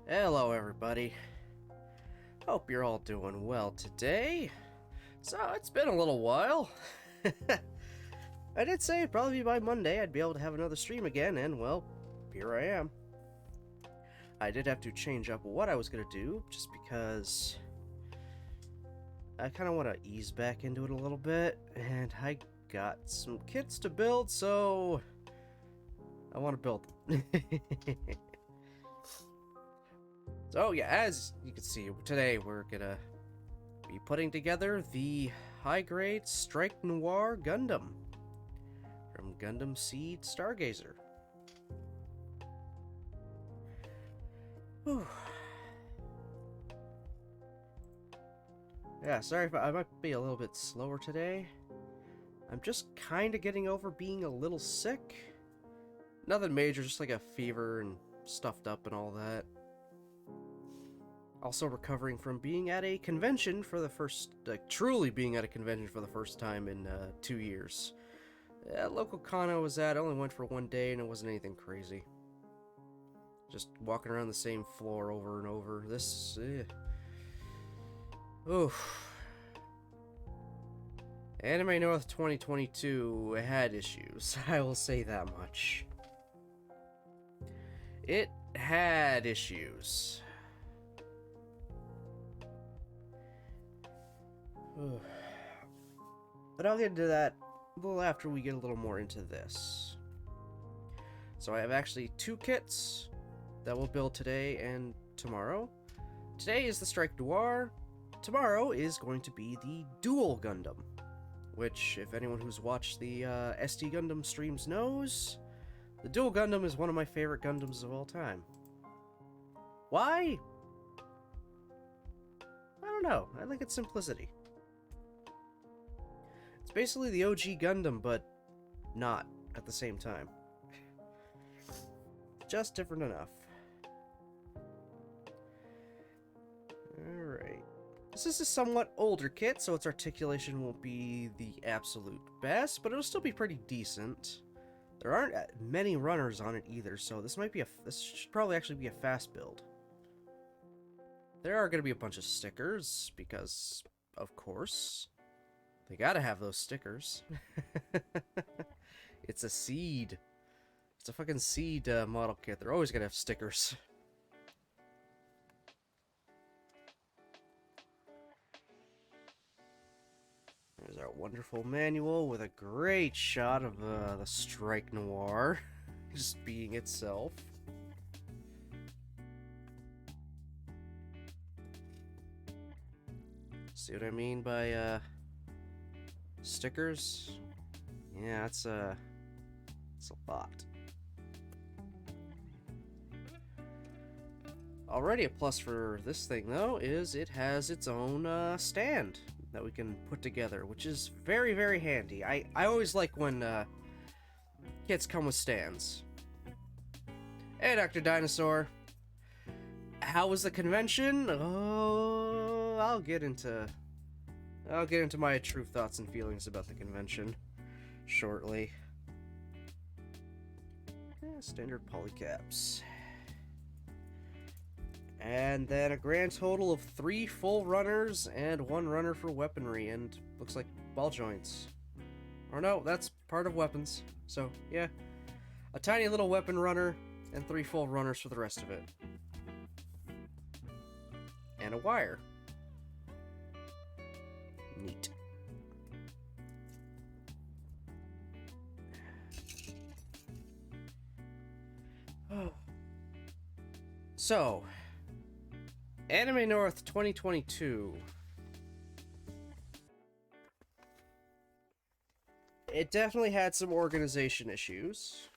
Hello everybody. Hope you're all doing well today. So, it's been a little while. I did say probably by Monday I'd be able to have another stream again, and well, here I am. I did have to change up what I was going to do, just because I kind of want to ease back into it a little bit, and I got some kits to build, so I want to build them. So yeah, as you can see, today we're gonna be putting together the high-grade Strike Noir Gundam from Gundam Seed Stargazer. Whew. Yeah, sorry if I might be a little bit slower today. I'm just kind of getting over being a little sick. Nothing major, just like a fever and stuffed up and all that. Also recovering from being at a convention for the first, truly being at a convention for the first time in 2 years. Local con I was at, I only went for 1 day and it wasn't anything crazy. Just walking around the same floor over and over. This, oof. Anime North 2022 had issues, I will say that much. It had issues. But I'll get into that a little after we get a little more into this. So I have actually 2 kits that we'll build today and tomorrow. Today is the Strike Noir. Tomorrow is going to be the Dual Gundam, which, if anyone who's watched the SD Gundam streams knows, the Dual Gundam is one of my favorite Gundams of all time. Why? I don't know. I like its simplicity. It's basically the OG Gundam, but not at the same time. Just different enough. Alright. This is a somewhat older kit, so its articulation won't be the absolute best, but it'll still be pretty decent. There aren't many runners on it either, so this should probably actually be a fast build. There are going to be a bunch of stickers, because, of course, they gotta have those stickers. It's a seed. It's a fucking seed model kit. They're always gonna have stickers. There's our wonderful manual with a great shot of the Strike Noir just being itself. See what I mean by stickers? Yeah, it's a lot. Already a plus for this thing, though, is it has its own stand that we can put together, which is very, very handy. I always like when kits come with stands. Hey, Dr. Dinosaur. How was the convention? Oh, I'll get into my true thoughts and feelings about the convention shortly. Standard polycaps. And then a grand total of 3 full runners and 1 runner for weaponry, and looks like ball joints. Or no, that's part of weapons. So, yeah. A tiny little weapon runner and 3 full runners for the rest of it. And a wire. Neat. So, Anime North 2022. It definitely had some organization issues.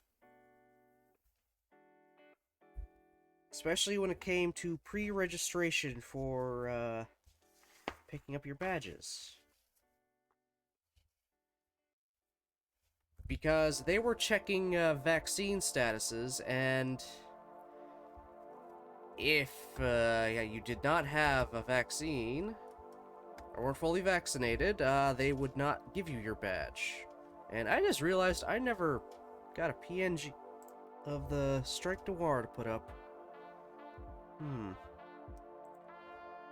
Especially when it came to pre-registration for picking up your badges. Because they were checking vaccine statuses, and if you did not have a vaccine or were fully vaccinated, they would not give you your badge. And I just realized I never got a PNG of the Strike Noir to put up. Hmm.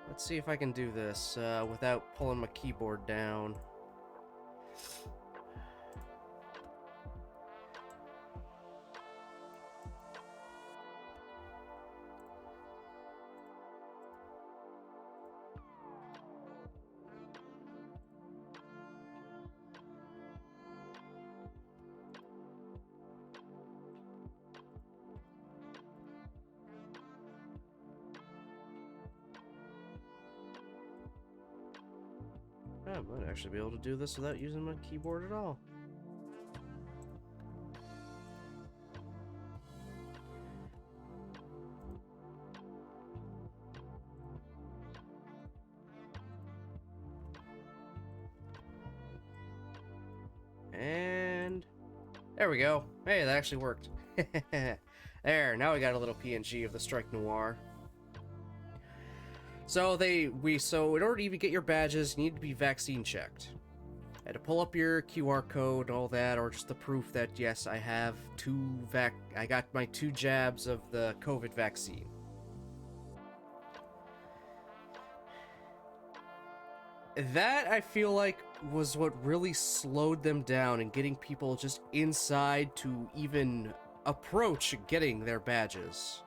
Let's see if I can do this without pulling my keyboard down. I might actually be able to do this without using my keyboard at all. And there we go. Hey, that actually worked. There, now we got a little PNG of the Strike Noir. So so in order to even get your badges, you need to be vaccine checked. I had to pull up your QR code and all that, or just the proof that yes, I have I got my 2 jabs of the COVID vaccine. That, I feel like, was what really slowed them down in getting people just inside to even approach getting their badges.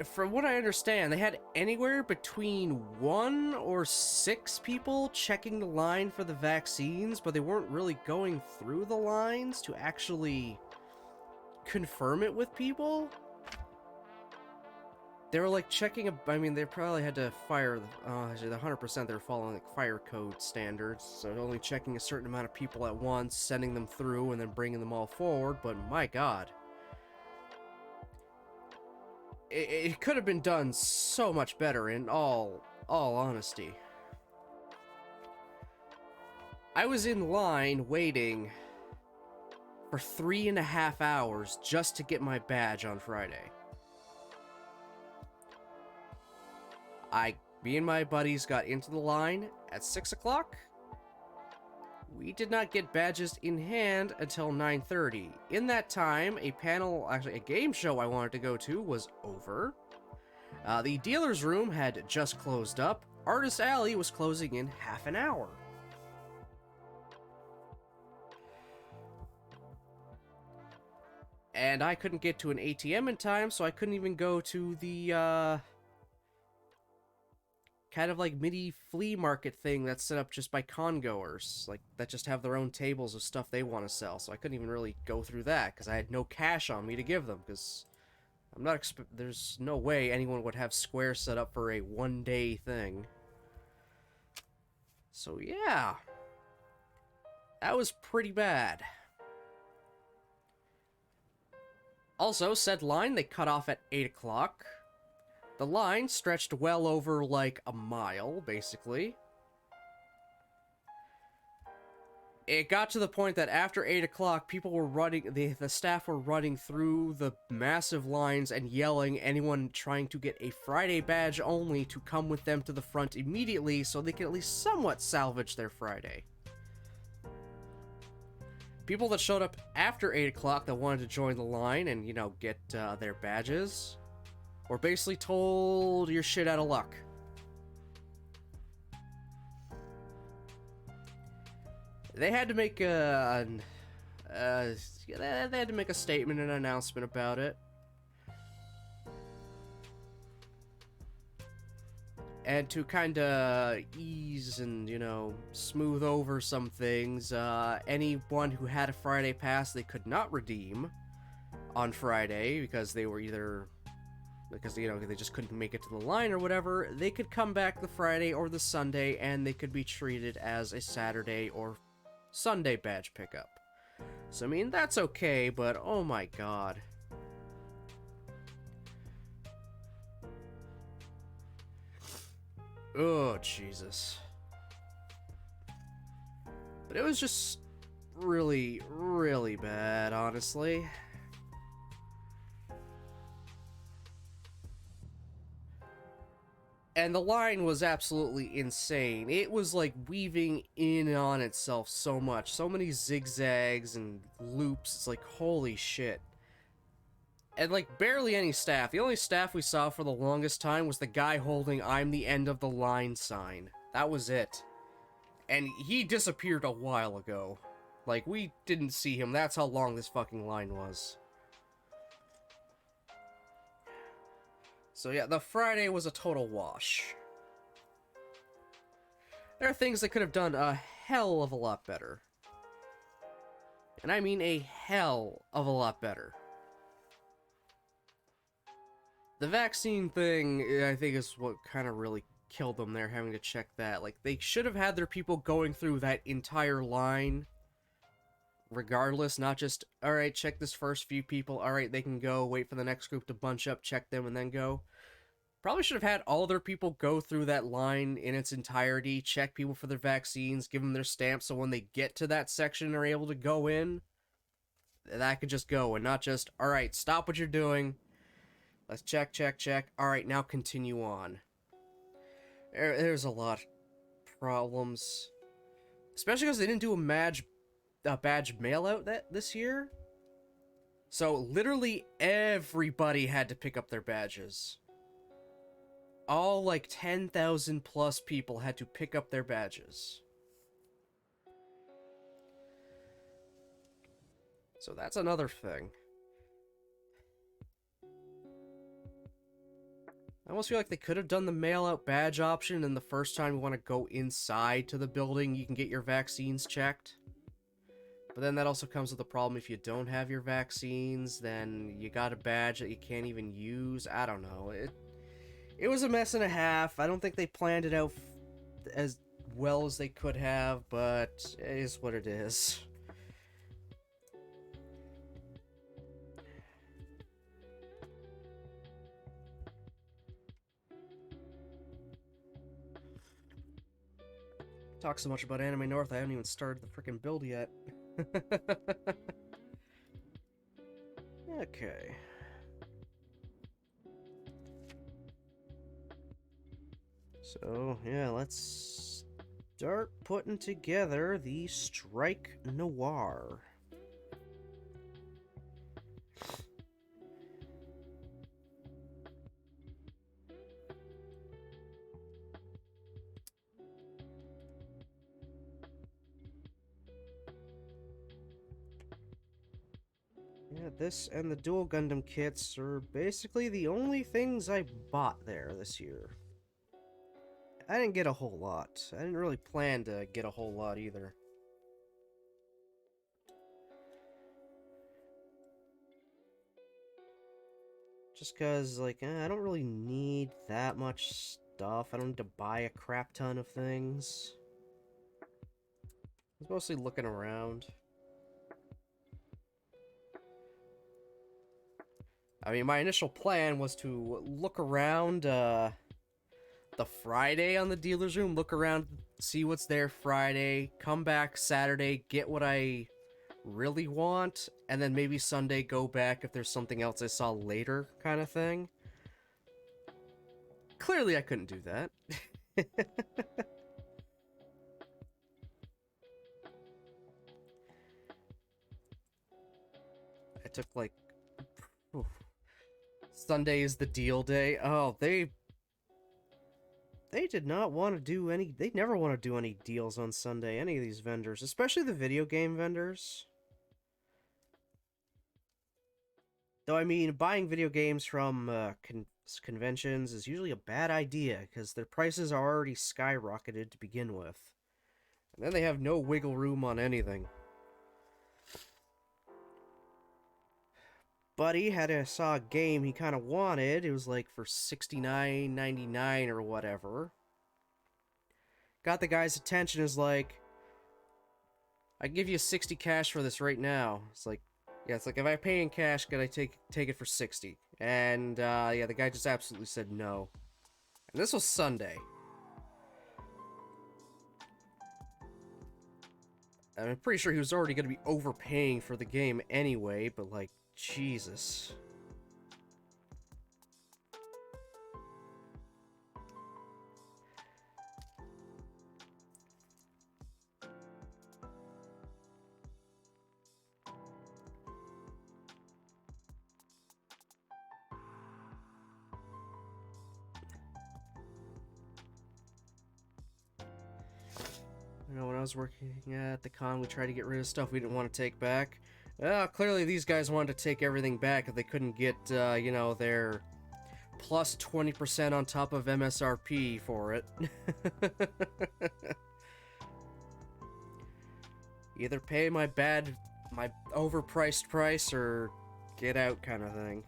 From what I understand, they had anywhere between 1 or 6 people checking the line for the vaccines, but they weren't really going through the lines to actually confirm it with people. They were like checking I mean, they probably had to fire, actually, 100% they're following like fire code standards, so only checking a certain amount of people at once, sending them through, and then bringing them all forward, but my god. It could have been done so much better, in all honesty. I was in line waiting for 3.5 hours just to get my badge on Friday. Me and my buddies got into the line at 6 o'clock. We did not get badges in hand until 9:30. In that time, actually a game show I wanted to go to was over. The dealer's room had just closed up. Artist Alley was closing in half an hour. And I couldn't get to an ATM in time, so I couldn't even go to the, kind of like mini flea market thing that's set up just by congoers, like that just have their own tables of stuff they want to sell. So I couldn't even really go through that because I had no cash on me to give them, because there's no way anyone would have Square set up for a 1-day thing. So yeah, that was pretty bad. Also, said line they cut off at 8 o'clock. The line stretched well over, like, a mile, basically. It got to the point that after 8 o'clock, people were running, the staff were running through the massive lines and yelling anyone trying to get a Friday badge only to come with them to the front immediately so they can at least somewhat salvage their Friday. People that showed up after 8 o'clock that wanted to join the line and, you know, get their badges were basically told you're shit out of luck. They had to make they had to make a statement, an announcement about it. And to kind of ease and, you know, smooth over some things, anyone who had a Friday pass they could not redeem on Friday because they were because, you know, they just couldn't make it to the line or whatever, they could come back the Friday or the Sunday and they could be treated as a Saturday or Sunday badge pickup. So, I mean, that's okay, but oh my god. Oh, Jesus. But it was just really, really bad, honestly. And the line was absolutely insane. It was like weaving in on itself so much. So many zigzags and loops. It's like, holy shit. And, like, barely any staff. The only staff we saw for the longest time was the guy holding "I'm the end of the line" sign. That was it. And he disappeared a while ago. Like, we didn't see him. That's how long this fucking line was. So yeah, the Friday was a total wash. There are things that could have done a hell of a lot better. And I mean a hell of a lot better. The vaccine thing, I think, is what kind of really killed them there, having to check that. Like, they should have had their people going through that entire line regardless, not just, alright, check this first few people, alright, they can go, wait for the next group to bunch up, check them, and then go. Probably should have had all their people go through that line in its entirety, check people for their vaccines, give them their stamps, so when they get to that section they're able to go in, that could just go, and not just, alright, stop what you're doing, let's check, check, check, alright, now continue on. There's a lot of problems. Especially because they didn't do a badge mail-out this year. So literally everybody had to pick up their badges. All like 10,000 plus people had to pick up their badges. So that's another thing. I almost feel like they could have done the mail-out badge option, and the first time you want to go inside to the building, you can get your vaccines checked. But then that also comes with the problem, if you don't have your vaccines, then you got a badge that you can't even use. I don't know. It was a mess and a half. I don't think they planned it out as well as they could have, but it is what it is. Talk so much about Anime North, I haven't even started the freaking build yet. Okay. So, yeah, let's start putting together the Strike Noir. Yeah, this and the dual Gundam kits are basically the only things I bought there this year. I didn't get a whole lot. I didn't really plan to get a whole lot either. Just cause, like, I don't really need that much stuff. I don't need to buy a crap ton of things. I was mostly looking around. I mean, my initial plan was to look around, the Friday on the dealer's room, look around, see what's there Friday, come back Saturday, get what I really want, and then maybe Sunday go back if there's something else I saw later, kind of thing. Clearly I couldn't do that. I took, like... Oof. Sunday is the deal day. Oh, they did not want to do any... They never want to do any deals on Sunday, any of these vendors. Especially the video game vendors. Though, I mean, buying video games from conventions is usually a bad idea, because their prices are already skyrocketed to begin with. And then they have no wiggle room on anything. Buddy saw a game he kind of wanted. It was like for $69.99 or whatever. Got the guy's attention, is like, I give you 60 cash for this right now. It's like, yeah, it's like, if I pay in cash, can I take it for 60? And yeah, the guy just absolutely said no. And this was Sunday. I'm pretty sure he was already going to be overpaying for the game anyway, but like, Jesus. You know, when I was working at the con, we tried to get rid of stuff we didn't want to take back. Well, clearly these guys wanted to take everything back if they couldn't get, you know, their plus 20% on top of MSRP for it. Either pay my overpriced price or get out kind of thing.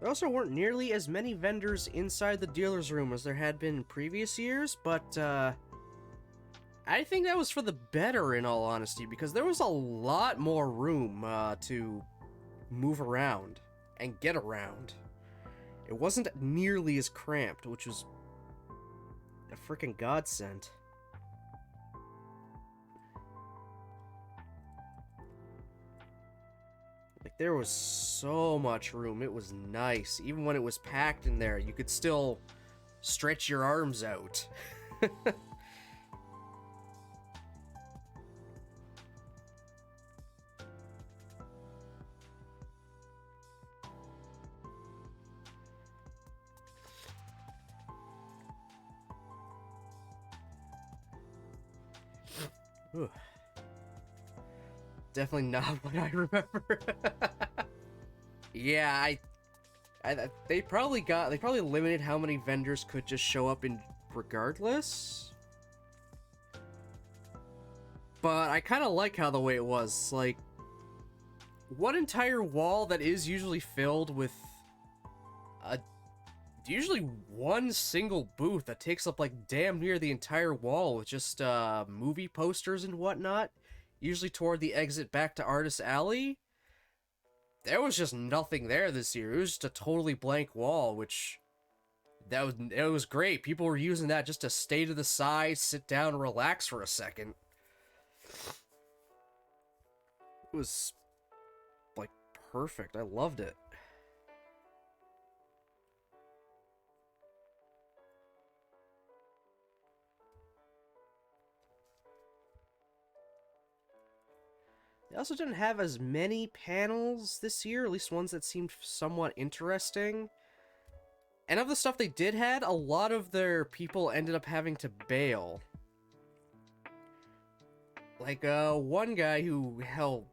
There also weren't nearly as many vendors inside the dealer's room as there had been in previous years, but I think that was for the better, in all honesty, because there was a lot more room to move around and get around. It wasn't nearly as cramped, which was a freaking godsend. Like, there was so much room. It was nice. Even when it was packed in there, you could still stretch your arms out. Ooh. Definitely not what I remember. Yeah, they probably limited how many vendors could just show up in regardless. But I kind of like how the way it was. Like, one entire wall that is usually filled with usually one single booth that takes up like damn near the entire wall with just movie posters and whatnot, usually toward the exit back to Artist Alley. There was just nothing there this year. It was just a totally blank wall, which it was great. People were using that just to stay to the side, sit down, and relax for a second. It was like perfect. I loved it. They also didn't have as many panels this year, at least ones that seemed somewhat interesting. And of the stuff they did had, a lot of their people ended up having to bail. Like, one guy who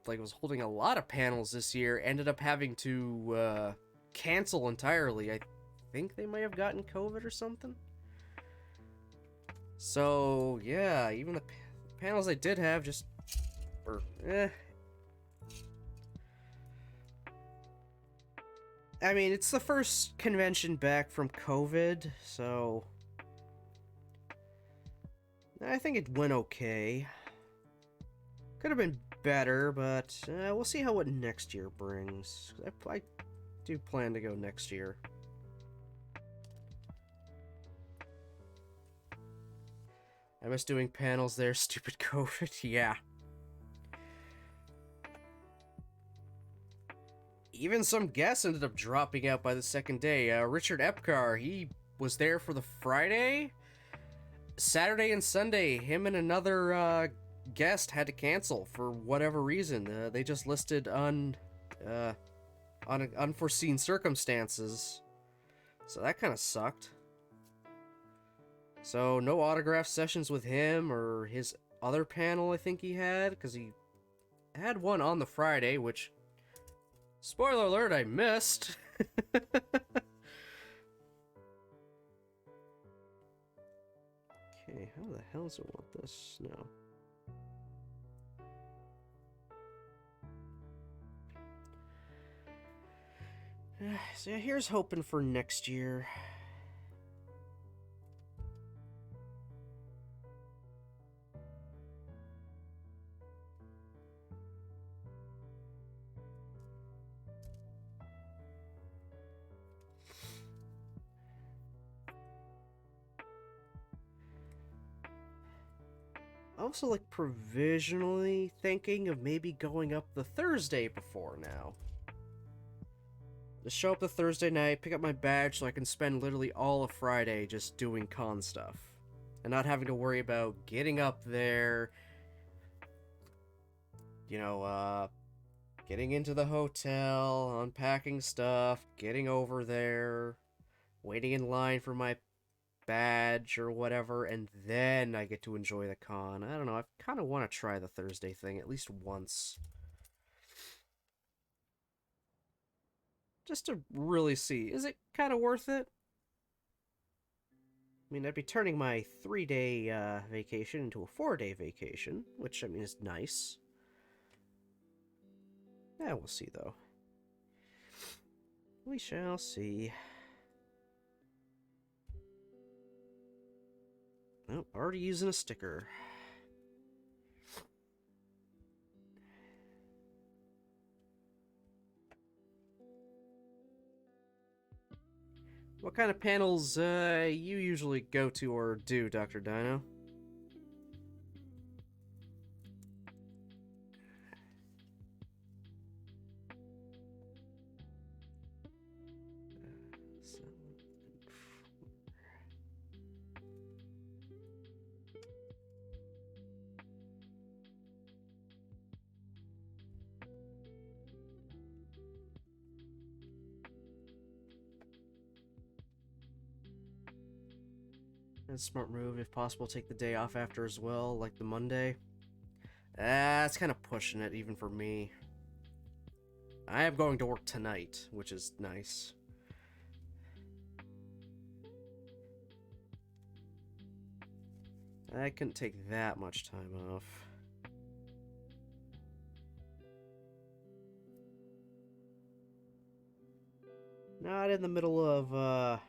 was holding a lot of panels this year ended up having to, cancel entirely. I think they may have gotten COVID or something. So, yeah, even the panels they did have just were, I mean, it's the first convention back from COVID, so I think it went okay. Could have been better, but we'll see what next year brings. I do plan to go next year. I miss doing panels there, stupid COVID, yeah. Even some guests ended up dropping out by the second day. Richard Epcar, he was there for the Friday. Saturday and Sunday, him and another guest had to cancel for whatever reason. They just listed on unforeseen circumstances. So that kind of sucked. So no autograph sessions with him or his other panel I think he had, because he had one on the Friday, which... spoiler alert, I missed. Okay, how the hell does it want this now? So yeah, here's hoping for next year. also like provisionally thinking of maybe going up the Thursday before now. Just show up the Thursday night, pick up my badge so I can spend literally all of Friday just doing con stuff. And not having to worry about getting up there, you know, getting into the hotel, unpacking stuff, getting over there, waiting in line for my badge or whatever, and then I get to enjoy the con. I don't know, I kind of want to try the Thursday thing at least once. Just to really see, is it kind of worth it? I mean, I'd be turning my 3-day vacation into a 4-day vacation, which, I mean, is nice. Yeah, we'll see, though. We shall see. Oh, already using a sticker. What kind of panels you usually go to or do, Dr. Dino? That's a smart move. If possible, take the day off after as well, like the Monday. That's kind of pushing it, even for me. I am going to work tonight, which is nice. I couldn't take that much time off. Not in the middle of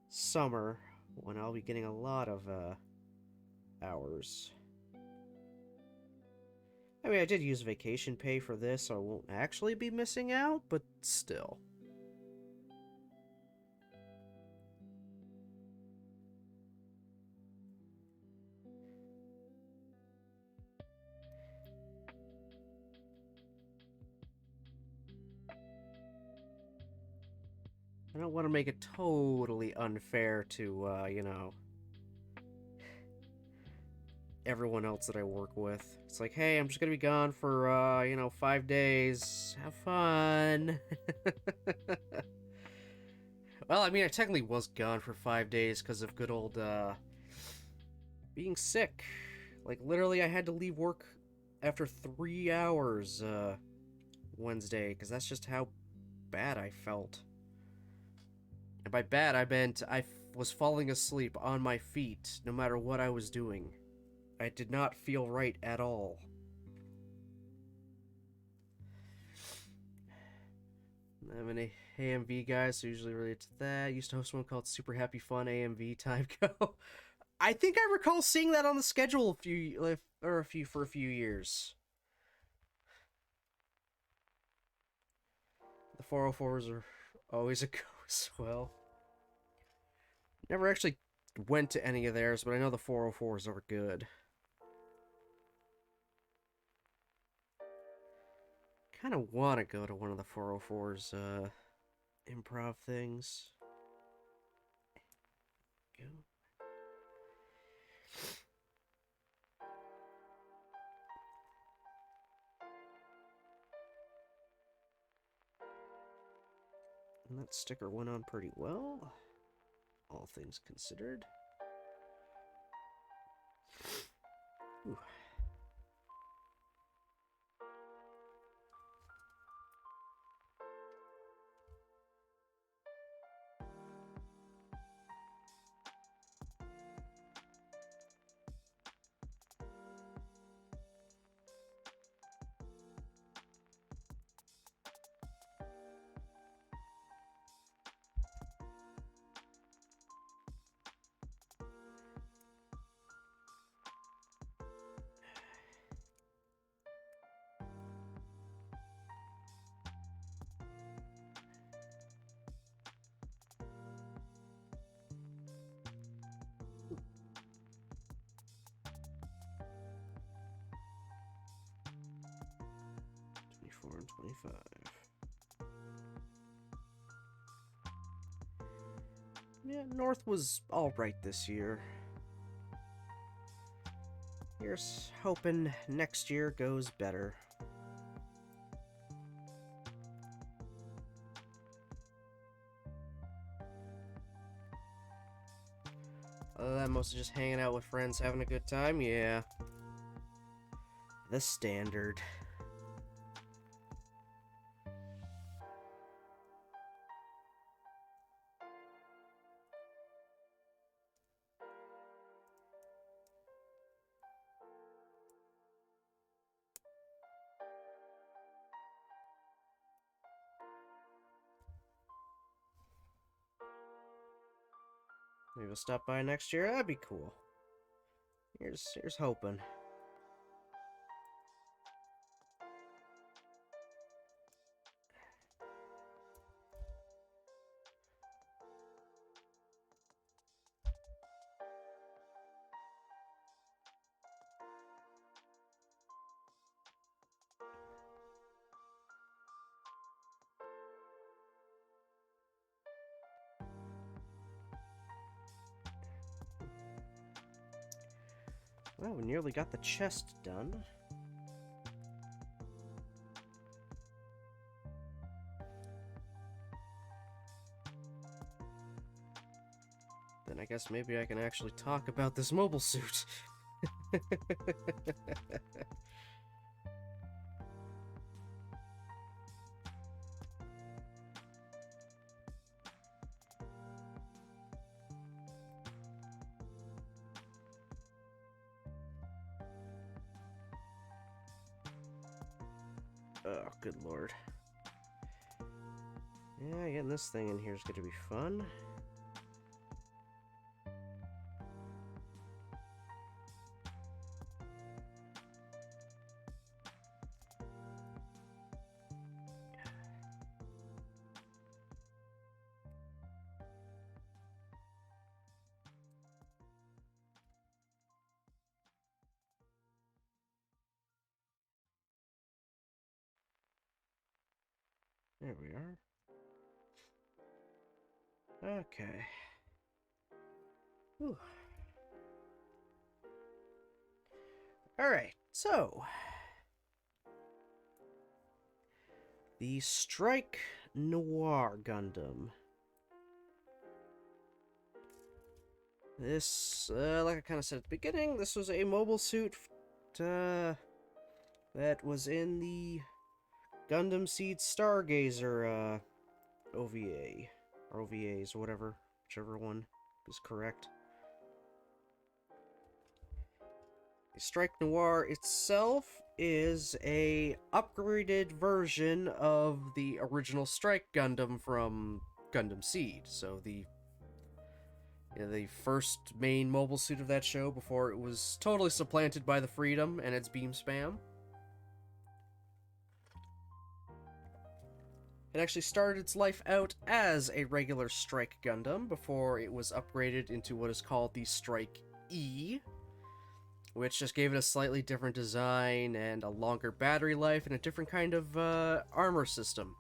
summer, when I'll be getting a lot of hours. I mean, I did use vacation pay for this, so I won't actually be missing out, but still. I don't want to make it totally unfair to, you know, everyone else that I work with. It's like, hey, I'm just gonna be gone for, you know, 5 days. Have fun. Well, I mean, I technically was gone for 5 days because of good old, being sick. Like, literally, I had to leave work after 3 hours, Wednesday, because that's just how bad I felt. And by bad, I meant I was falling asleep on my feet, no matter what I was doing. I did not feel right at all. I'm an AMV guy, so usually related to that. I used to host one called Super Happy Fun AMV Time Go. I think I recall seeing that on the schedule for a few years. The 404s are always a go as well. Never actually went to any of theirs, but I know the 404s are good. Kind of want to go to one of the 404's improv things. Go. And that sticker went on pretty well, all things considered. Ooh. 25. Yeah, North was alright this year. Here's hoping next year goes better. Other than mostly just hanging out with friends, having a good time, yeah. The standard. Maybe we'll stop by next year. That'd be cool. Here's hoping. Well, we nearly got the chest done. Then I guess maybe I can actually talk about this mobile suit. Oh, good lord. Yeah, getting this thing in here is going to be fun. There we are. Okay. Whew. Alright, so... the Strike Noir Gundam. This, like I kind of said at the beginning, this was a mobile suit that was in the Gundam Seed Stargazer OVA, or OVAs, or whatever, whichever one is correct. The Strike Noir itself is a upgraded version of the original Strike Gundam from Gundam Seed, so the first main mobile suit of that show before it was totally supplanted by the Freedom and its beam spam. It actually started its life out as a regular Strike Gundam before it was upgraded into what is called the Strike E, which just gave it a slightly different design and a longer battery life and a different kind of armor system.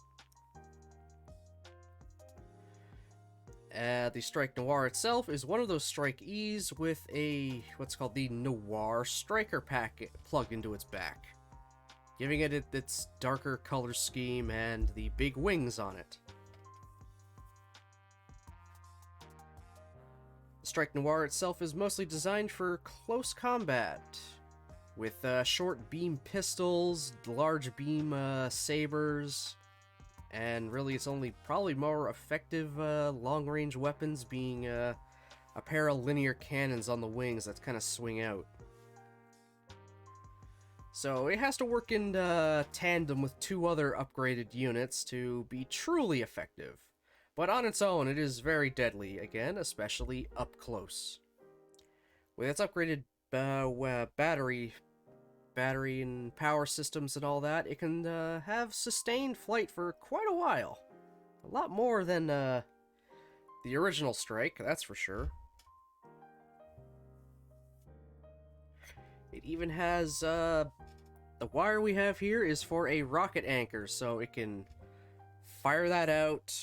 The Strike Noir itself is one of those Strike E's with a what's called the Noir Striker packet plugged into its back, giving it its darker color scheme and the big wings on it. The Strike Noir itself is mostly designed for close combat, with short beam pistols, large beam sabers, and really its only probably more effective long-range weapons being a pair of linear cannons on the wings that kind of swing out. So it has to work in tandem with two other upgraded units to be truly effective. But on its own, it is very deadly, again, especially up close. With its upgraded battery and power systems and all that, it can have sustained flight for quite a while. A lot more than the original Strike, that's for sure. It even has The wire we have here is for a rocket anchor, so it can fire that out,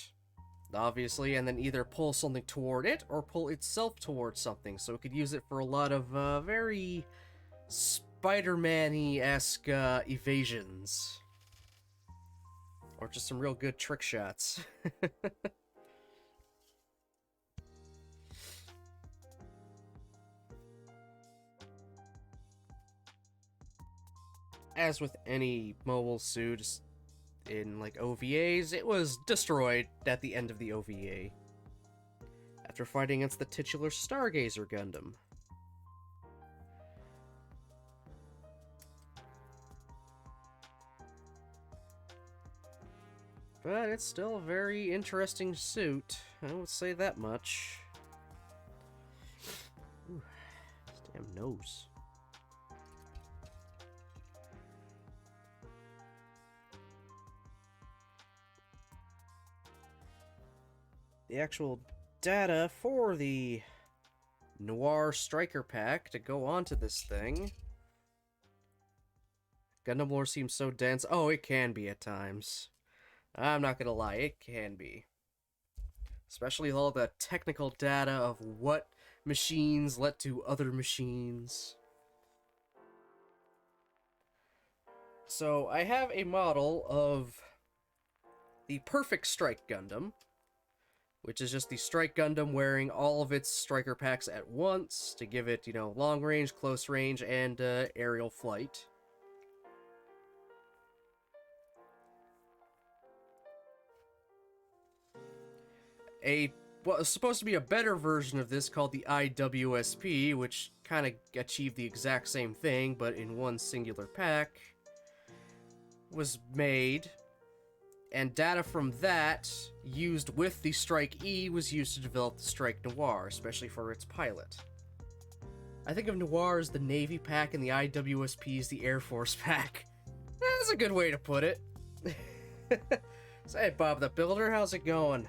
obviously, and then either pull something toward it or pull itself towards something. So it could use it for a lot of very Spider-Man-y-esque evasions. Or just some real good trick shots. As with any mobile suit in like OVAs, it was destroyed at the end of the OVA after fighting against the titular Stargazer Gundam. But it's still a very interesting suit, I would say that much. Ooh, this damn nose. The actual data for the Noir Striker Pack to go onto this thing. Gundam lore seems so dense. Oh, it can be at times. I'm not gonna lie, it can be. Especially all the technical data of what machines led to other machines. So, I have a model of the Perfect Strike Gundam, which is just the Strike Gundam wearing all of its striker packs at once to give it, you know, long range, close range, and aerial flight. What was supposed to be a better version of this called the IWSP, which kind of achieved the exact same thing, but in one singular pack, was made. And data from that, used with the Strike E, was used to develop the Strike Noir, especially for its pilot. I think of Noir as the Navy pack and the IWSP as the Air Force pack. That's a good way to put it. So, hey, Bob the Builder, how's it going?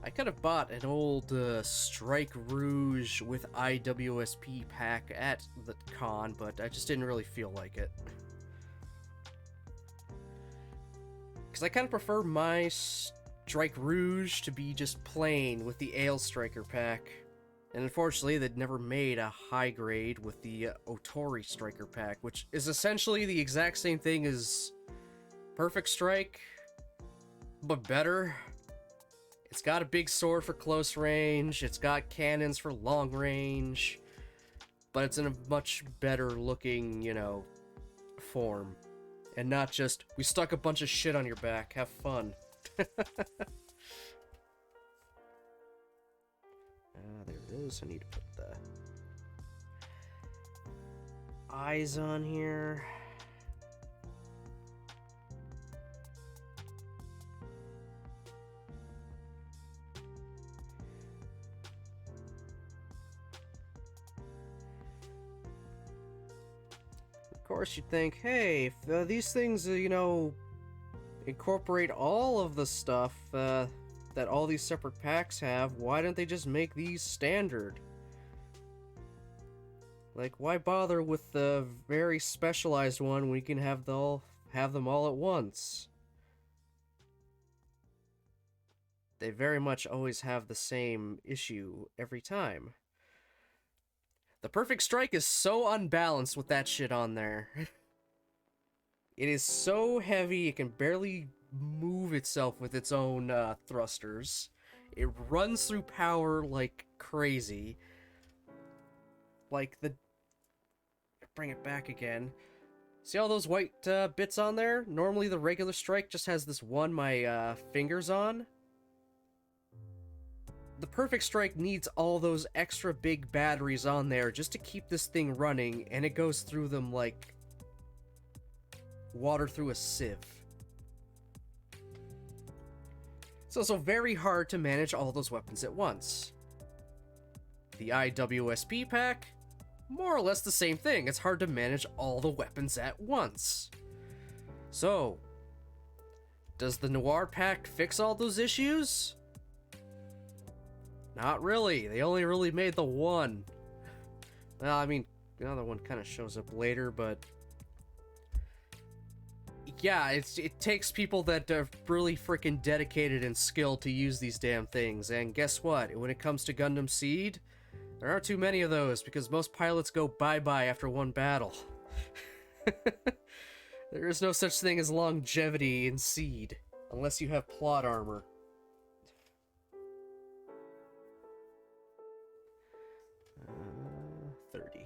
I could have bought an old Strike Rouge with IWSP pack at the con, but I just didn't really feel like it. Because I kind of prefer my Strike Rouge to be just plain with the Ale Striker pack. And unfortunately, they'd never made a high grade with the Otori Striker pack, which is essentially the exact same thing as Perfect Strike, but better. It's got a big sword for close range, it's got cannons for long range, but it's in a much better looking, you know, form. And not just, we stuck a bunch of shit on your back, have fun. There it is, I need to put the eyes on here. Of course, you'd think, hey, if these things, you know, incorporate all of the stuff that all these separate packs have, why don't they just make these standard? Like, why bother with the very specialized one when you can have them all at once? They very much always have the same issue every time. The Perfect Strike is so unbalanced with that shit on there. It is so heavy, it can barely move itself with its own thrusters. It runs through power like crazy. Like the... Bring it back again. See all those white bits on there? Normally the regular Strike just has this one my fingers on. The Perfect Strike needs all those extra big batteries on there just to keep this thing running, and it goes through them like water through a sieve. It's also very hard to manage all those weapons at once. The IWSP pack, more or less the same thing. It's hard to manage all the weapons at once. So, does the Noir pack fix all those issues? Not really. They only really made the one. Well, I mean, the other one kind of shows up later, but yeah, it takes people that are really freaking dedicated and skilled to use these damn things. And guess what? When it comes to Gundam Seed, there aren't too many of those because most pilots go bye-bye after one battle. There is no such thing as longevity in Seed, unless you have plot armor. Uh, 30.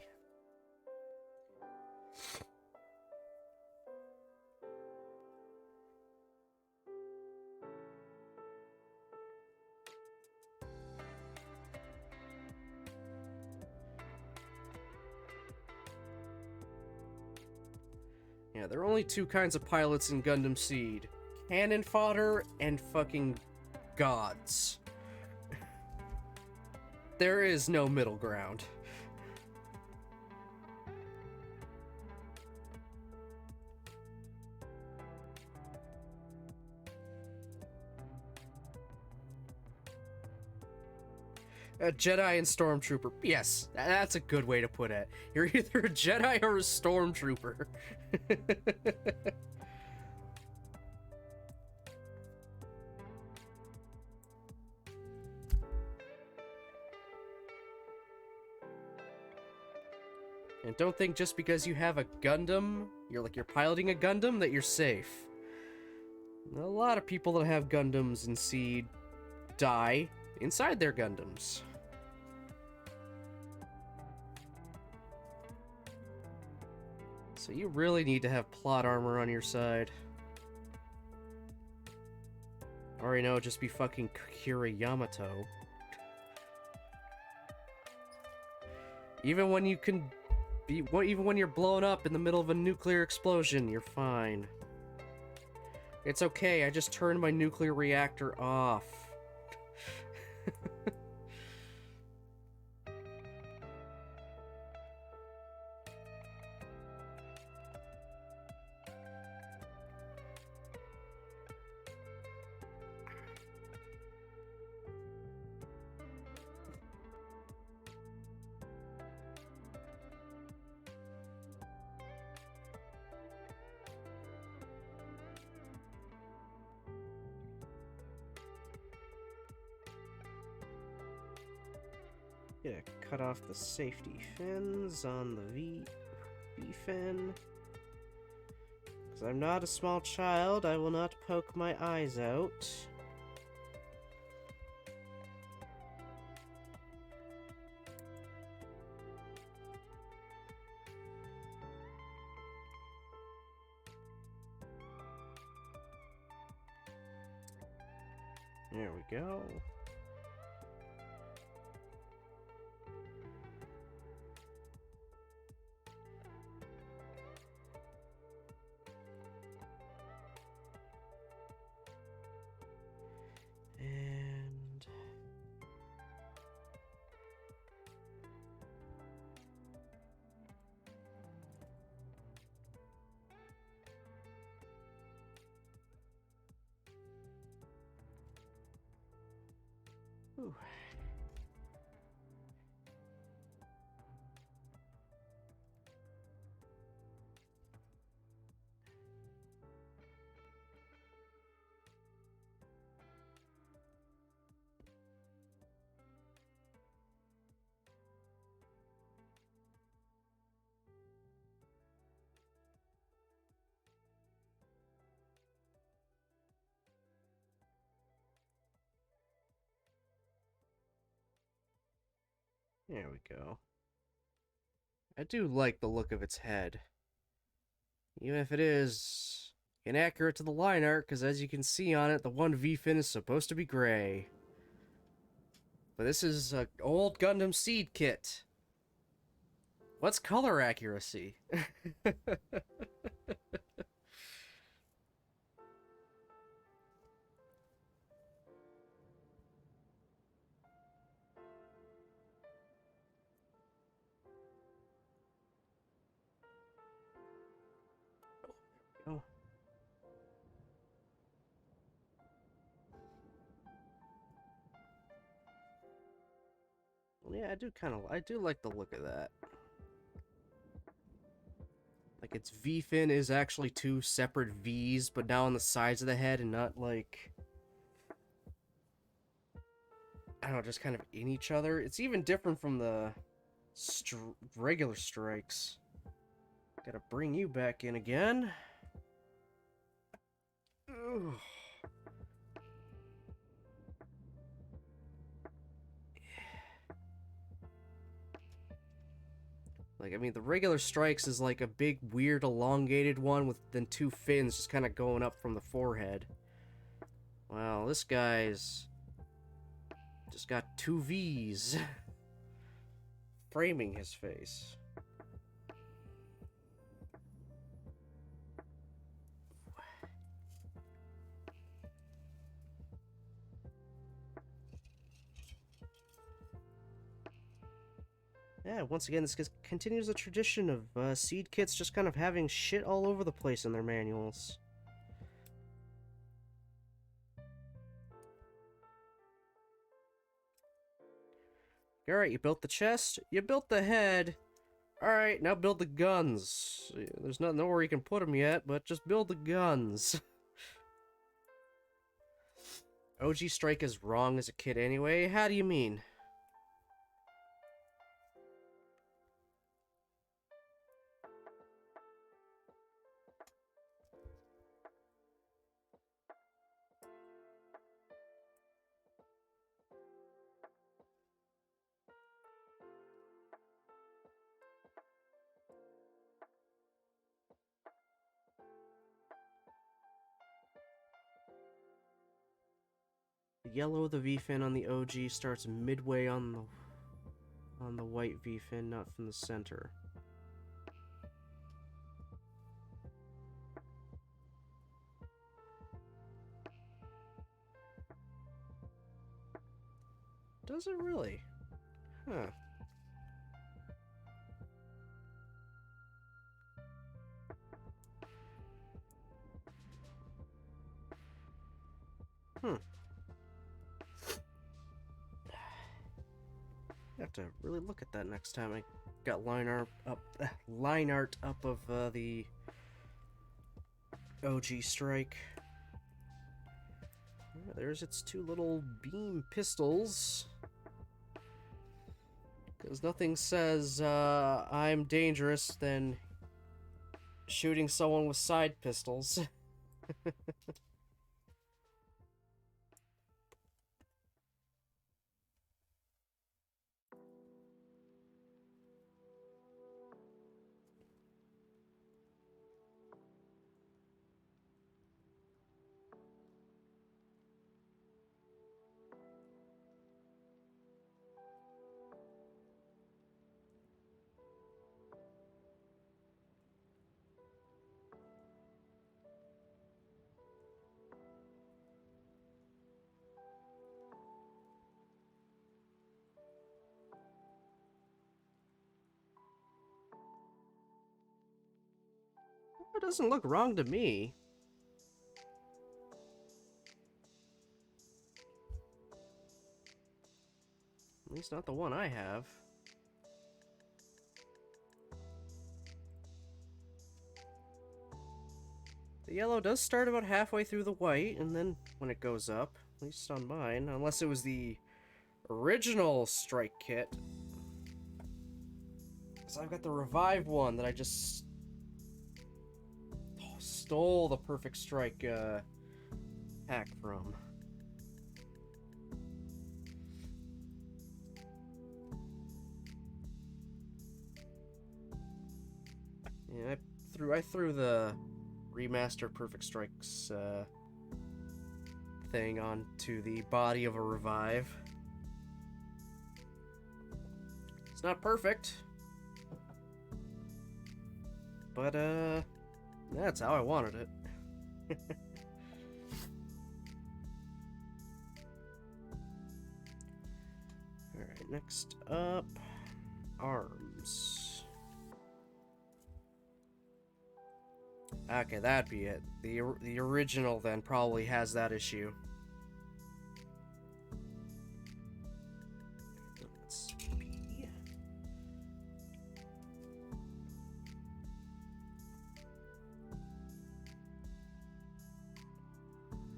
Yeah, there are only two kinds of pilots in Gundam Seed. Cannon fodder and fucking gods. There is no middle ground. A Jedi and Stormtrooper. Yes, that's a good way to put it. You're either a Jedi or a Stormtrooper. And don't think just because you have a Gundam, you're piloting a Gundam, that you're safe. A lot of people that have Gundams in Seed die inside their Gundams. So you really need to have plot armor on your side. Or, you know, just be fucking Kira Yamato. Even when you can be, even when you're blown up in the middle of a nuclear explosion, you're fine. It's okay, I just turned my nuclear reactor off. Yeah, cut off the safety fins on the V fin. Because I'm not a small child, I will not poke my eyes out. There we go. And ooh. There we go. I do like the look of its head. Even if it is inaccurate to the line art, because as you can see on it, the one V-fin is supposed to be gray. But this is an old Gundam Seed kit. What's color accuracy? Oh. Yeah, I do like the look of that. Like its V fin is actually two separate V's, but now on the sides of the head and not like, I don't know, just kind of in each other. It's even different from the regular strikes. Gotta bring you back in again. Ugh. Like, I mean, the regular strikes is like a big, weird, elongated one with then two fins just kind of going up from the forehead. Wow, this guy's just got two V's framing his face. Yeah, once again, this continues the tradition of seed kits just kind of having shit all over the place in their manuals. Alright, you built the chest, you built the head. Alright, now build the guns. There's nowhere you can put them yet, but just build the guns. OG Strike is wrong as a kid anyway? How do you mean? The yellow of the V-fin on the OG starts midway on the white V-fin, not from the center. Does it really? Huh. Hmm. I have to really look at that next time I got line art up of the OG Strike. Yeah, there's its two little beam pistols. Because nothing says I'm dangerous than shooting someone with side pistols. It doesn't look wrong to me. At least not the one I have. The yellow does start about halfway through the white, and then when it goes up, at least on mine, unless it was the original Strike kit. Because I've got the revived one that I just stole the Perfect Strike hack from. Yeah, I threw the remastered Perfect Strikes thing onto the body of a revive. It's not perfect, but that's how I wanted it. Alright, next up, arms. Okay, that'd be it. The original then probably has that issue. Let's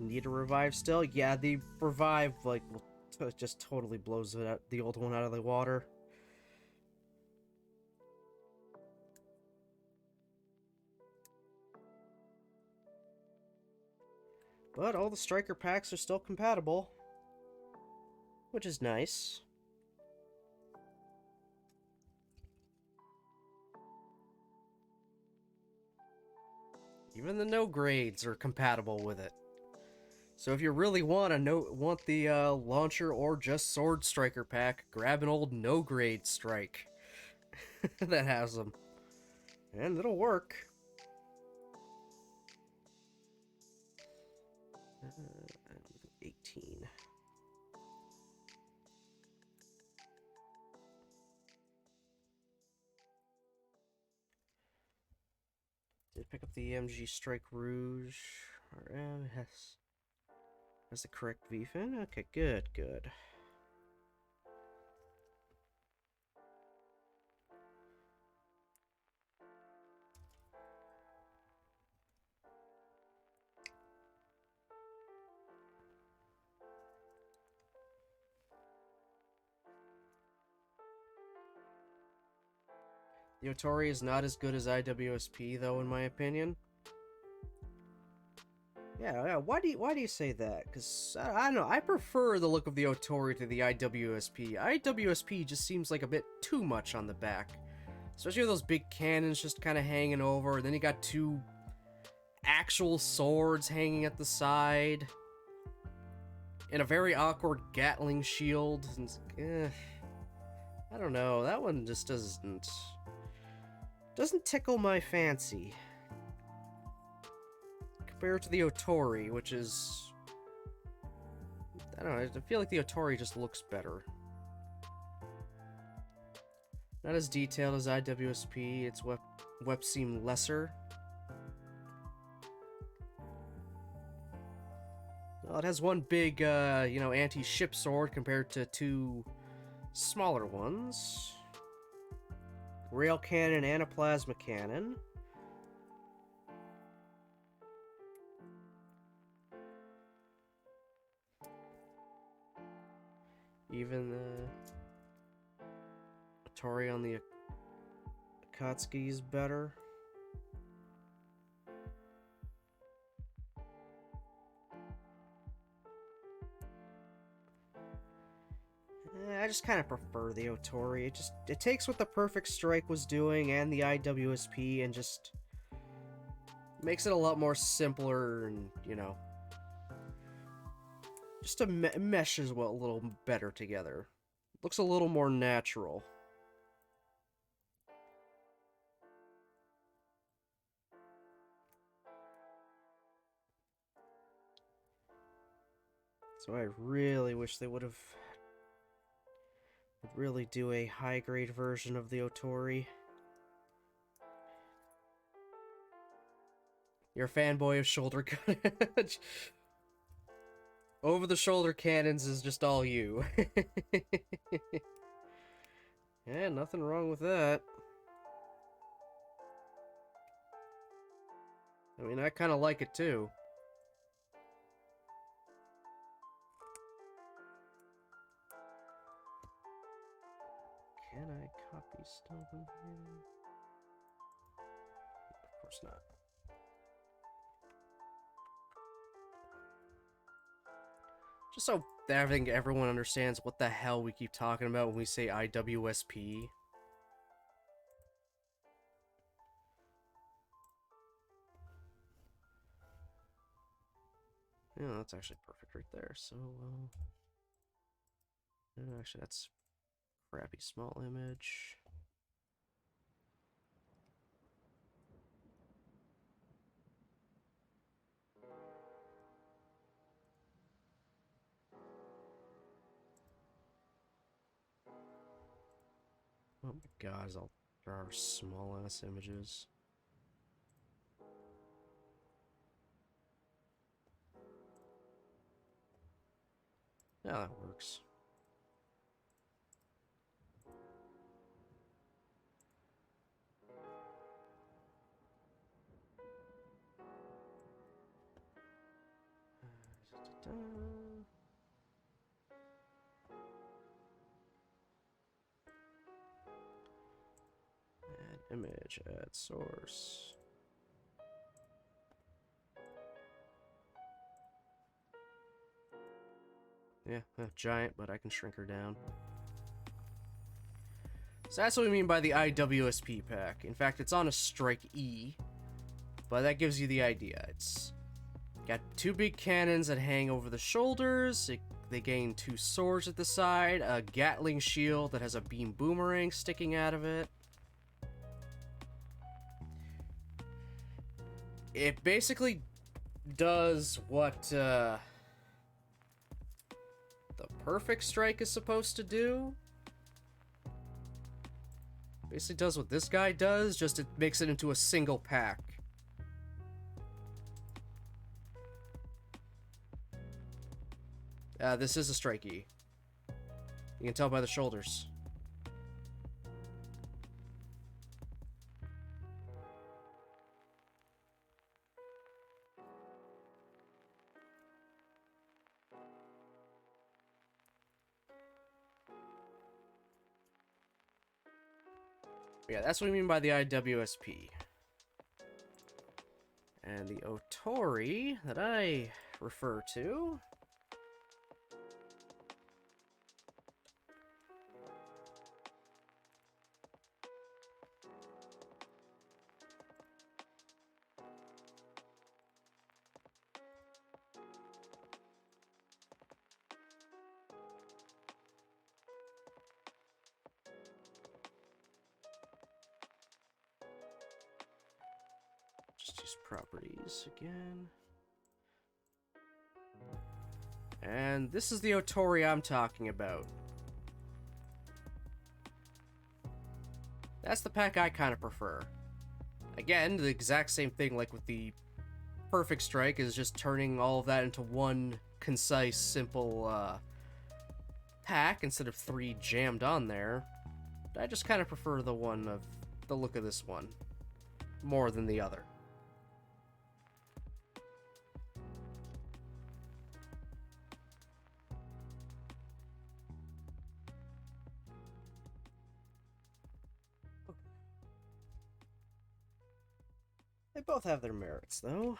Need a revive still? Yeah, the revive, like, just totally blows it out, the old one out of the water. But all the striker packs are still compatible, which is nice. Even the no grades are compatible with it. So if you really want the launcher or just sword striker pack, grab an old no grade strike that has them, and it'll work. 18. Did pick up the MG Strike Rouge. Has the correct VFIN? Okay, good, good. The Otori is not as good as IWSP, though, in my opinion. Yeah. Why do you say that? Because I don't know. I prefer the look of the Otori to the IWSP. IWSP just seems like a bit too much on the back, especially with those big cannons just kind of hanging over. And then you got two actual swords hanging at the side, and a very awkward Gatling shield. And I don't know. That one just doesn't tickle my fancy compared to the Otori, which is, I don't know, I feel like the Otori just looks better. Not as detailed as IWSP, its web seem lesser. Well, it has one big, anti-ship sword compared to two smaller ones. Rail cannon and a plasma cannon. Even the Atari on the Akatsuki is better. I just kind of prefer the Otori. It takes what the Perfect Strike was doing and the IWSP and just makes it a lot more simpler and, just to meshes well a little better together. Looks a little more natural. So I really wish they would really do a high-grade version of the Otori. You're a fanboy of shoulder gun. Over-the-shoulder cannons is just all you. Yeah, nothing wrong with that. I mean, I kind of like it too. Can I copy stuff in here? Of course not. Just so that everyone understands what the hell we keep talking about when we say IWSP. Yeah, that's actually perfect right there. So, actually, that's crappy small image. Oh my god, there are small ass images. Yeah, that works. Image, add source. Yeah, giant, but I can shrink her down. So that's what we mean by the IWSP pack. In fact, it's on a Strike E, but that gives you the idea. It's got two big cannons that hang over the shoulders. They gain two swords at the side, a Gatling shield that has a beam boomerang sticking out of it. It basically does what the Perfect Strike is supposed to do. Basically does what this guy does, just it makes it into a single pack. This is a Strike E. You can tell by the shoulders. Yeah, that's what we mean by the IWSP. And the Otori that I refer to... Just use properties again. And this is the Otori I'm talking about. That's the pack I kind of prefer. Again, the exact same thing like with the Perfect Strike is just turning all of that into one concise, simple pack instead of three jammed on there. I just kind of prefer the one of the look of this one more than the other. They both have their merits, though.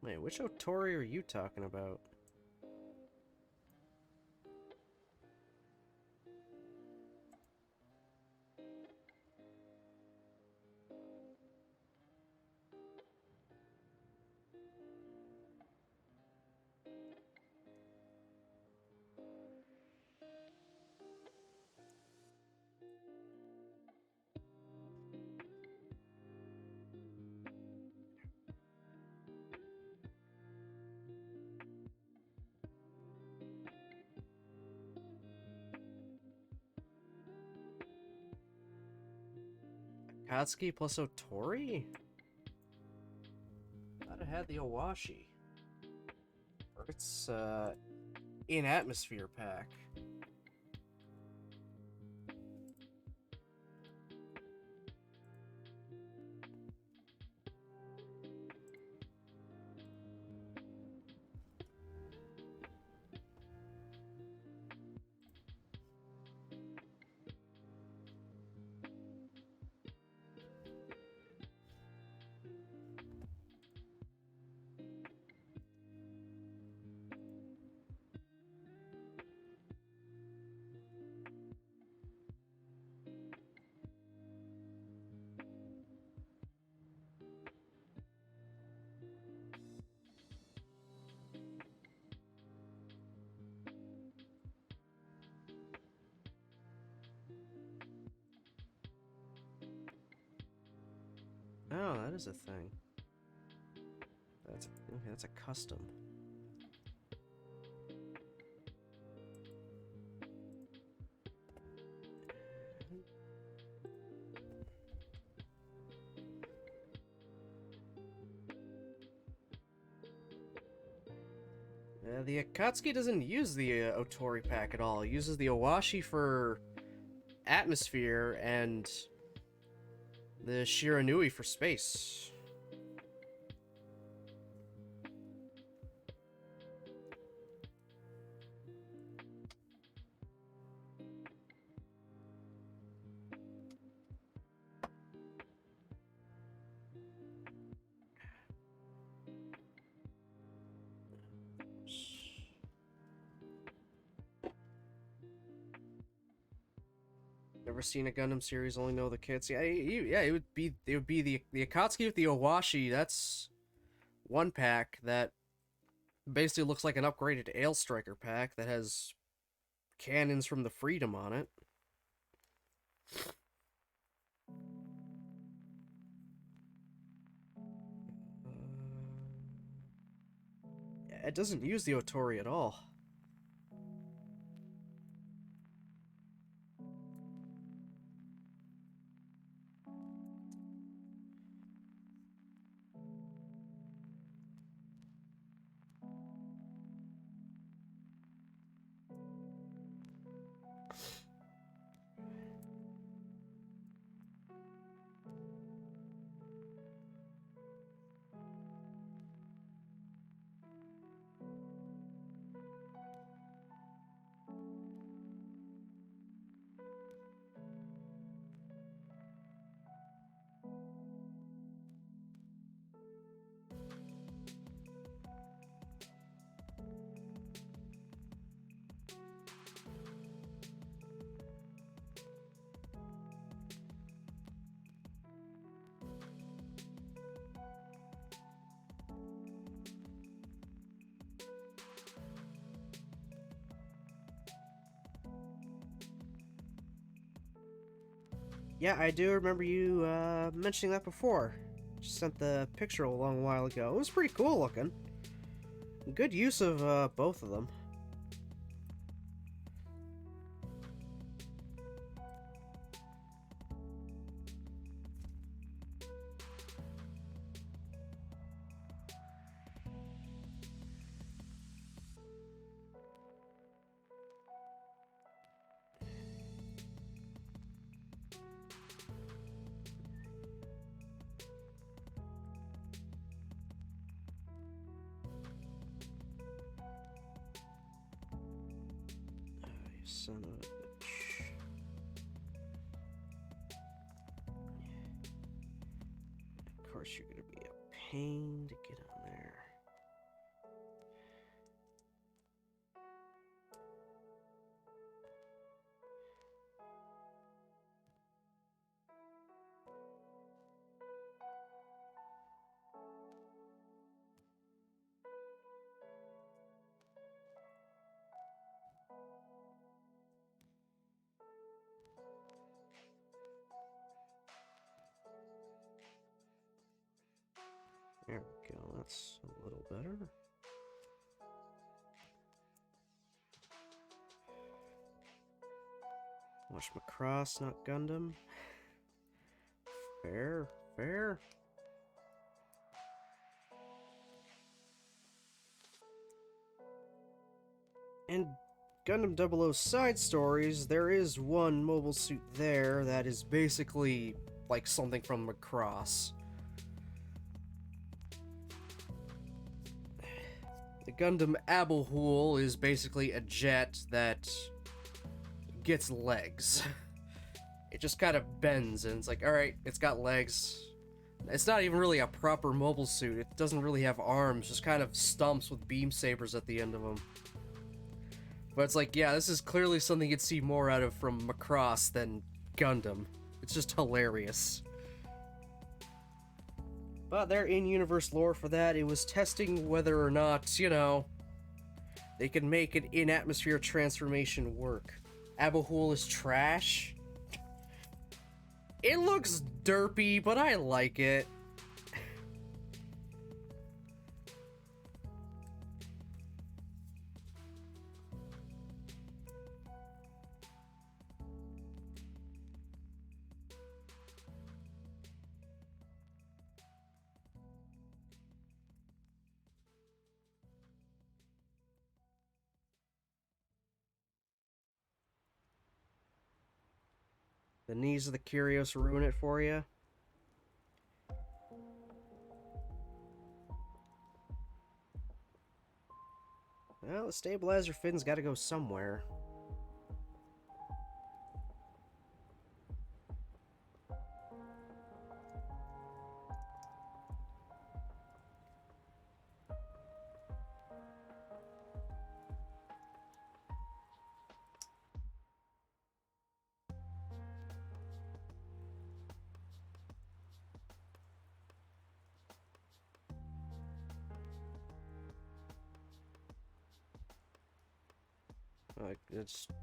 Wait, which Otori are you talking about? Katsuki plus Otori? Thought it had the Owashi. Or it's, in Atmosphere pack. Oh, that is a thing. That's a custom. The Akatsuki doesn't use the Otori pack at all. It uses the Owashi for Atmosphere and the Shiranui for Space. never seen a Gundam series, only know the kits. Yeah, it would be the Akatsuki with the Owashi. That's one pack that basically looks like an upgraded Ale Striker pack that has cannons from the Freedom on it. Yeah, it doesn't use the Otori at all. Yeah, I do remember you mentioning that before. Just sent the picture a long while ago. It was pretty cool looking. Good use of both of them. Son of a bitch. Of course, you're gonna be a pain to get on there. There we go, that's a little better. Watch Macross, not Gundam. Fair, fair. And Gundam 00 side stories, there is one mobile suit there that is basically like something from Macross. The Gundam Abelhool is basically a jet that gets legs. It just kind of bends and it's like, alright, it's got legs. It's not even really a proper mobile suit. It doesn't really have arms, just kind of stumps with beam sabers at the end of them. But it's like, yeah, this is clearly something you'd see more out of from Macross than Gundam. It's just hilarious. But they're in-universe lore for that. It was testing whether or not, you know, they could make an in-atmosphere transformation work. Abelhool is trash. It looks derpy, but I like it. The knees of the Curios ruin it for you. Well, the stabilizer fin's gotta go somewhere.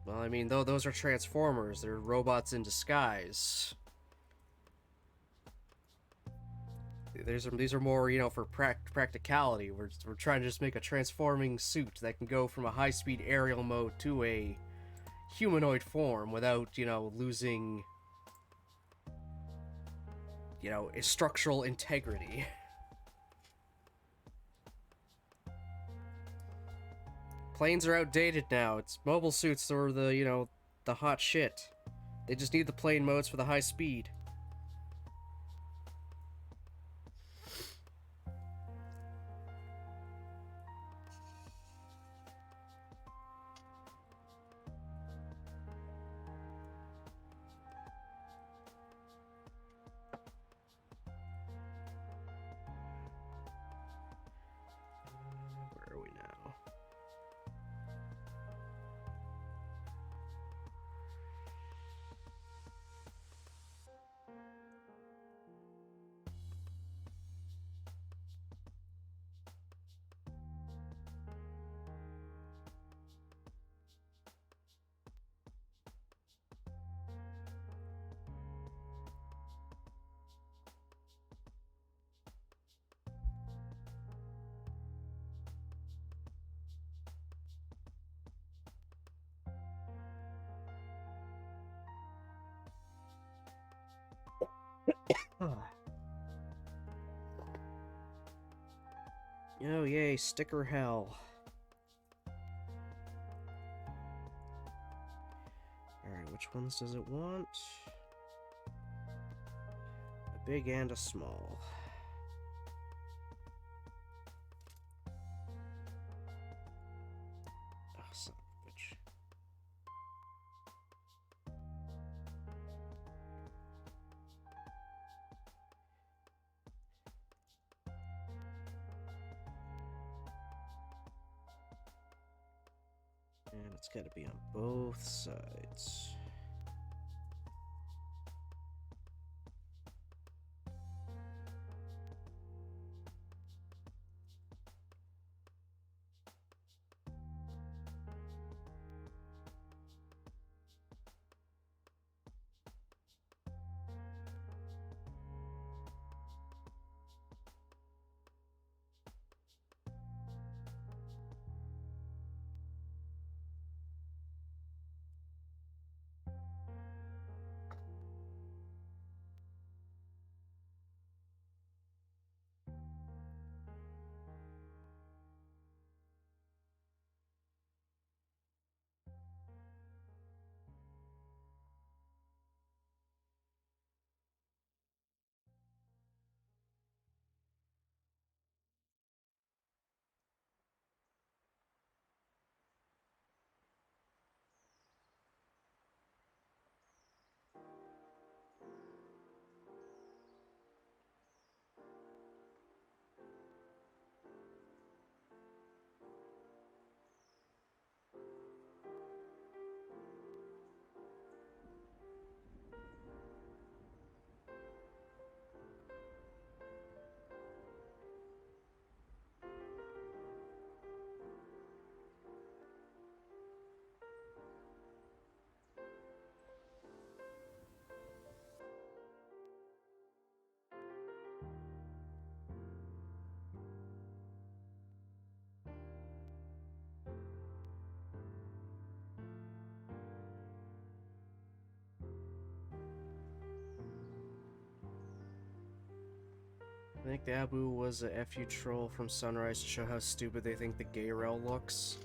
Well, I mean, though those are Transformers. They're robots in disguise. These are more, you know, for practicality. We're trying to just make a transforming suit that can go from a high-speed aerial mode to a humanoid form without, you know, losing, you know, structural integrity. Planes are outdated now. It's mobile suits are the, you know, the hot shit. They just need the plane modes for the high speed. Where are we now? Oh, yay, sticker hell. Alright, which ones does it want? A big and a small. Oh, son of a bitch. And it's gotta be on both sides. I think the Abu was a FU troll from Sunrise to show how stupid they think the gay rail looks.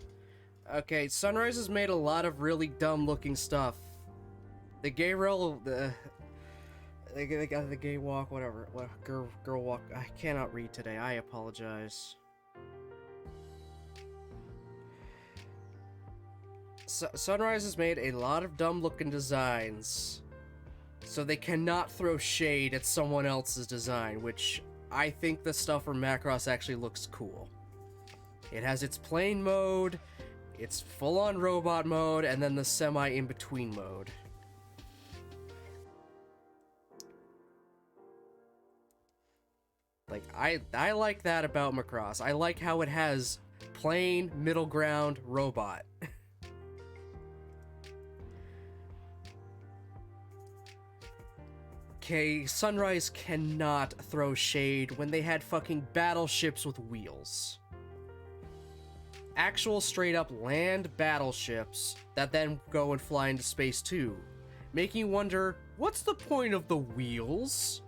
Okay, Sunrise has made a lot of really dumb looking stuff. The gay rail, they got the gay walk, whatever. Girl walk. I cannot read today. I apologize. Sunrise has made a lot of dumb looking designs, so they cannot throw shade at someone else's design, which I think the stuff from Macross actually looks cool. It has its plane mode, its full-on robot mode, and then the semi-in-between mode. Like, I like that about Macross. I like how it has plane, middle ground, robot. Okay, Sunrise cannot throw shade when they had fucking battleships with wheels. Actual straight up land battleships that then go and fly into space too. Making you wonder, what's the point of the wheels?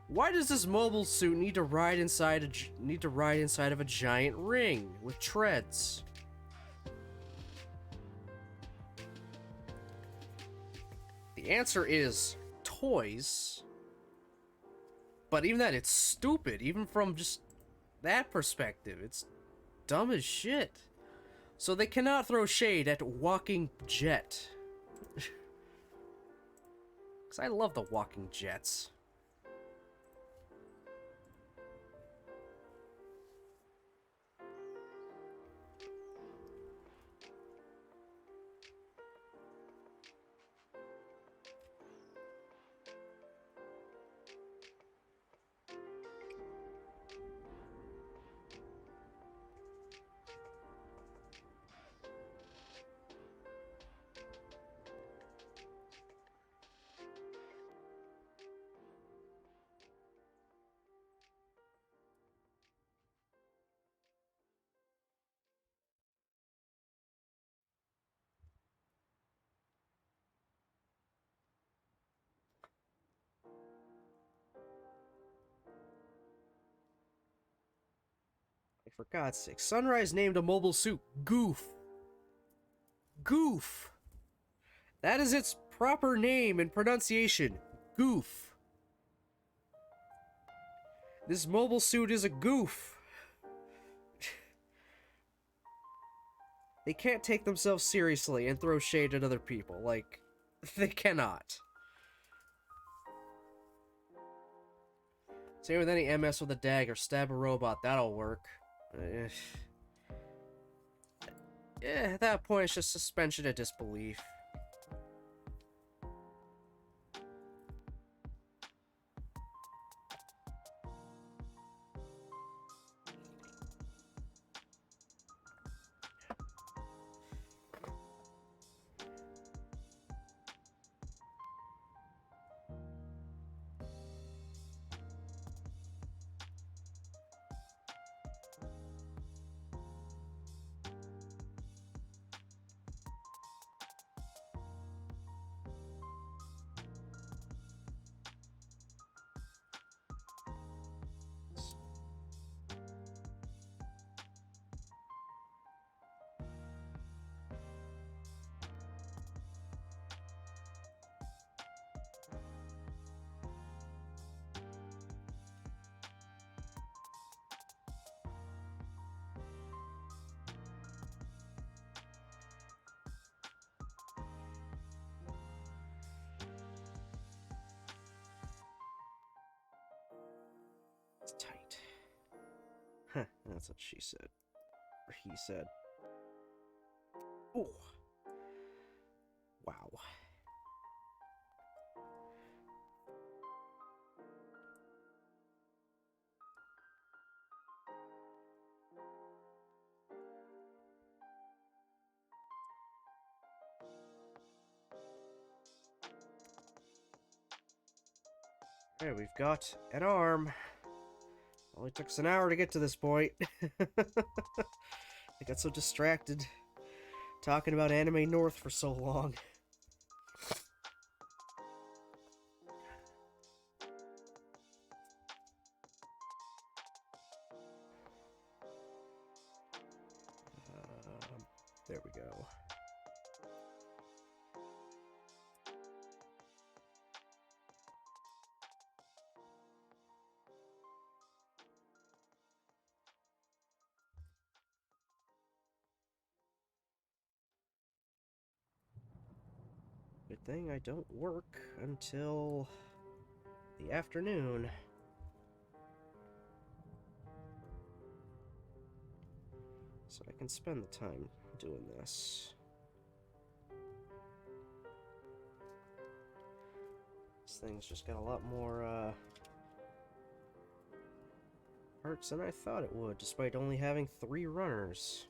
Why does this mobile suit need to ride inside of a giant ring with treads? The answer is toys. But even that, it's stupid. Even from just that perspective, it's dumb as shit. So they cannot throw shade at Walking Jet. Because I love the Walking Jets. For God's sake, Sunrise named a mobile suit Goof. Goof. That is its proper name and pronunciation. Goof. This mobile suit is a goof. They can't take themselves seriously and throw shade at other people. Like, they cannot. Same with any MS with a dagger. Stab a robot. That'll work. At that point, it's just suspension of disbelief. It's tight. Huh, that's what she said. Or he said. Ooh. Wow. Okay, we've got an arm. Only took us an hour to get to this point. I got so distracted talking about Anime North for so long. There we go. Good thing I don't work until the afternoon. So I can spend the time doing this. This thing's just got a lot more parts than I thought it would, despite only having 3 runners.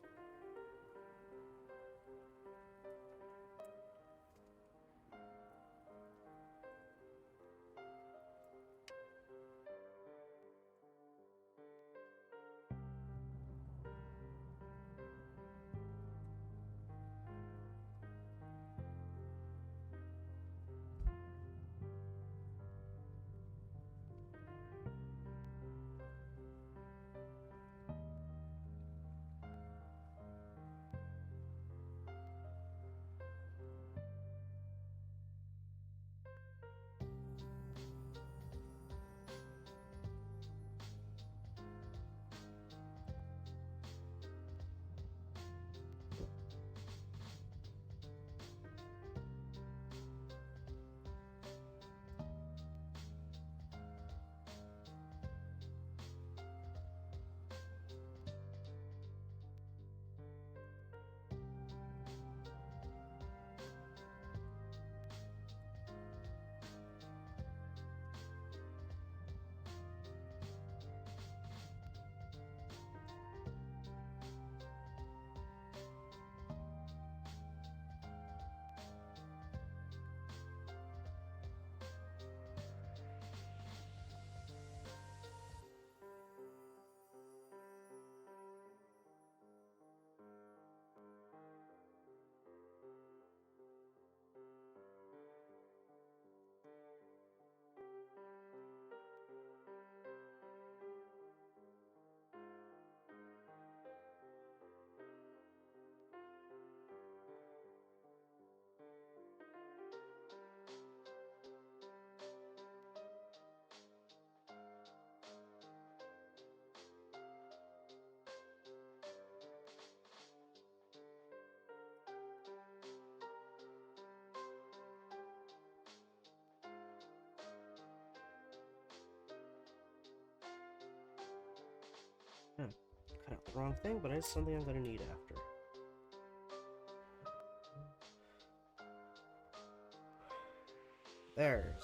cut out the wrong thing, but it's something I'm gonna need after.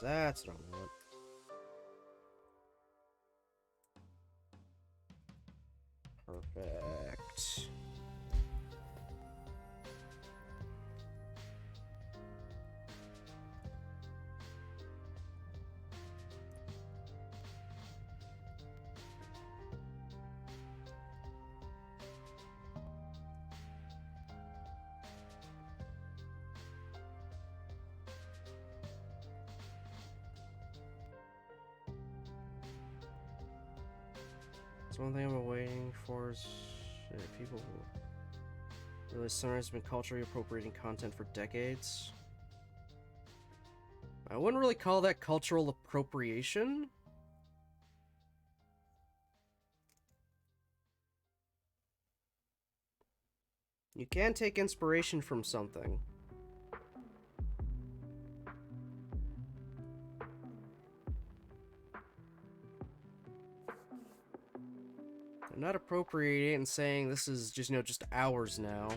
That's what I want. Perfect. So one thing I'm waiting for is people really sometimes been culturally appropriating content for decades. I wouldn't really call that cultural appropriation. You can take inspiration from something. I'm not appropriating it and saying this is just, just ours now.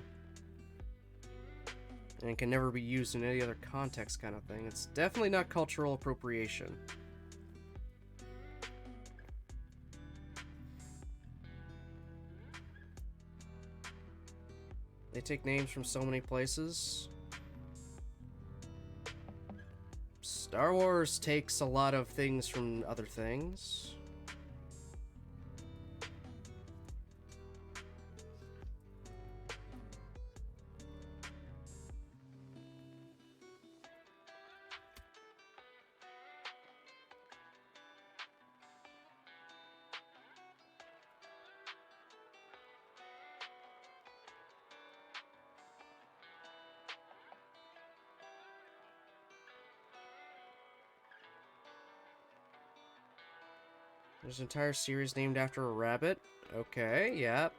And it can never be used in any other context kind of thing. It's definitely not cultural appropriation. They take names from so many places. Star Wars takes a lot of things from other things. There's an entire series named after a rabbit. Okay, yeah.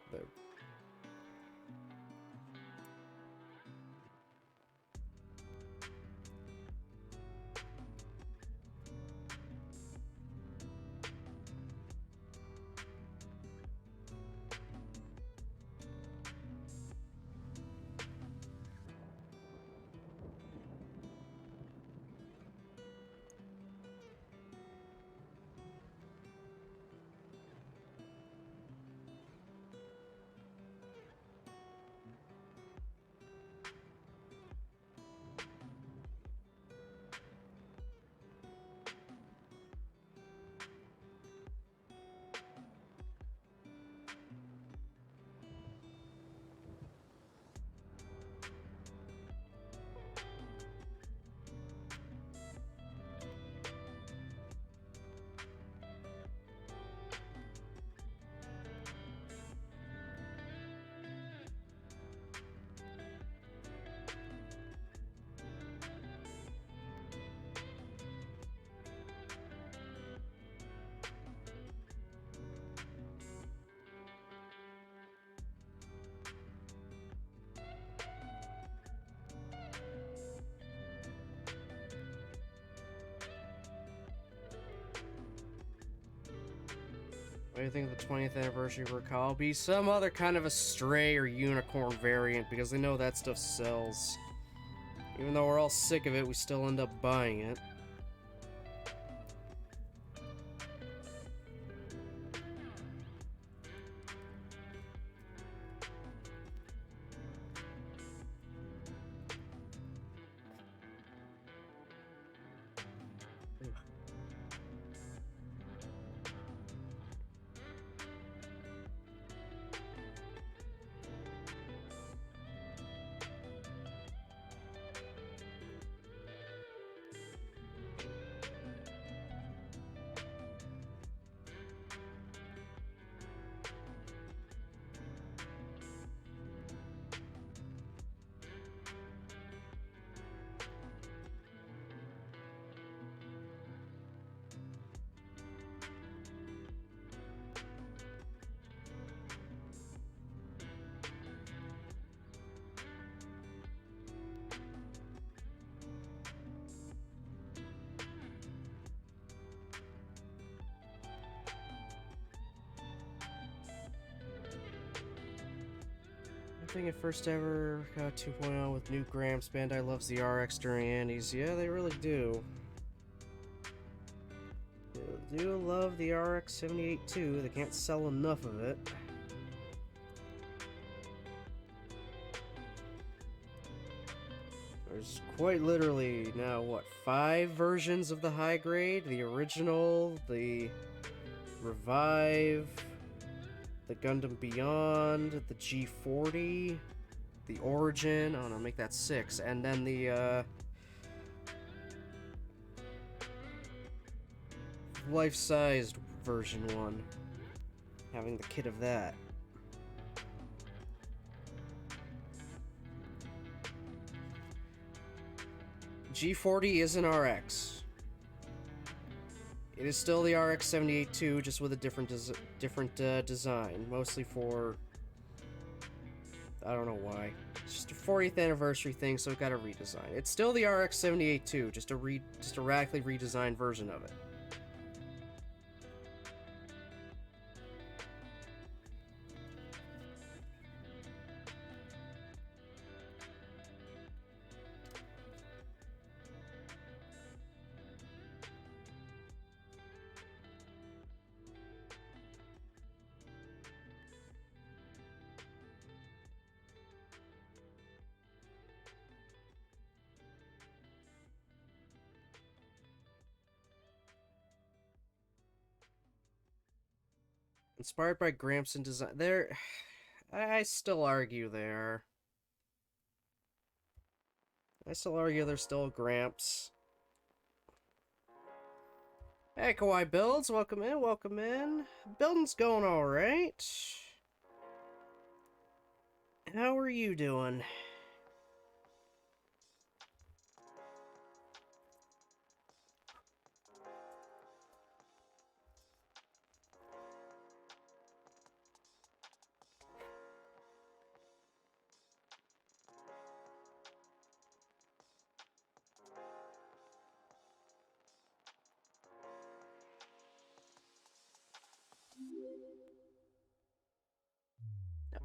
What do you think of the 20th anniversary of Recall? Be some other kind of a stray or unicorn variant, because they know that stuff sells. Even though we're all sick of it, we still end up buying it. Something at first ever got 2.0 with new Gramps. Bandai loves the RX during Andes. Yeah, they really do. They do love the RX 78 too. They can't sell enough of it. There's quite literally now, what, 5 versions of the high grade? The original, the Revive, the Gundam Beyond, the G40, the Origin, oh no, make that 6, and then the, life-sized version 1. Having the kit of that. G40 is an RX. It is still the RX 78 too, just with a different design. Mostly for... I don't know why. It's just a 40th anniversary thing, so it got a redesign. It's still the RX 78 too, just a radically redesigned version of it. Inspired by Gramps and design. I still argue there. I still argue they're still Gramps. Hey, Kawaii Builds, welcome in, welcome in. Building's going alright. How are you doing?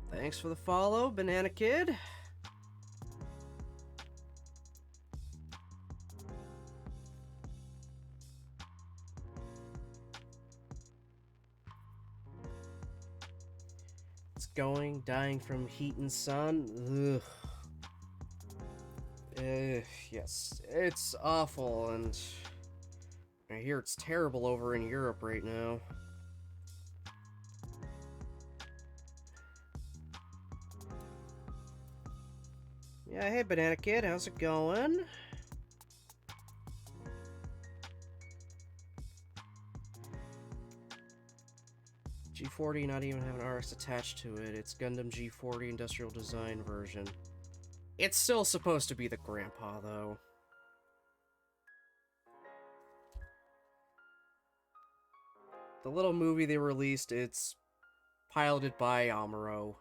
Thanks for the follow, Banana Kid. It's going, dying from heat and sun. Ugh. Yes, it's awful, and I hear it's terrible over in Europe right now. Yeah, hey Banana Kid, how's it going? G40 not even have an RX attached to it. It's Gundam G40 Industrial Design version. It's still supposed to be the grandpa, though. The little movie they released, it's piloted by Amuro.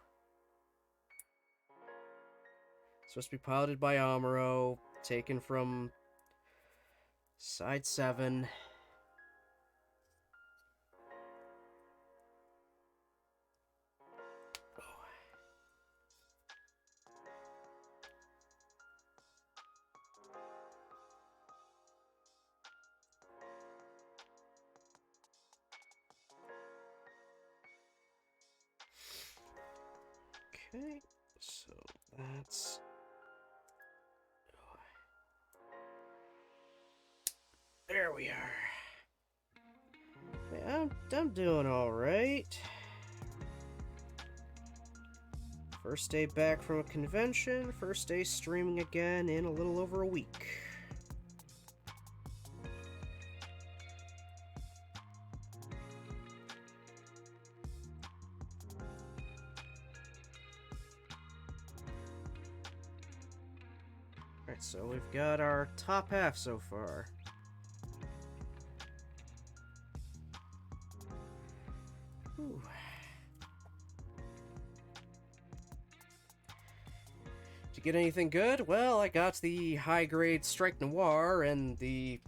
It's supposed to be piloted by Amuro, taken from Side 7. Okay, so that's... There we are. Yeah, I'm doing alright. First day back from a convention, first day streaming again in a little over a week. Alright, so we've got our top half so far. Whew. Did you get anything good? Well, I got the high-grade Strike Noir and the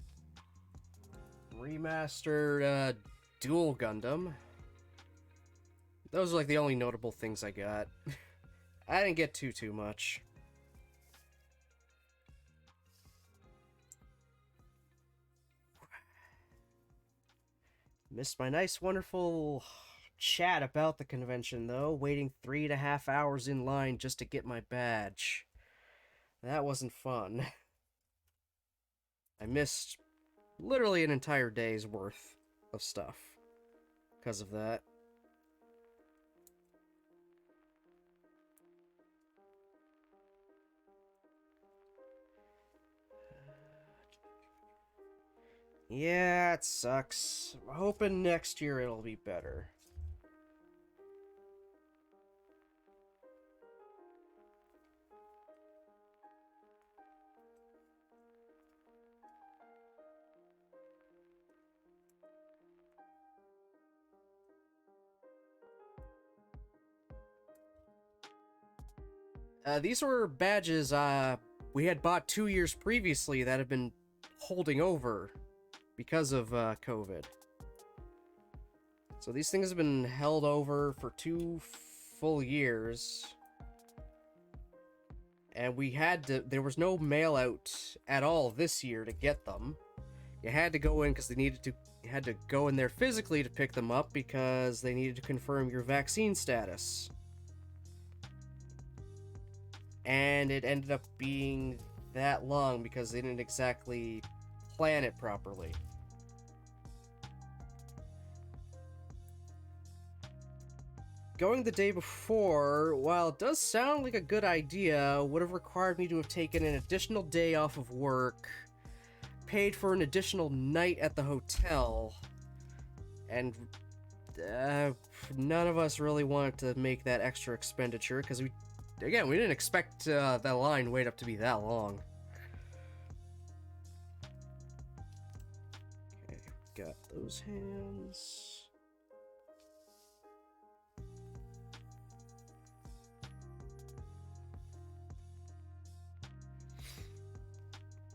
remastered Dual Gundam. Those are like the only notable things I got. I didn't get too much. Missed my nice, wonderful chat about the convention, though, waiting 3.5 hours in line just to get my badge. That wasn't fun. I missed literally an entire day's worth of stuff because of that. Yeah, it sucks. I'm hoping next year it'll be better. These were badges we had bought 2 years previously that have been holding over because of COVID. So these things have been held over for 2 full years. And we had to, there was no mail out at all this year to get them. You had to go in because you had to go in there physically to pick them up because they needed to confirm your vaccine status. And it ended up being that long because they didn't exactly plan it properly. Going the day before, while it does sound like a good idea, would have required me to have taken an additional day off of work, paid for an additional night at the hotel, and none of us really wanted to make that extra expenditure because we didn't expect that line wait up to be that long. Okay, got those hands.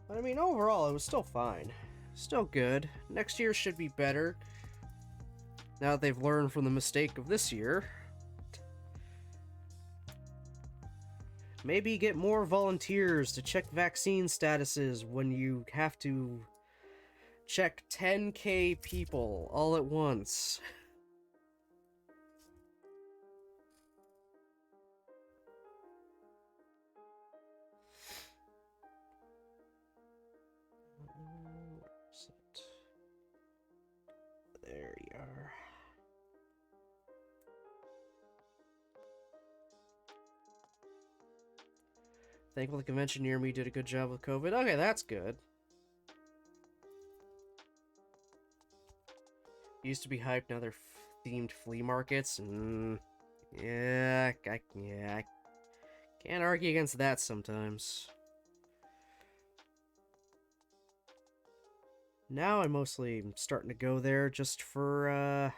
But I mean, overall, it was still fine. Still good. Next year should be better. Now that they've learned from the mistake of this year. Maybe get more volunteers to check vaccine statuses when you have to check 10k people all at once. There you are. Thankful the convention near me did a good job with COVID. Okay, that's good. Used to be hyped, now they're themed flea markets. Yeah, I can't argue against that sometimes. Now I'm mostly starting to go there just for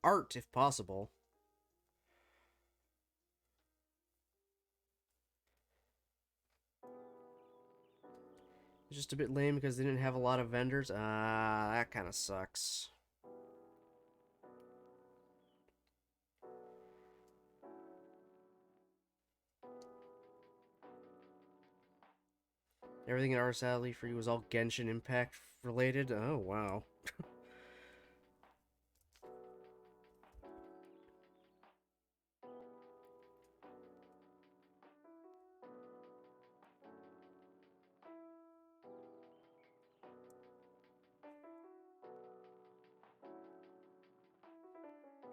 art, if possible. It's just a bit lame because they didn't have a lot of vendors. That kind of sucks. Everything in Artist Alley for you was all Genshin Impact related? Oh, wow.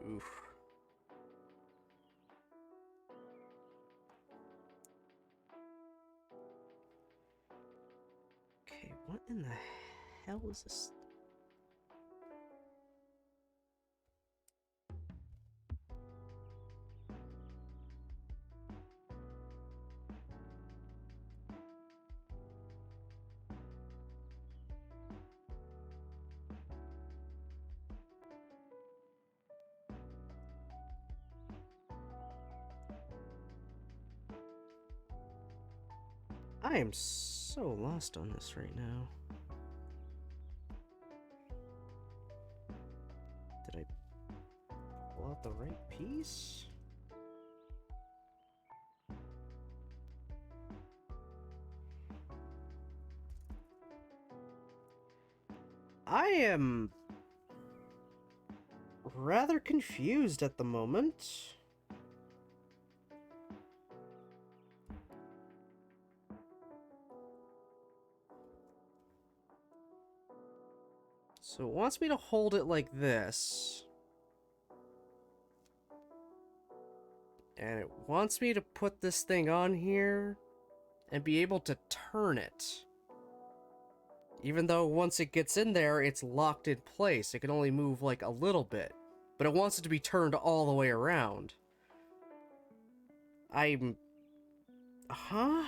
Oof. Okay, what in the hell is this? I am so lost on this right now. Did I pull out the right piece? I am rather confused at the moment. So it wants me to hold it like this. And it wants me to put this thing on here and be able to turn it. Even though once it gets in there, it's locked in place. It can only move like a little bit. But it wants it to be turned all the way around. I'm... Huh?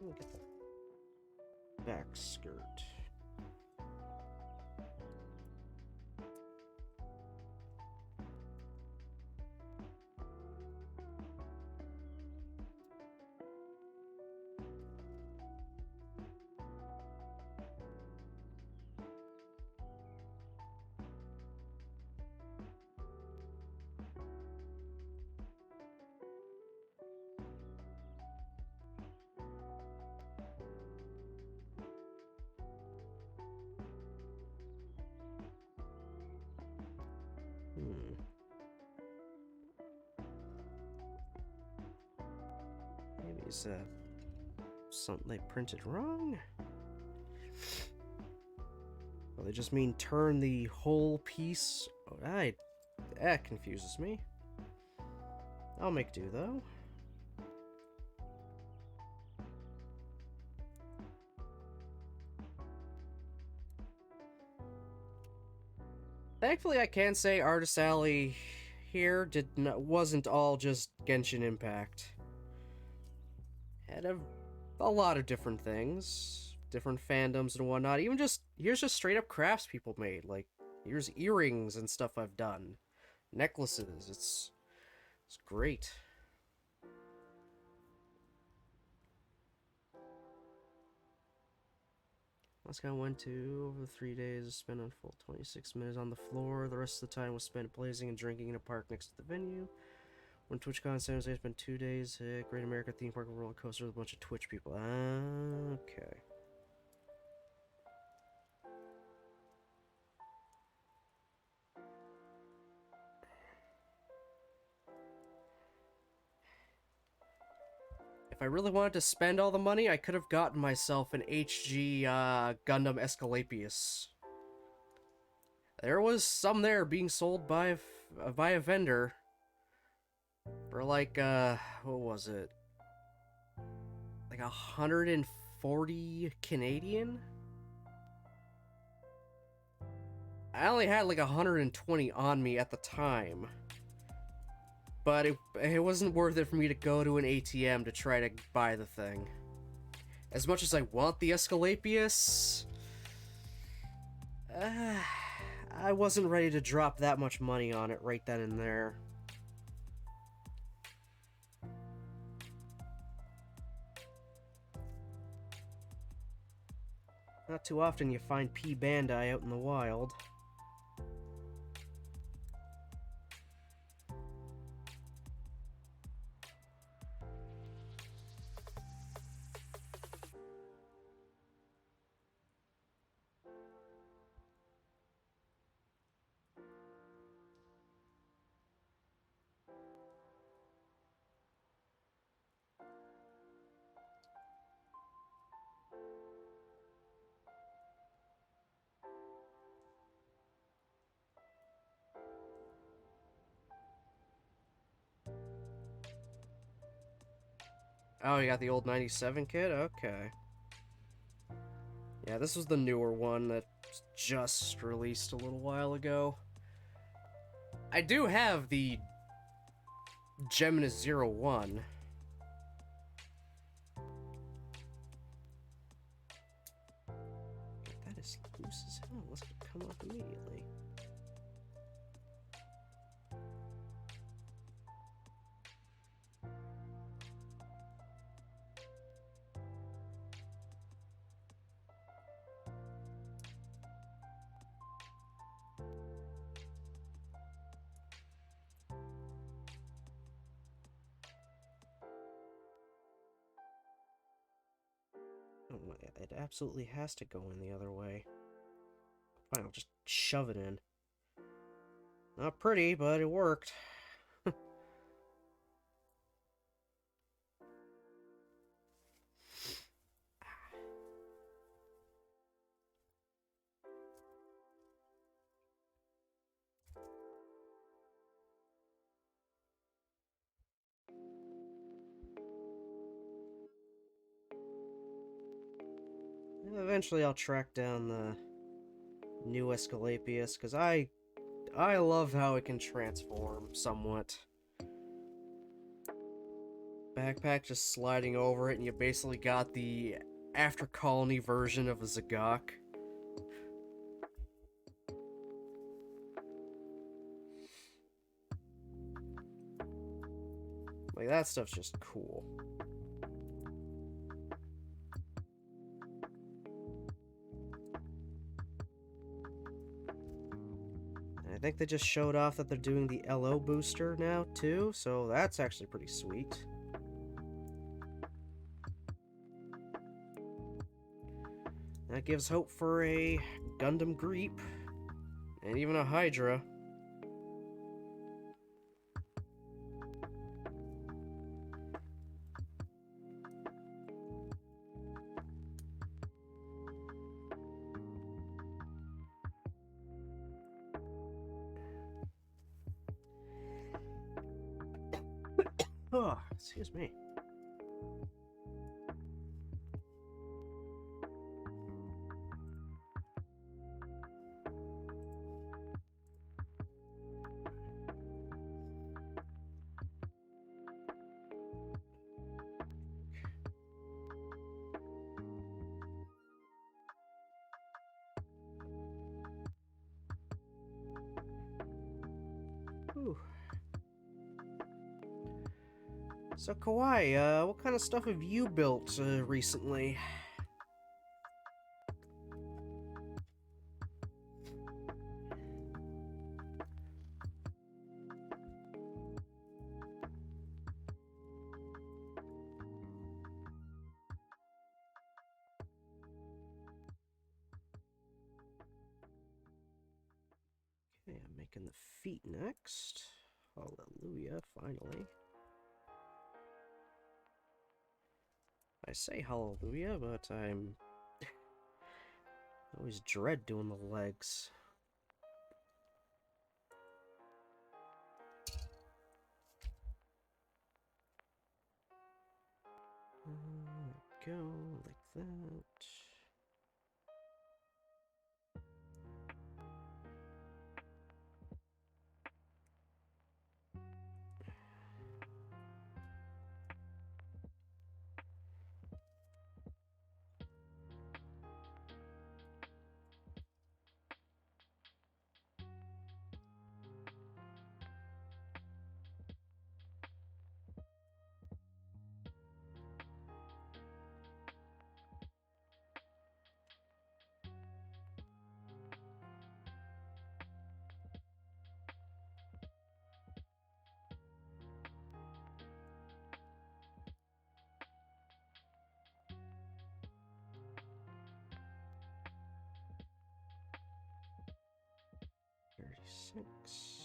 Let me get the back skirt. Maybe it's something they printed wrong? Well, they just mean turn the whole piece. Oh, that confuses me. I'll make do, though. Thankfully, I can say Artist Alley here wasn't all just Genshin Impact. Had a lot of different things, different fandoms and whatnot. Even just, here's just straight up crafts people made. Like, here's earrings and stuff I've done. Necklaces, it's great. Last guy went to over 3 days, spent on full 26 minutes on the floor. The rest of the time was spent blazing and drinking in a park next to the venue. When TwitchCon San Jose spent 2 days at Great America Theme Park roller coaster with a bunch of Twitch people. Okay. If I really wanted to spend all the money, I could have gotten myself an HG Gundam Escalapius. There was some there being sold by a vendor for like, what was it? Like 140 Canadian? I only had like 120 on me at the time. But it wasn't worth it for me to go to an ATM to try to buy the thing. As much as I want the Escalapius, I wasn't ready to drop that much money on it right then and there. Not too often you find P. Bandai out in the wild. Oh, you got the old 97 kit? Okay. Yeah, this was the newer one that just released a little while ago. I do have the Geminus 01. That is loose as hell. Let's come up immediately. It absolutely has to go in the other way. Fine, I'll just shove it in. Not pretty, but it worked. Eventually I'll track down the new Escalapius, because I love how it can transform somewhat. Backpack just sliding over it, and you basically got the After Colony version of a Zagok. Like, that stuff's just cool. I think they just showed off that they're doing the LO booster now, too, so that's actually pretty sweet. That gives hope for a Gundam Greep, and even a Hydra. Oh, excuse me. Whew. So, Kawaii, what kind of stuff have you built recently? Okay, I'm making the feet next. Hallelujah, finally. I say hallelujah, but I always dread doing the legs. There we go, like that. Six.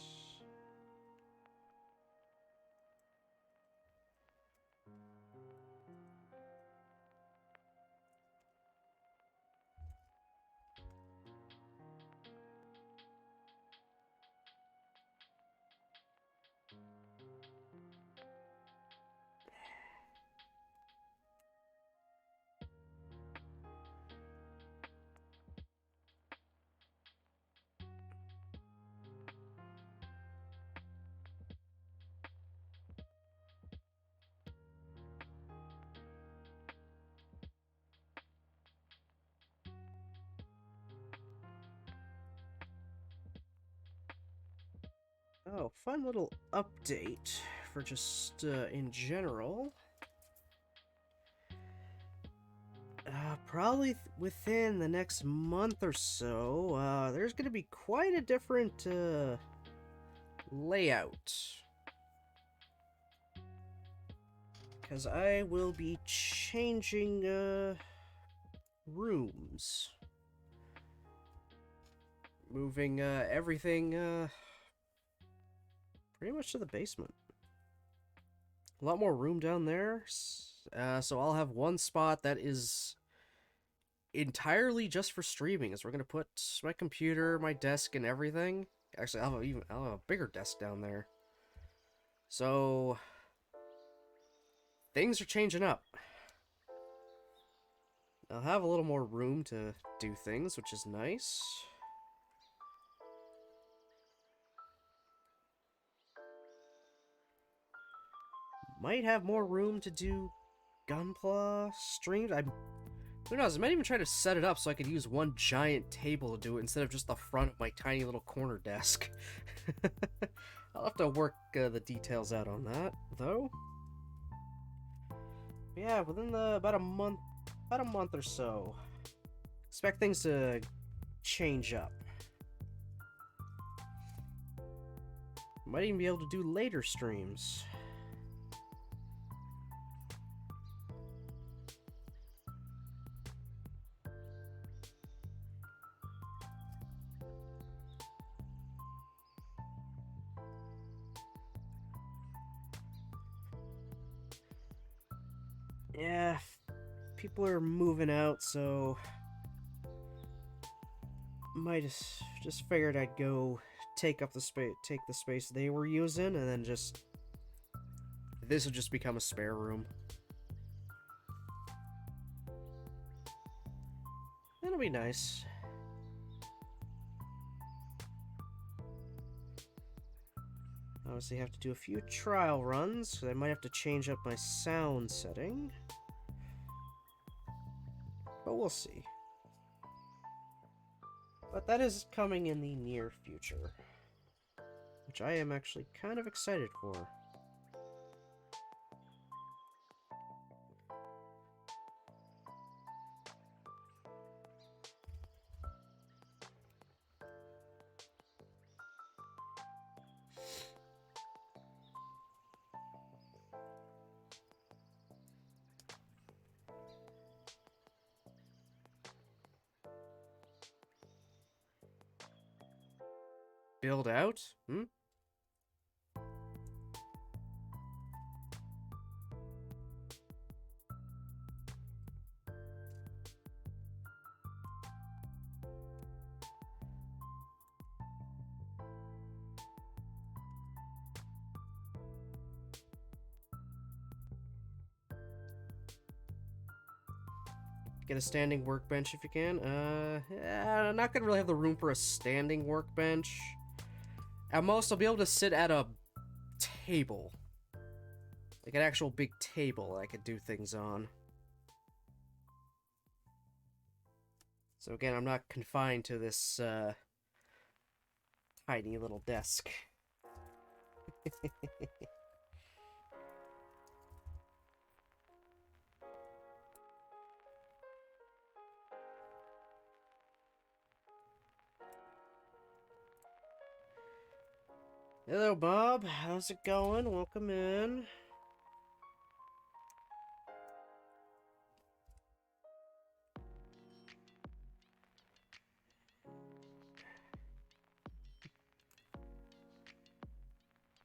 Oh, fun little update for just in general. Probably within the next month or so, there's going to be quite a different layout. Because I will be changing rooms. Moving everything pretty much to the basement. A lot more room down there. So I'll have one spot that is entirely just for streaming. Is we're gonna put my computer, my desk, and everything. Actually, I'll have a bigger desk down there. So things are changing up. I'll have a little more room to do things, which is nice. Might have more room to do Gunpla streams. Who knows? I might even try to set it up so I could use one giant table to do it instead of just the front of my tiny little corner desk. I'll have to work the details out on that, though. Yeah, within about a month or so, expect things to change up. Might even be able to do later streams. Yeah, people are moving out, so might just figured I'd go take the space they were using, and then this will just become a spare room. That'll be nice. Obviously, have to do a few trial runs, so I might have to change up my sound setting. But we'll see. But that is coming in the near future, which I am actually kind of excited for. Build out? Get a standing workbench if you can. Yeah, I'm not gonna really have the room for a standing workbench. At most, I'll be able to sit at a table. Like an actual big table I could do things on. So again, I'm not confined to this, tiny little desk. Hello, Bob. How's it going? Welcome in.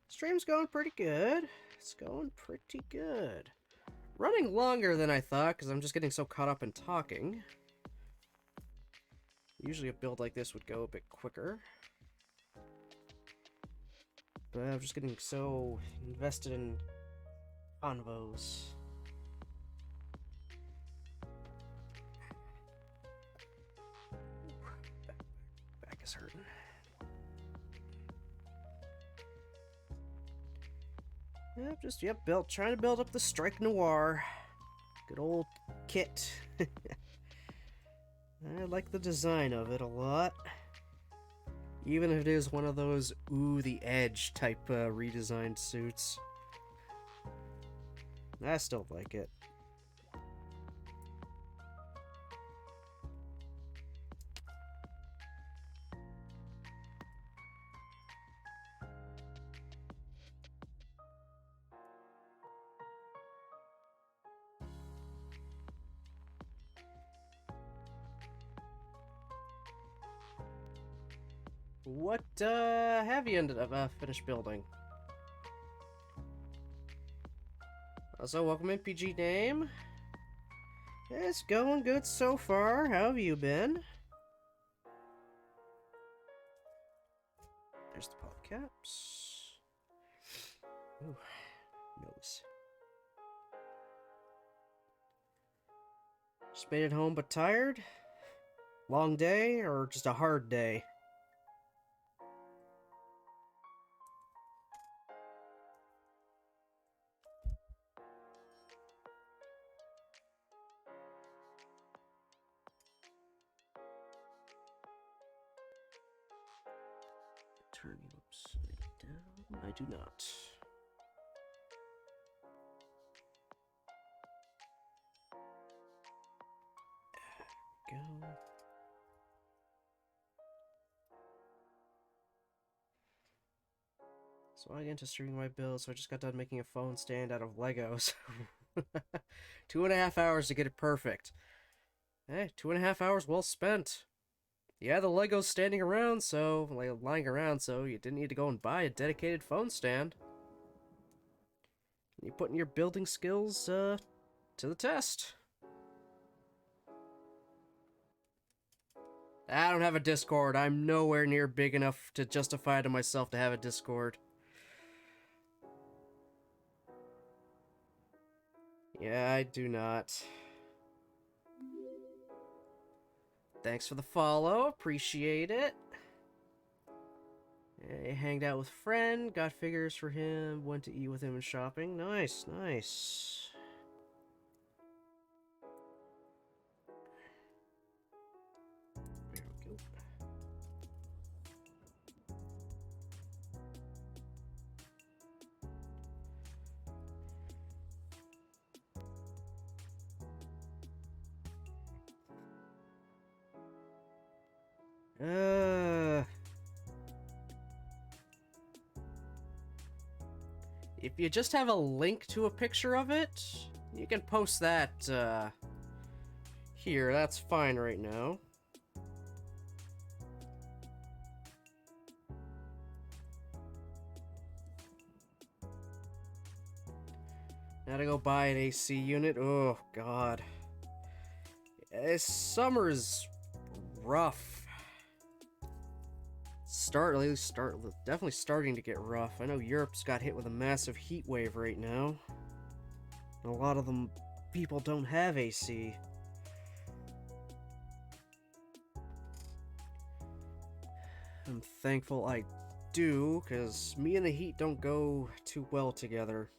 Stream's going pretty good. It's going pretty good. Running longer than I thought, because I'm just getting so caught up in talking. Usually a build like this would go a bit quicker. But I'm just getting so invested in convos. Back is hurting. Yep, trying to build up the Strike Noir. Good old kit. I like the design of it a lot. Even if it is one of those, ooh, the edge type redesigned suits. I still like it. What have you ended up finished building? Also, welcome MPG name. It's going good so far. How have you been? There's the polycaps. Ooh, nose. Just made it home but tired? Long day or just a hard day? Turn you upside down. I do not. There we go. So I get into streaming my build, so I just got done making a phone stand out of Legos. 2.5 hours to get it perfect. Hey, 2.5 hours well spent. Yeah, the Legos standing around, so like lying around, so you didn't need to go and buy a dedicated phone stand. You're putting your building skills to the test. I don't have a Discord. I'm nowhere near big enough to justify to myself to have a Discord. Yeah, I do not. Thanks for the follow. Appreciate it. I hanged out with a friend, got figures for him, went to eat with him and shopping. Nice, nice. There we go. If you just have a link to a picture of it, you can post that, here. That's fine right now. Now to go buy an AC unit. Oh, God. This summer is rough. Definitely starting to get rough. I know Europe's got hit with a massive heat wave right now. And a lot of them people don't have AC. I'm thankful I do, because me and the heat don't go too well together.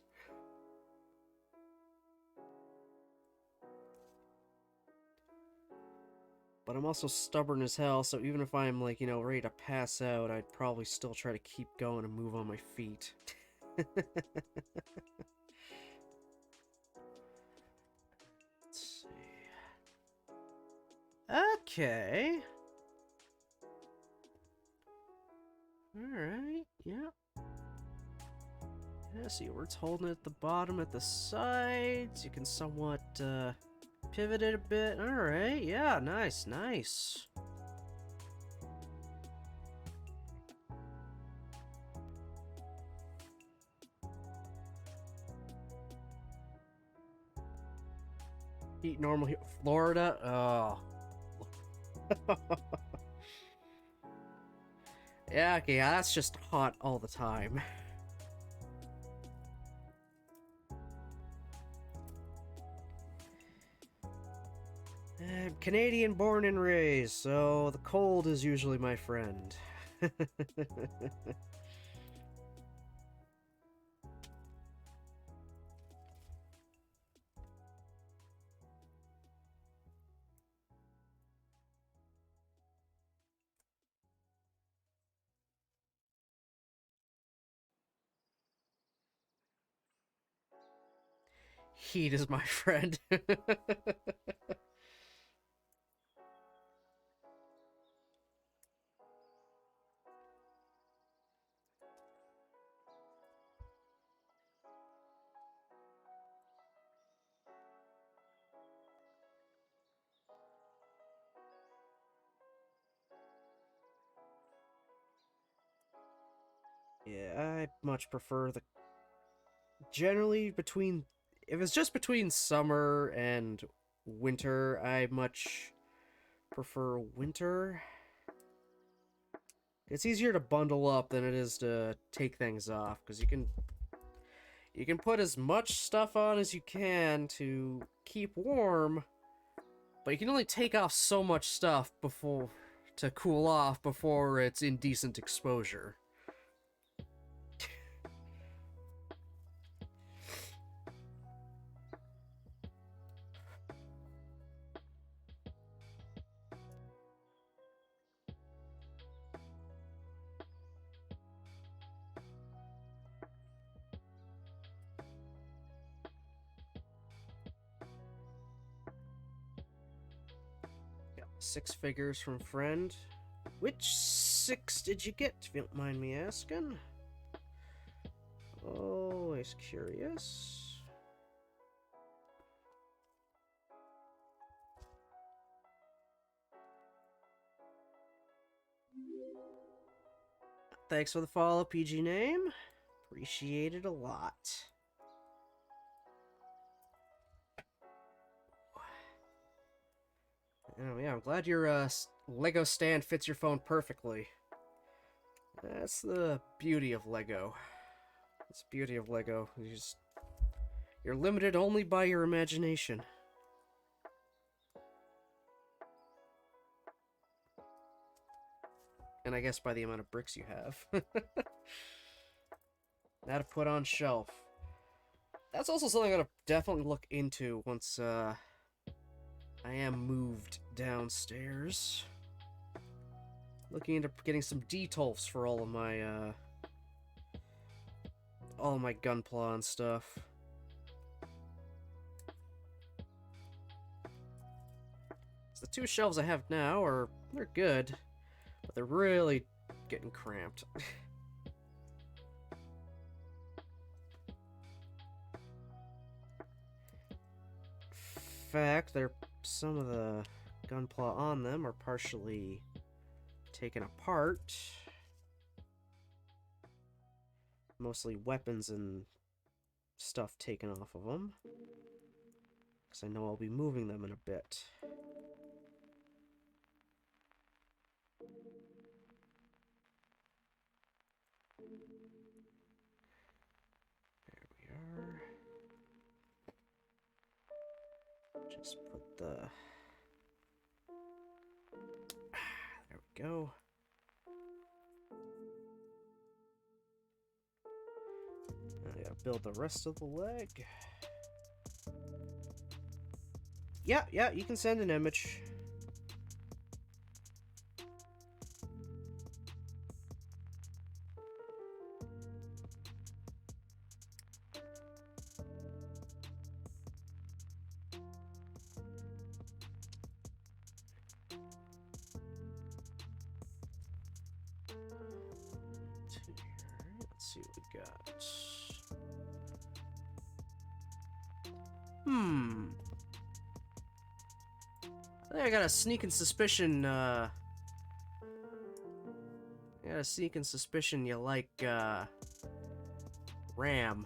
But I'm also stubborn as hell, so even if I'm, like, ready to pass out, I'd probably still try to keep going and move on my feet. Let's see. Okay. Alright, yeah. Yeah, see where it's holding at the bottom, at the sides. You can somewhat, pivot it a bit. Alright, yeah, nice, nice. Heat normal here. Florida? Oh. Yeah, okay, yeah, that's just hot all the time. I'm Canadian born and raised, so the cold is usually my friend. Heat is my friend. Yeah, I much prefer the generally between if it's just between summer and winter, I much prefer winter. It's easier to bundle up than it is to take things off because you can put as much stuff on as you can to keep warm, but you can only take off so much stuff before to cool off before it's indecent exposure. Got 6 figures from friend. Which 6 did you get, if you don't mind me asking? Always curious. Thanks for the follow, PG name. Appreciate it a lot. Oh yeah, I'm glad your Lego stand fits your phone perfectly. That's the beauty of Lego. It's the beauty of Lego. You're limited only by your imagination. And I guess by the amount of bricks you have. Now to put on shelf. That's also something I'm gonna definitely look into once I am moved downstairs. Looking into getting some detolfs for all of my gunpla and stuff. So the 2 shelves I have now they're good, but they're really getting cramped. Fact, some of the gunpla on them are partially taken apart. Mostly weapons and stuff taken off of them. Because I know I'll be moving them in a bit. There we are. Just put the... There we go. I gotta build the rest of the leg. Yeah, you can send an image. Let's see what we got. I think I got a sneaking suspicion, you like, RAM.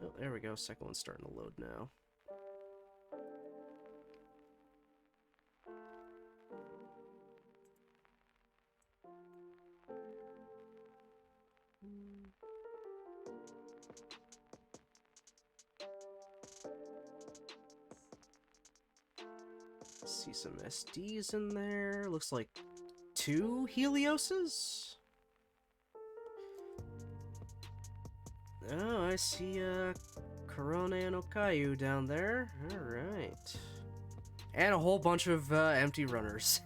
Oh, there we go. Second one's starting to load now. See some SDs in there. Looks like 2 Helioses. Oh, I see Corona and Okayu down there. Alright. And a whole bunch of empty runners.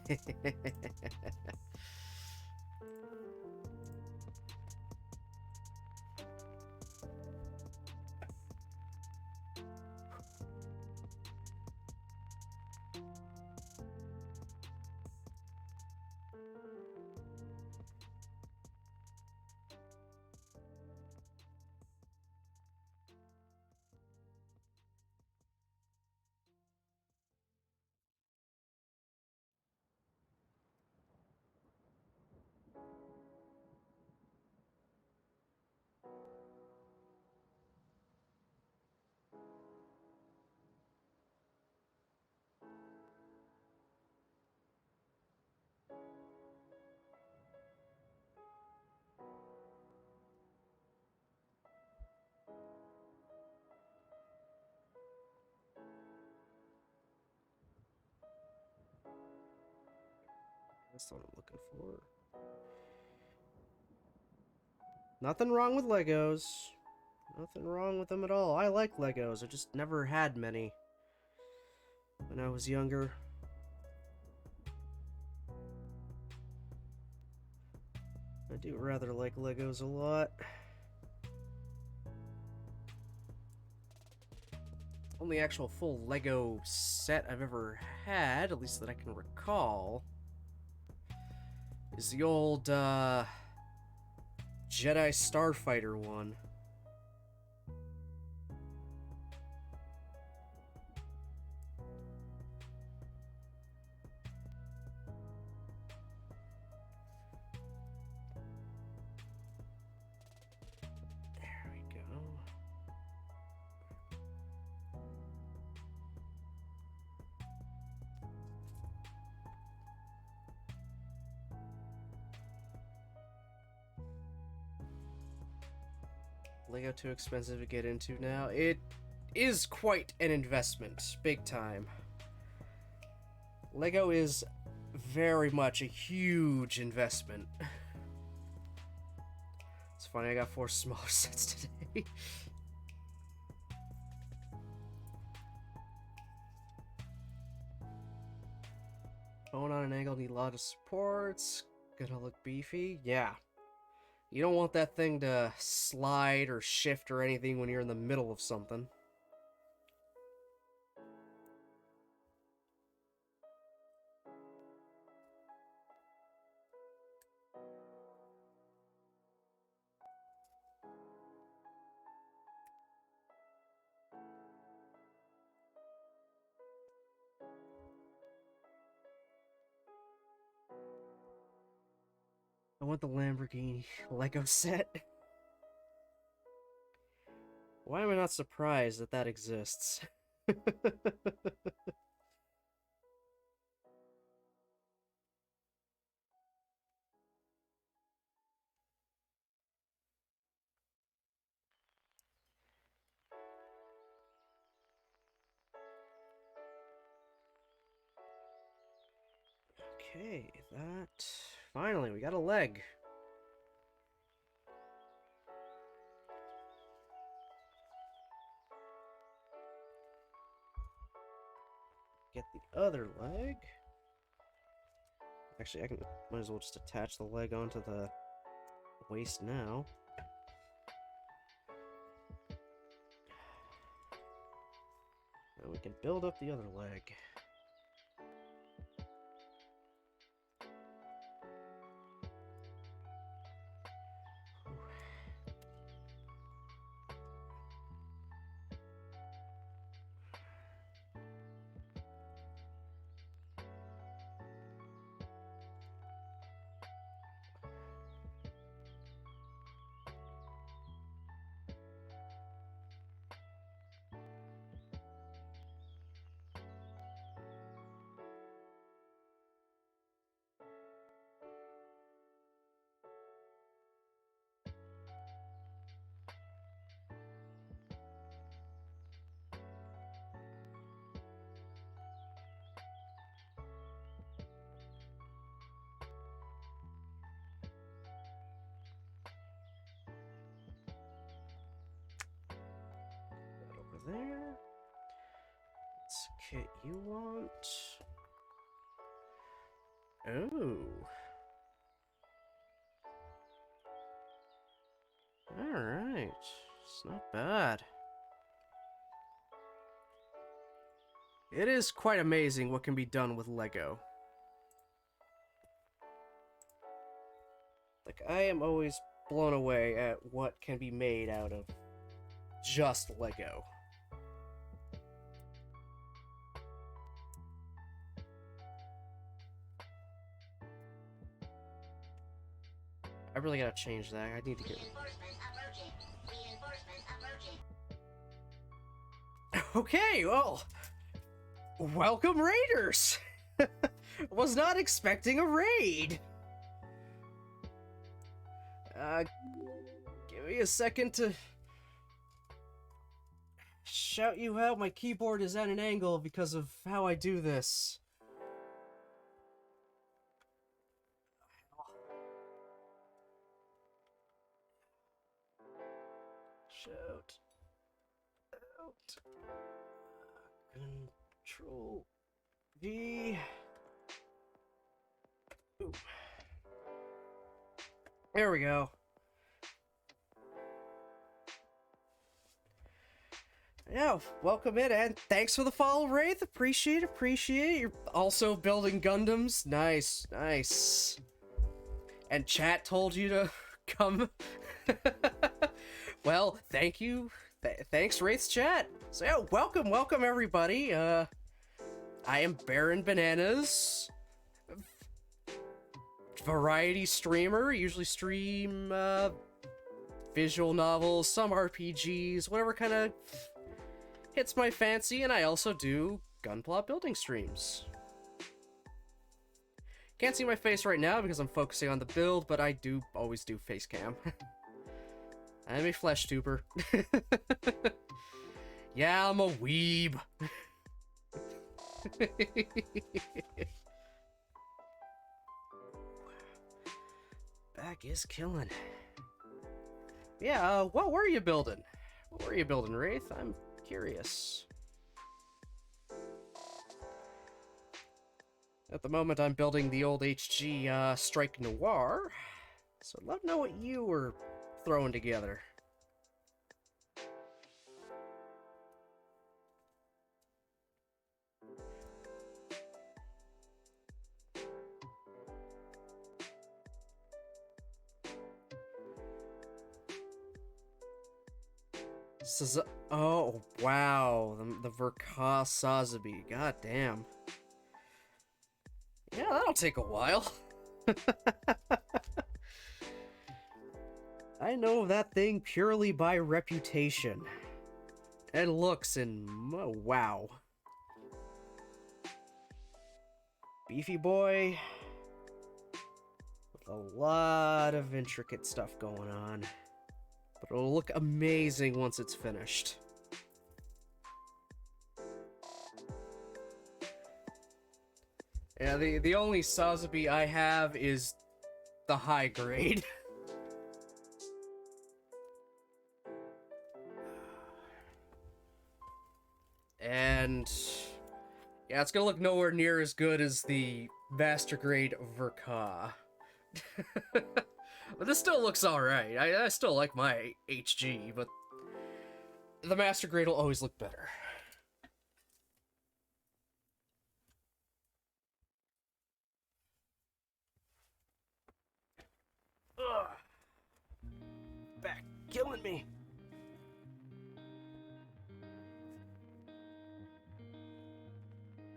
That's what I'm looking for. Nothing wrong with Legos. Nothing wrong with them at all. I like Legos. I just never had many when I was younger. I do rather like Legos a lot. Only actual full Lego set I've ever had, at least that I can recall, is the old Jedi Starfighter one. There we go. Lego too expensive to get into now. It is quite an investment, big time. Lego is very much a huge investment. It's funny, I got 4 smaller sets today. Phone on an angle, need a lot of supports. Gonna look beefy. Yeah. You don't want that thing to slide or shift or anything when you're in the middle of something. I want the Lamborghini Lego set. Why am I not surprised that that exists? Okay, that... Finally, we got a leg. Get the other leg. Actually, might as well just attach the leg onto the waist now. And we can build up the other leg. There. Let's kit you want. Oh. Alright. It's not bad. It is quite amazing what can be done with Lego. Like, I am always blown away at what can be made out of just Lego. I really gotta change that. I need to get... Okay, well... Welcome, Raiders! Was not expecting a raid! Give me a second to... shout you out. My keyboard is at an angle because of how I do this. first. Control V. Ooh. There we go. Yeah, welcome in, and thanks for the follow, Wraith. Appreciate it. You're also building Gundams. Nice, nice. And chat told you to come. Well, thank you. Thanks, Wraith's chat. So yeah, welcome everybody. I am Baron Bananas. Variety streamer. Usually stream visual novels, some RPGs, whatever kind of hits my fancy, and I also do gunpla building streams. Can't see my face right now because I'm focusing on the build, but I do always do face cam. I'm a flesh tuber. Yeah, I'm a weeb. Back is killing. Yeah, what were you building? What were you building, Wraith? I'm curious. At the moment, I'm building the old HG Strike Noir, so I'd love to know what you were throwing together. Oh, wow. The Verka Sazabi. God damn. Yeah, that'll take a while. I know that thing purely by reputation. And looks and... oh, wow. Beefy boy. With a lot of intricate stuff going on. But it'll look amazing once it's finished. Yeah, the only Sazabi I have is the high grade. And yeah, it's gonna look nowhere near as good as the master grade Verka. But this still looks alright. I still like my HG, but the master grade will always look better. Ugh. Back killing me.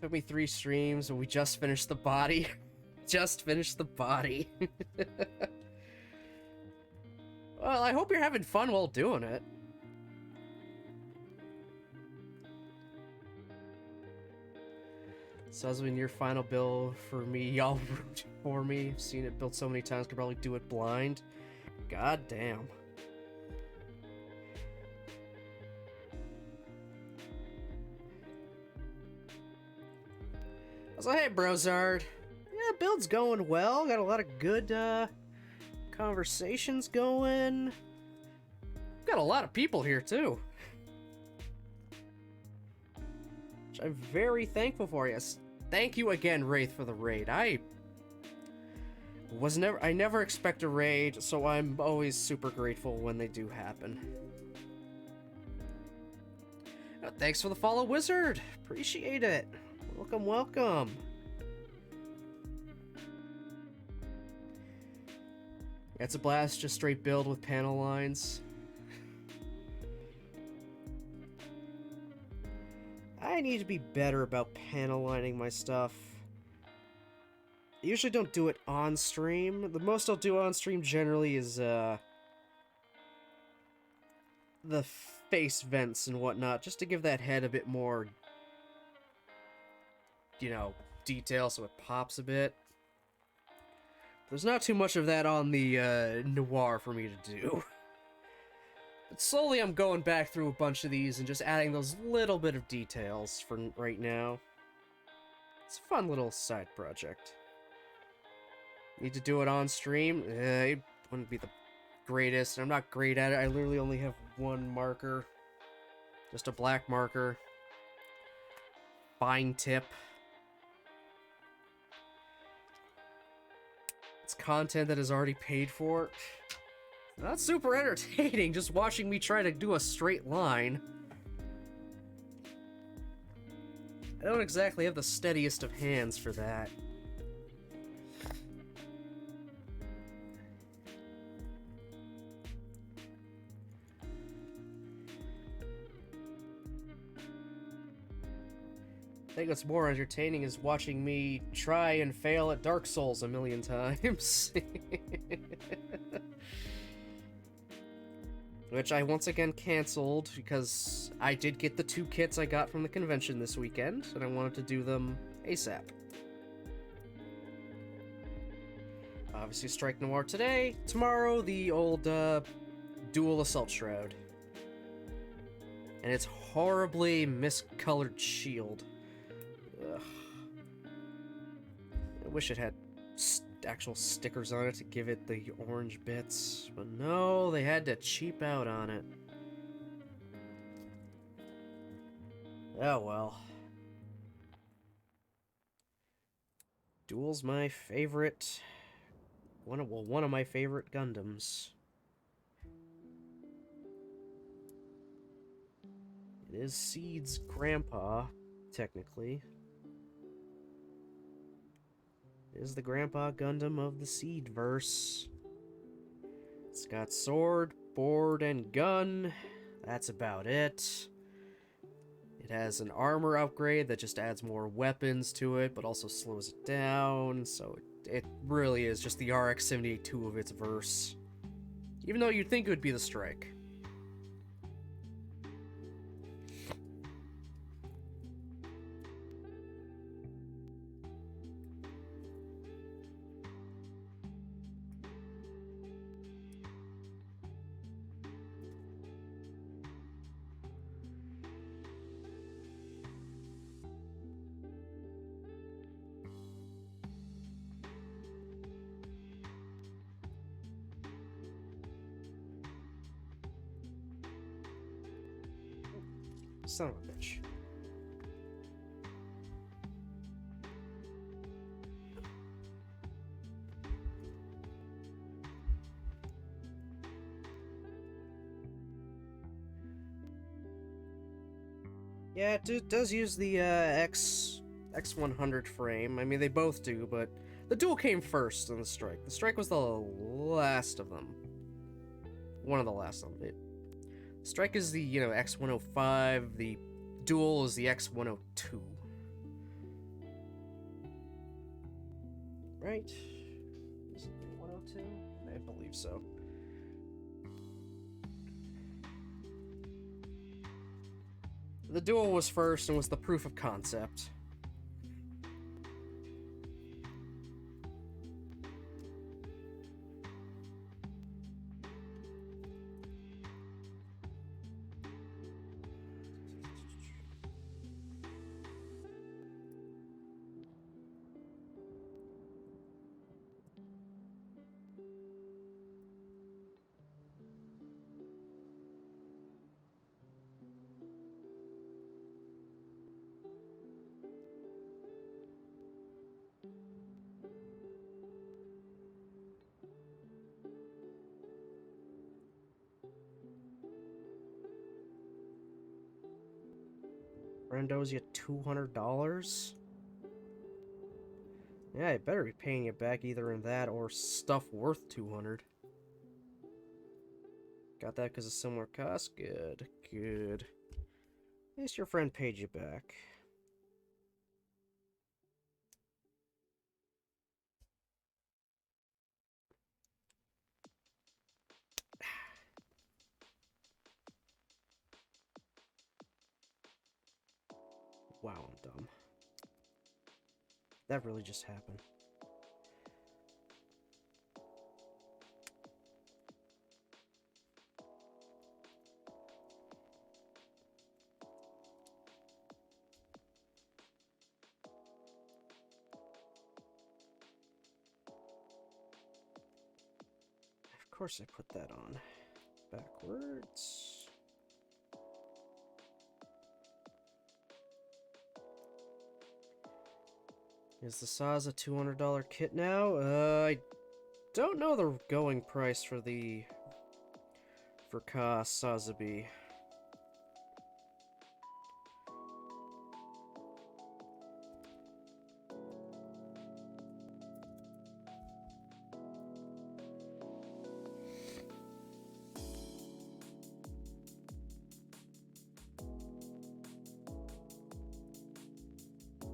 Took me 3 streams and we just finished the body. Just finished the body. Well, I hope you're having fun while doing it. Sussman, your final build for me, y'all root for me. Seen it built so many times, could probably do it blind. God damn. So hey, Brozard. Yeah, build's going well. Got a lot of good conversations going. Got a lot of people here too, which I'm very thankful for. Yes, thank you again, Wraith, for the raid. I never expect a raid, so I'm always super grateful when they do happen. Thanks for the follow, Wizard. Appreciate it. Welcome. It's a blast, just straight build with panel lines. I need to be better about panel lining my stuff. I usually don't do it on stream. The most I'll do on stream generally is the face vents and whatnot, just to give that head a bit more, you know, detail so it pops a bit. There's not too much of that on the Noir for me to do. But slowly I'm going back through a bunch of these and just adding those little bit of details for right now. It's a fun little side project. Need to do it on stream? It wouldn't be the greatest. I'm not great at it. I literally only have one marker. Just a black marker. Fine tip. It's content that is already paid for. Not super entertaining, just watching me try to do a straight line. I don't exactly have the steadiest of hands for that. I think what's more entertaining is watching me try and fail at Dark Souls a million times. Which I once again canceled because I did get the 2 kits I got from the convention this weekend, and I wanted to do them ASAP. Obviously Strike Noir today, tomorrow the old Dual Assault Shroud. And its horribly miscolored shield. Ugh. I wish it had actual stickers on it to give it the orange bits, but no, they had to cheap out on it. Oh well. Duel's my favorite, one of my favorite Gundams. It is Seed's grandpa, technically. It is the grandpa Gundam of the Seedverse. It's got sword, board, and gun. That's about it. It has an armor upgrade that just adds more weapons to it, but also slows it down, so it really is just the RX-78-2 of its verse. Even though you'd think it would be the Strike. Son of a bitch. Yeah, it does use the X100 frame. I mean, they both do, but the Duel came first on the Strike. The Strike was the last of them. One of the last of them. Strike is the, X105. The Duel is the X102. Right? Is it the 102? I believe so. The Duel was first and was the proof of concept. Friend owes you $200? Yeah, I better be paying it back either in that or stuff worth $200. Got that because of similar costs? Good, good. At least your friend paid you back. Wow, I'm dumb. That really just happened. Of course I put that on. Backwards. Is the Saza $200 kit now? I don't know the going price for Ka Sazabi.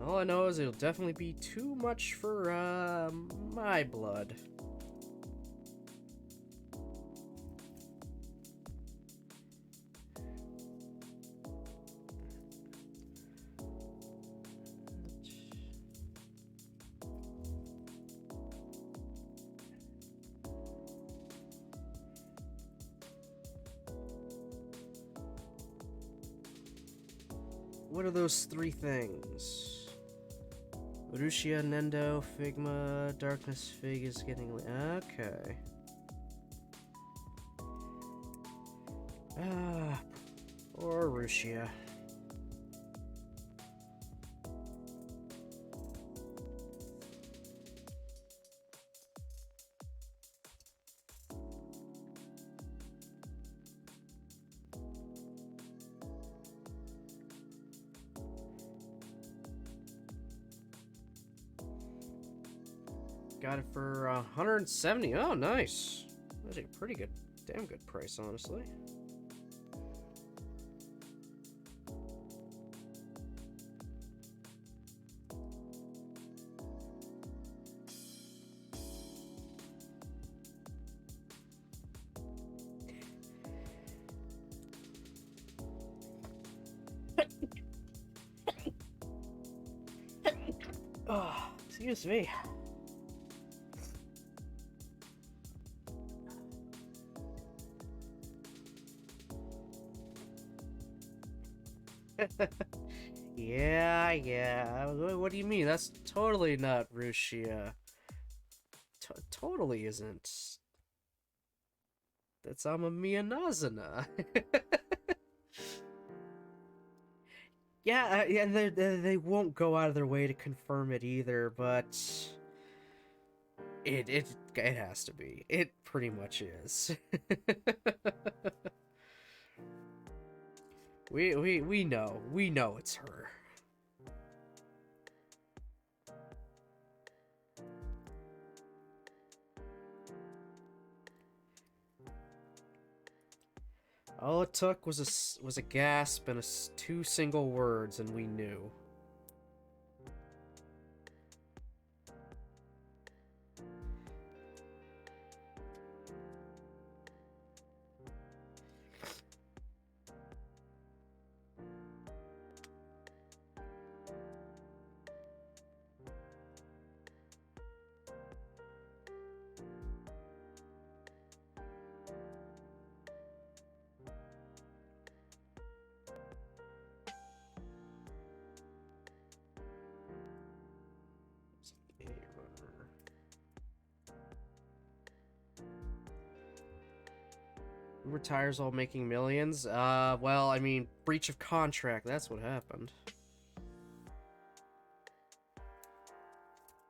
All I know is it'll definitely be too much for, my blood. What are those three things? Urushia, Nendo, Figma, Darkness Fig is getting... Okay. Or Urushia. Got it for 170. Oh, nice. That's a pretty good, damn good price, honestly. Oh, excuse me. Yeah. What do you mean? That's totally not Rushia. Totally isn't. That's Amamiya Nazuna. Yeah, they won't go out of their way to confirm it either, but it has to be. It pretty much is. We know it's her. All it took was a gasp and two single words, and we knew. Who retires while making millions? Well, I mean, breach of contract, that's what happened.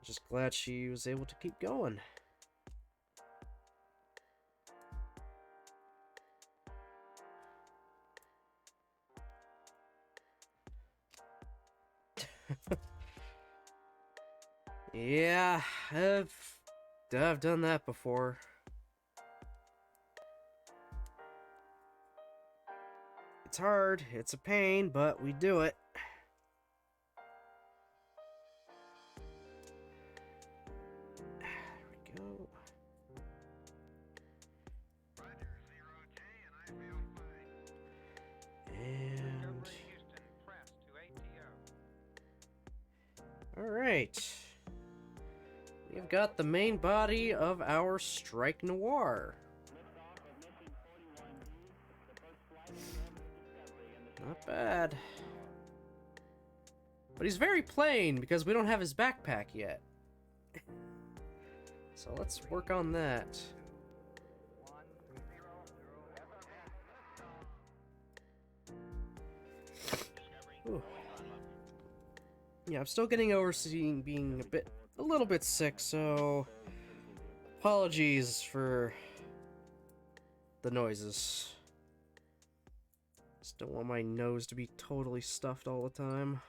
Just glad she was able to keep going. Yeah, I've done that before. It's hard, it's a pain, but we do it. There we go. And... Alright. We've got the main body of our Strike Noir. Not bad. But he's very plain because we don't have his backpack yet. So let's work on that. Ooh. Yeah, I'm still getting over being a little bit sick, so apologies for the noises. Just don't want my nose to be totally stuffed all the time.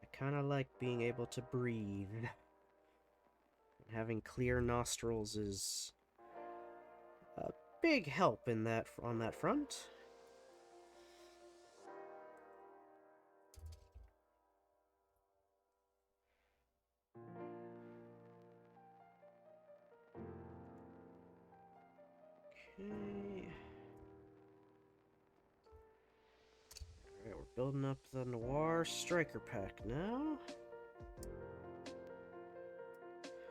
I kind of like being able to breathe. Having clear nostrils is a big help in that on that front. Okay. Alright, we're building up the Noir Striker pack now.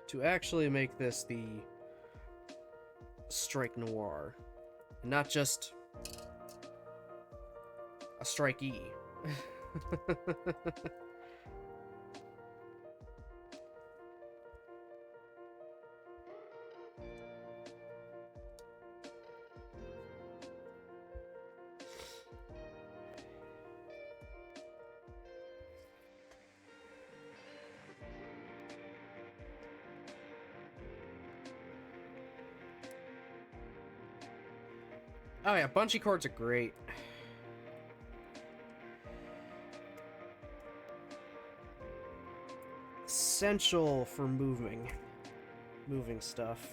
To actually make this the Strike Noir. And not just a Strike E. Oh yeah, bungee cords are great. Essential for moving stuff.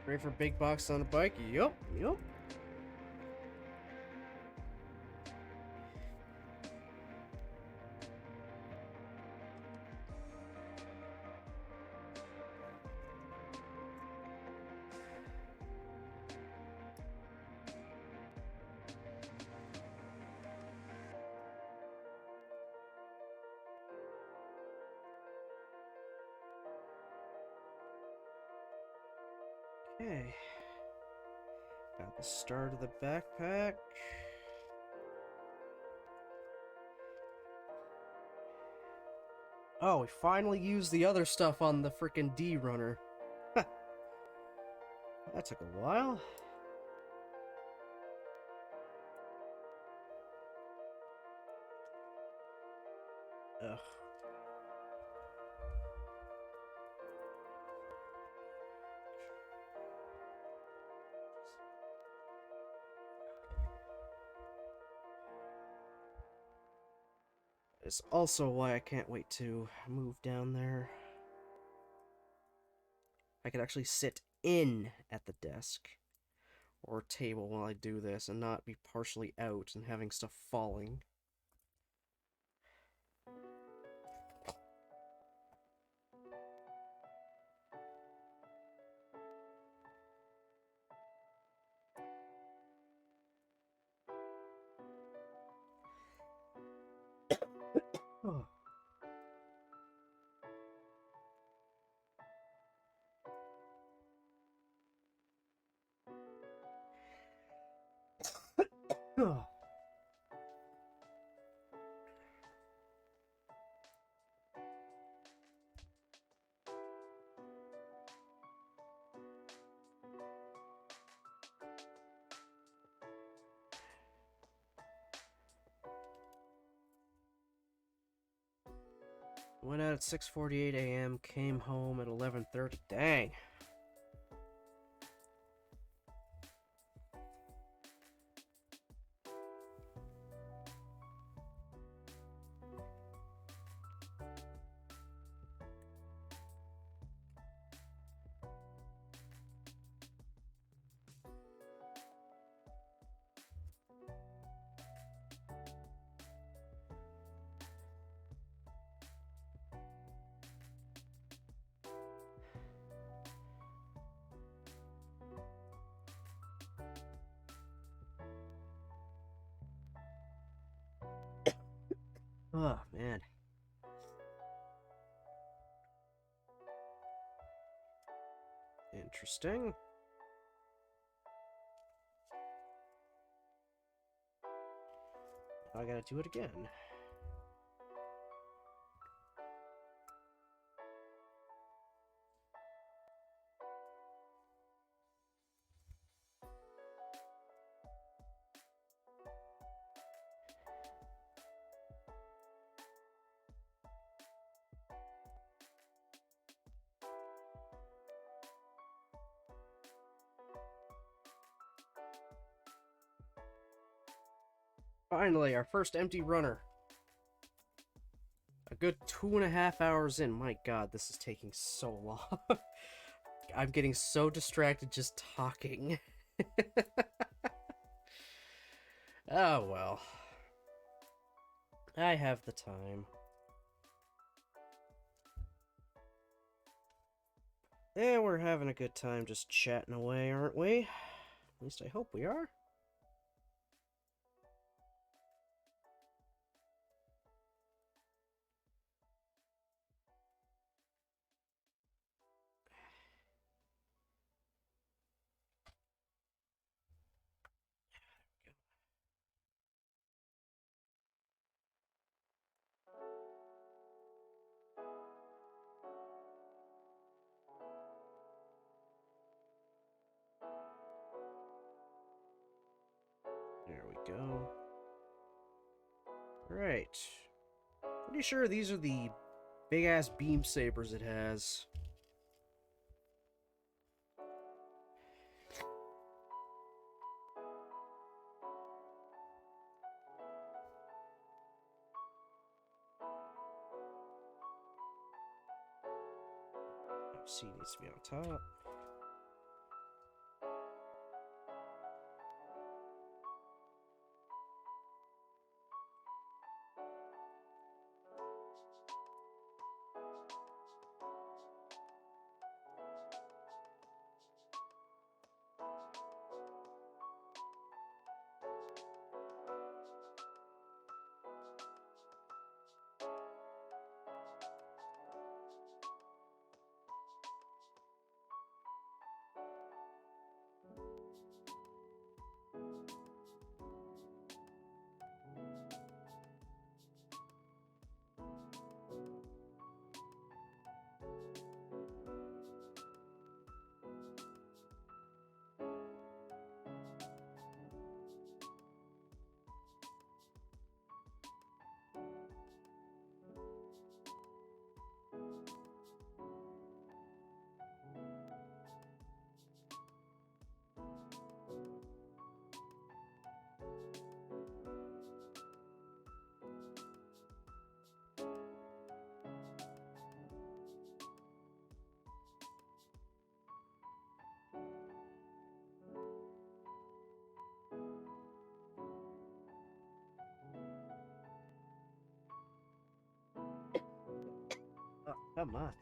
Great for big box on a bike. Yup. Okay. Got the start of the backpack. Oh, we finally used the other stuff on the frickin' D runner. That took a while. Ugh. It's also why I can't wait to move down there. I could actually sit in at the desk or table while I do this and not be partially out and having stuff falling. Oh. Oh. Went out at 6:48 a.m., came home at 11:30. Dang. Oh, man. Interesting. I gotta do it again. Finally, our first empty runner. A good 2.5 hours in. My god, this is taking so long. I'm getting so distracted just talking. Oh well. I have the time. Yeah, we're having a good time just chatting away, aren't we? At least I hope we are. There we go. Right. Pretty sure these are the big-ass beam sabers it has. C needs to be on top. Oh, come on.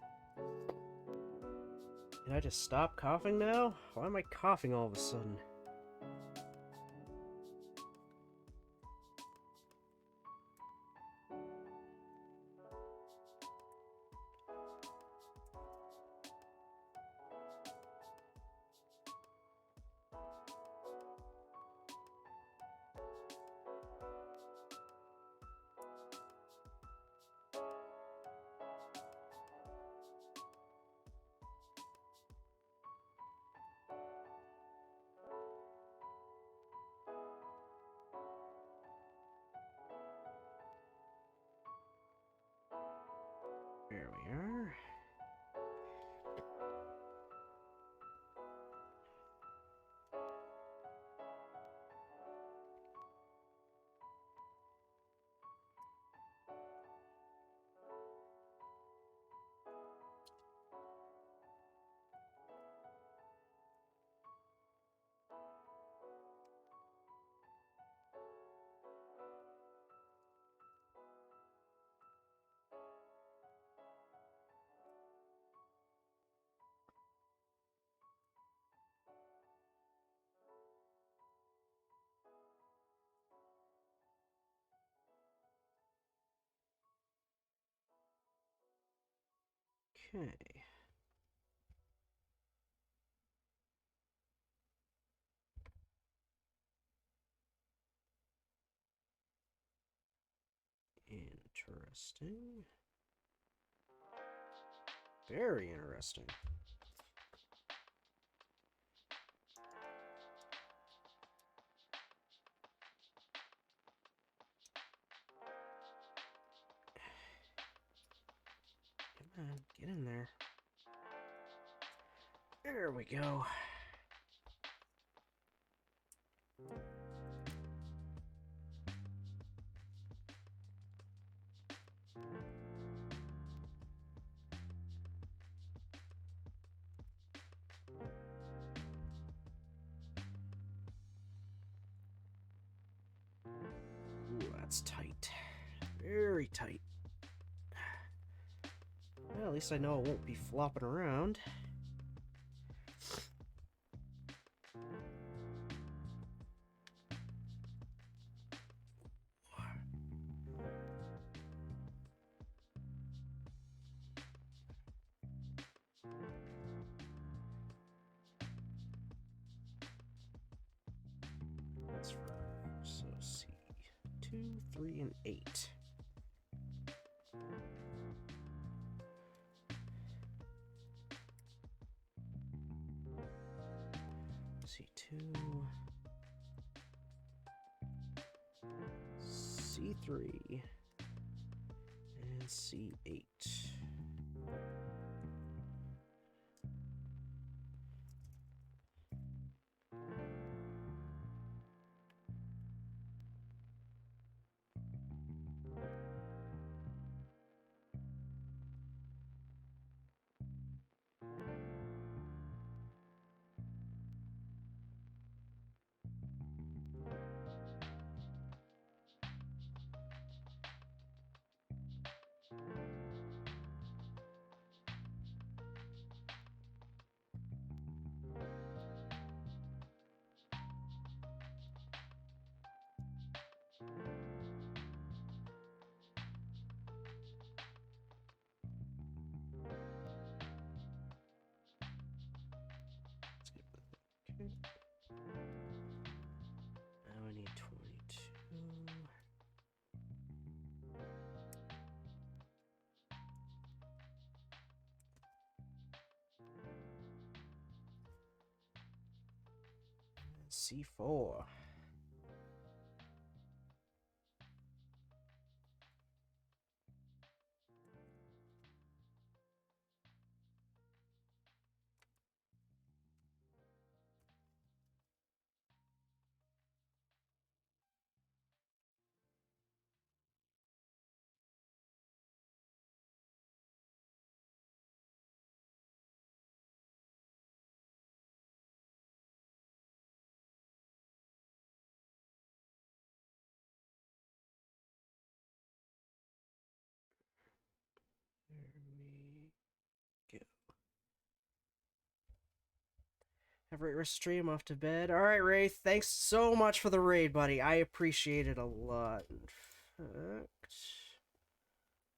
Can I just stop coughing now? Why am I coughing all of a sudden? There we are. Okay. Interesting. Very interesting. Come on, get in there. There we go. Ooh, that's tight. Very tight. Well, at least I know it won't be flopping around. That's for, so C, 2, 3, and 8. C2, C3, and C8. Okay. Now I need 22. C4. There we go. Have a great rest of the stream. Off to bed. Alright, Wraith. Thanks so much for the raid, buddy. I appreciate it a lot. In fact,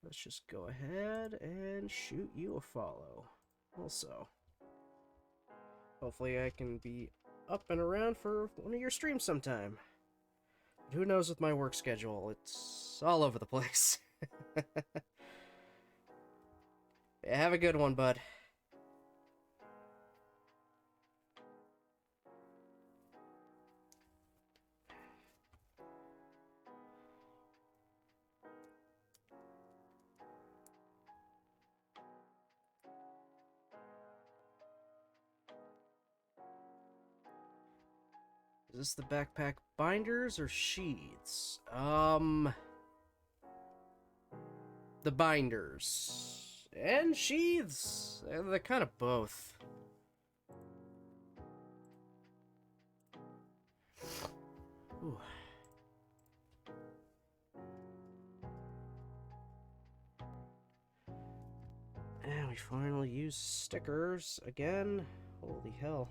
let's just go ahead and shoot you a follow. Also, hopefully I can be up and around for one of your streams sometime. But who knows with my work schedule? It's all over the place. Yeah, have a good one, bud. Is this the backpack binders or sheaths? The binders. And sheaths. They're kind of both. Ooh. And we finally use stickers again. Holy hell.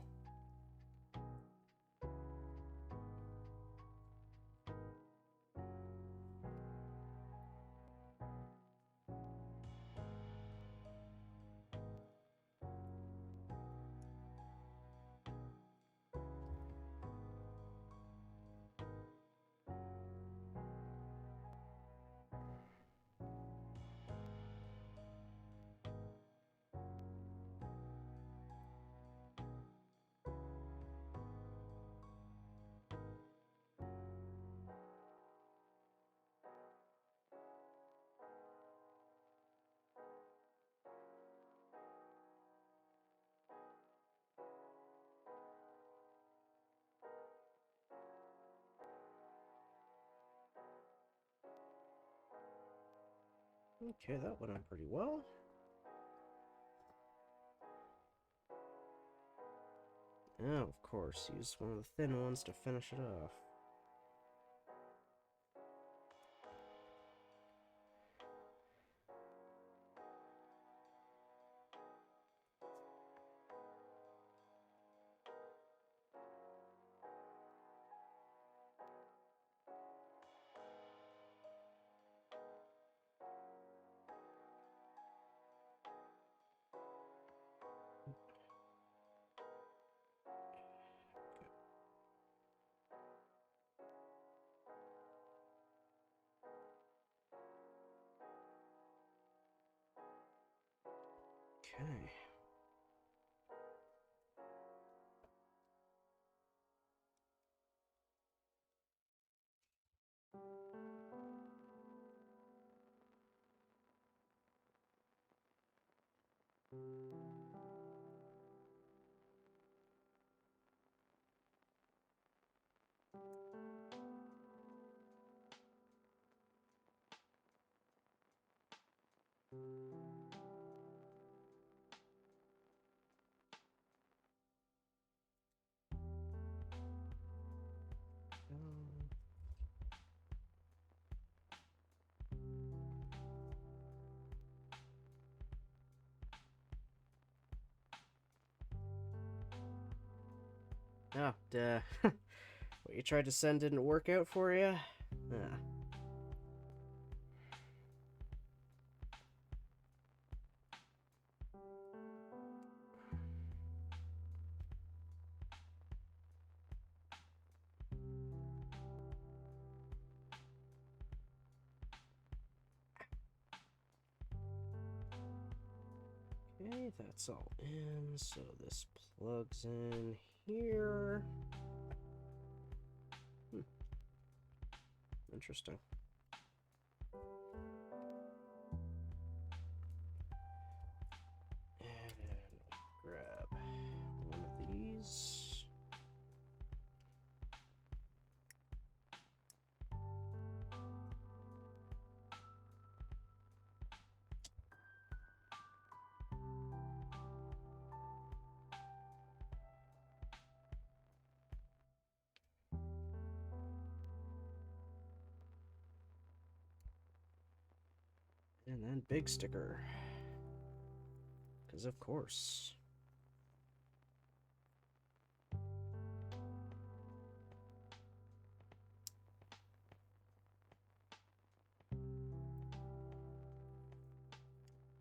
Okay, that went on pretty well. Now, of course, use one of the thin ones to finish it off. Okay. Oh, duh. What you tried to send didn't work out for you? Ah. Okay, that's all in, so this plugs in here. Interesting. And grab one of these. And then big sticker. Because of course.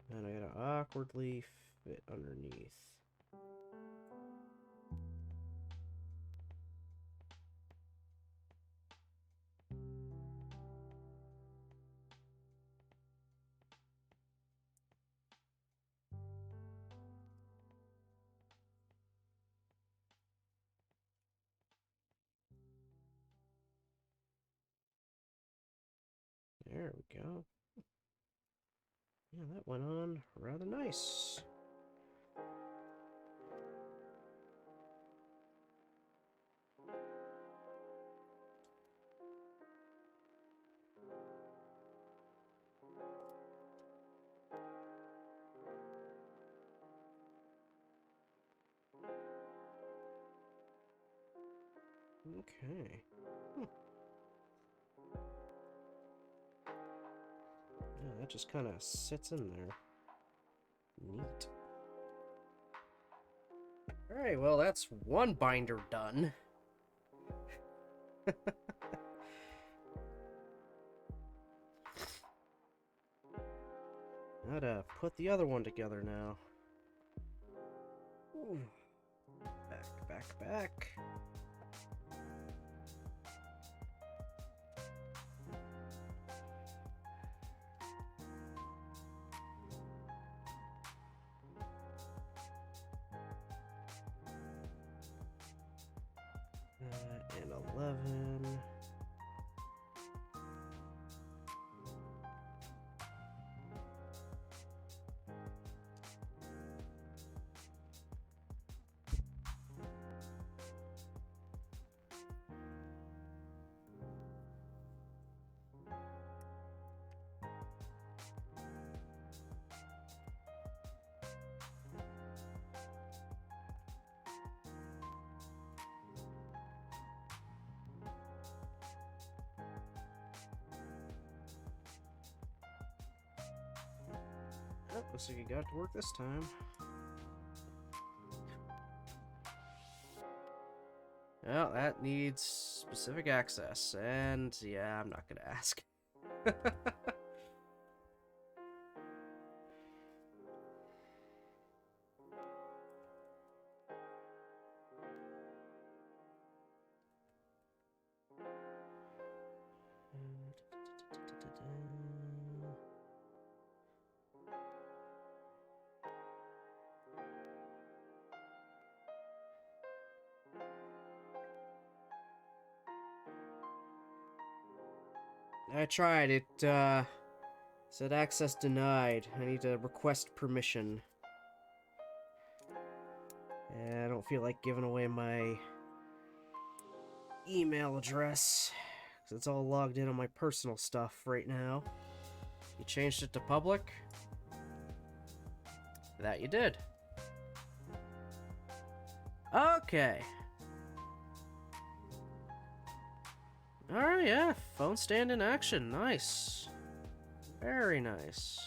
And I gotta awkwardly fit underneath. There we go. Yeah, that went on rather nice. Okay. Yeah, that just kind of sits in there. Neat. Alright, well, that's one binder done. Gotta put the other one together now. Ooh. Back. And 11. Looks like you got it to work this time. Well, that needs specific access, and yeah, I'm not gonna ask. I tried. It said access denied. I need to request permission. Yeah, I don't feel like giving away my email address, because it's all logged in on my personal stuff right now. You changed it to public? That you did. Okay. Alright, yeah. Phone stand in action. Nice. Very nice.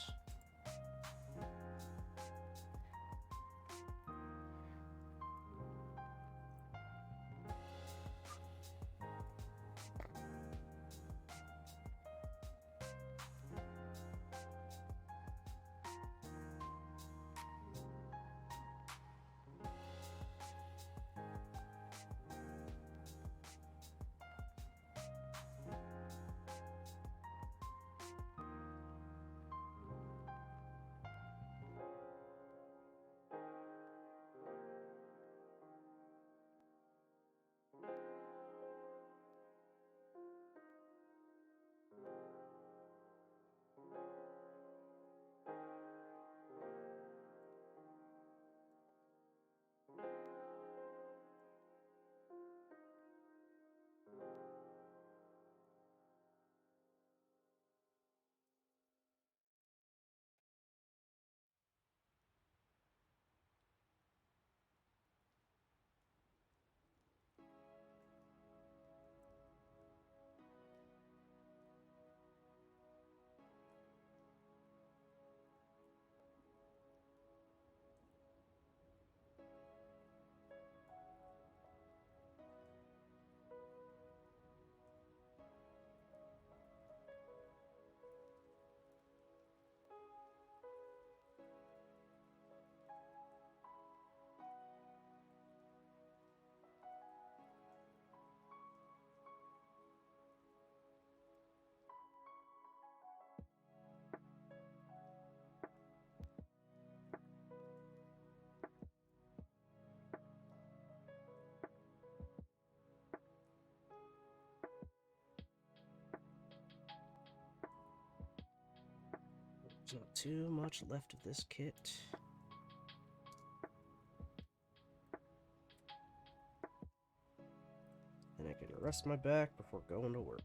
There's not too much left of this kit. Then I can rest my back before going to work.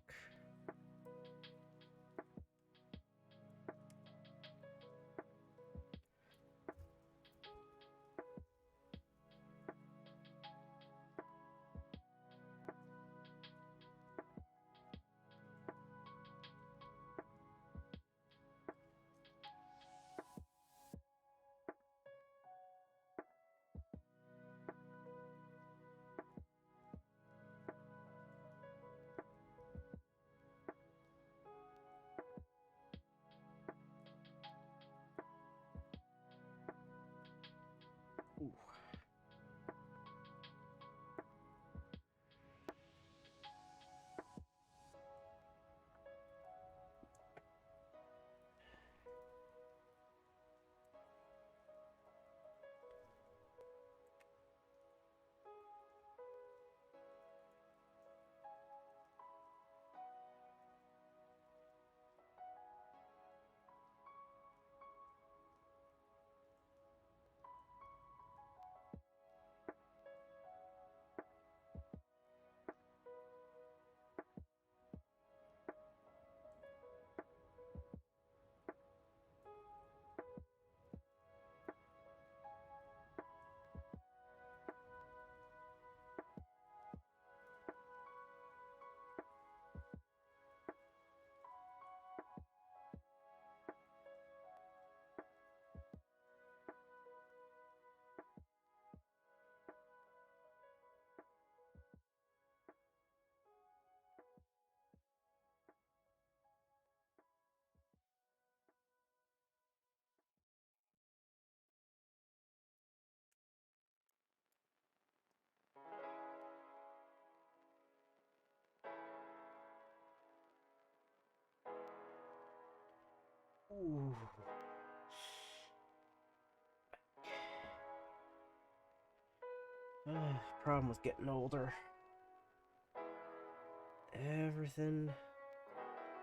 Ooh. Problem with getting older. Everything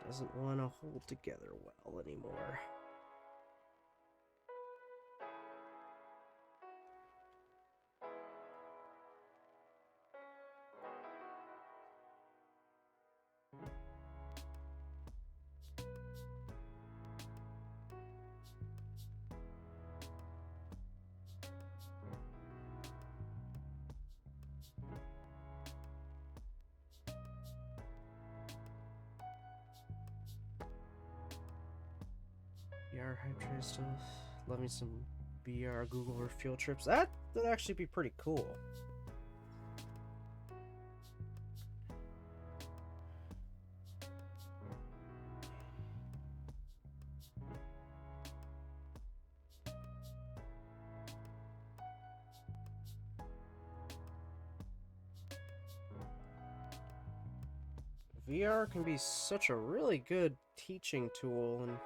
doesn't want to hold together well anymore. VR hype train stuff. Loving some VR Google Earth field trips. That'd actually be pretty cool. VR can be such a really good teaching tool and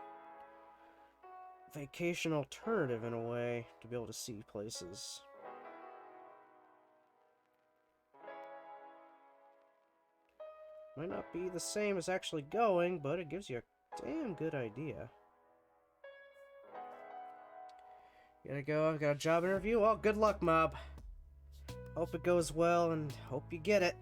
vacation alternative in a way to be able to see places. Might not be the same as actually going, but it gives you a damn good idea. Gotta go, I've got a job interview. Well, good luck, Mob. Hope it goes well and hope you get it.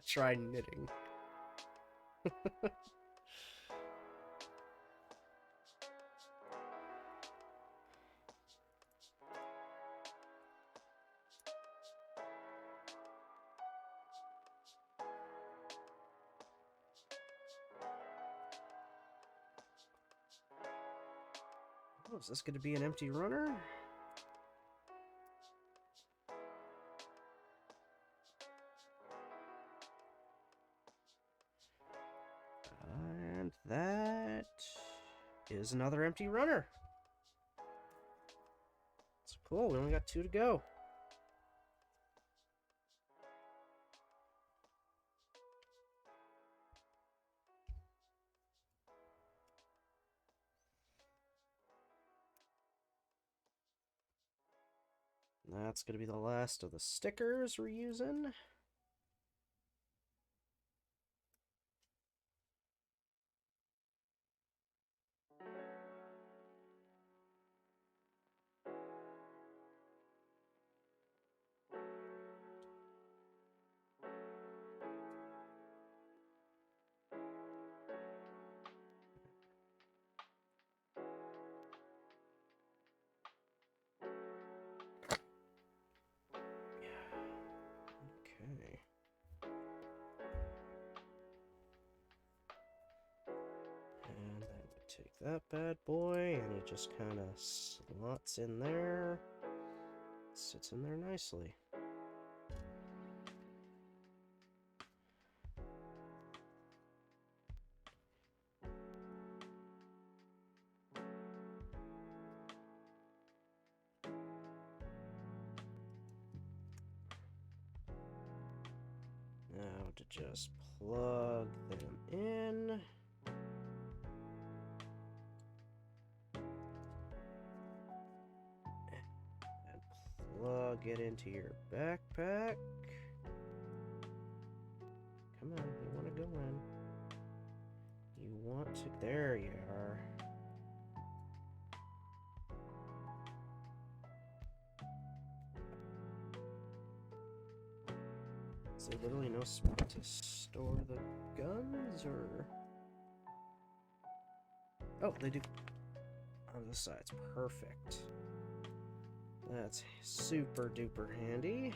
Try knitting. Oh, is this going to be an empty runner? And that is another empty runner. It's cool. We only got 2 to go. That's going to be the last of the stickers we're using. Okay. And then we take that bad boy, and it just kind of slots in there. Sits in there nicely. Now to just plug them in. And plug it into your backpack. Come on, you want to go Is there literally no spot to store the guns, or... Oh, they do. On the sides. Perfect. That's super duper handy.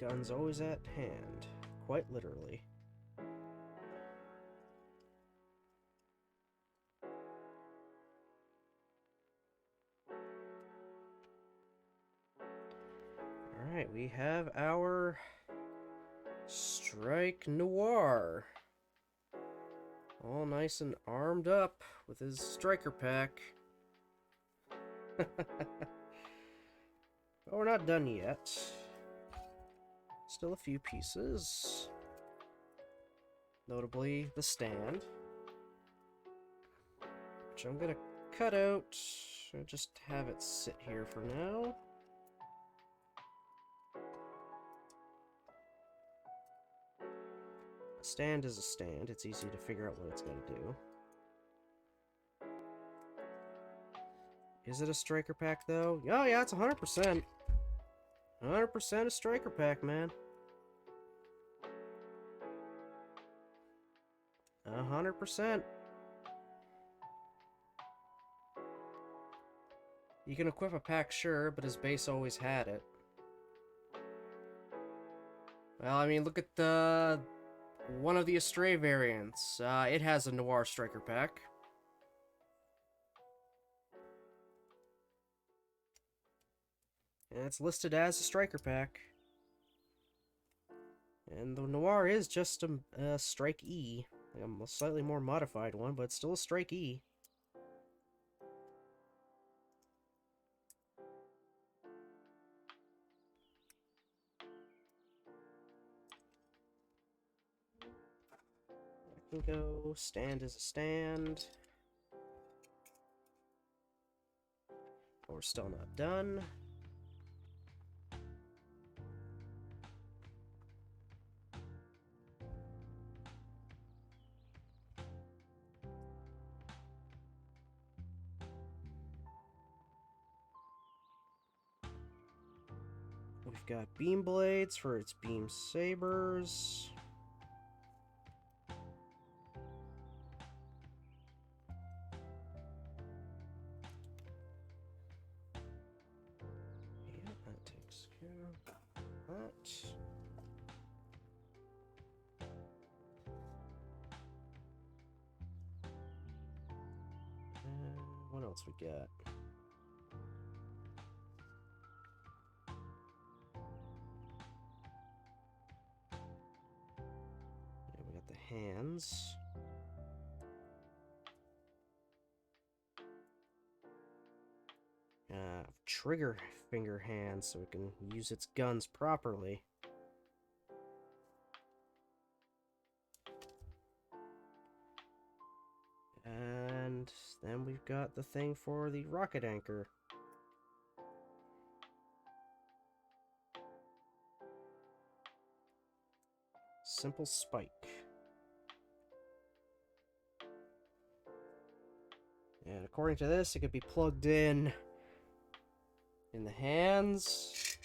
Guns always at hand. Quite literally. Alright, we have our Strike Noir. All nice and armed up with his striker pack. But we're not done yet. Still a few pieces. Notably, the stand. Which I'm gonna cut out. And just have it sit here for now. A stand is a stand. It's easy to figure out what it's gonna do. Is it a striker pack, though? Oh, yeah, it's 100%. 100% a striker pack, man. 100%. You can equip a pack, sure, but his base always had it. Well, I mean, look at the... one of the Astray variants. It has a Noir striker pack. And it's listed as a striker pack. And the Noir is just a Strike E. A slightly more modified one, but it's still a Strike E. I can go. Stand is a stand. We're still not done. We've got beam blades for its beam sabers. Yeah, that takes care of that. What else we got? We got the hands. Trigger finger hands so it can use its guns properly. And then we've got the thing for the rocket anchor. Simple spike. And according to this, it could be plugged in the hands,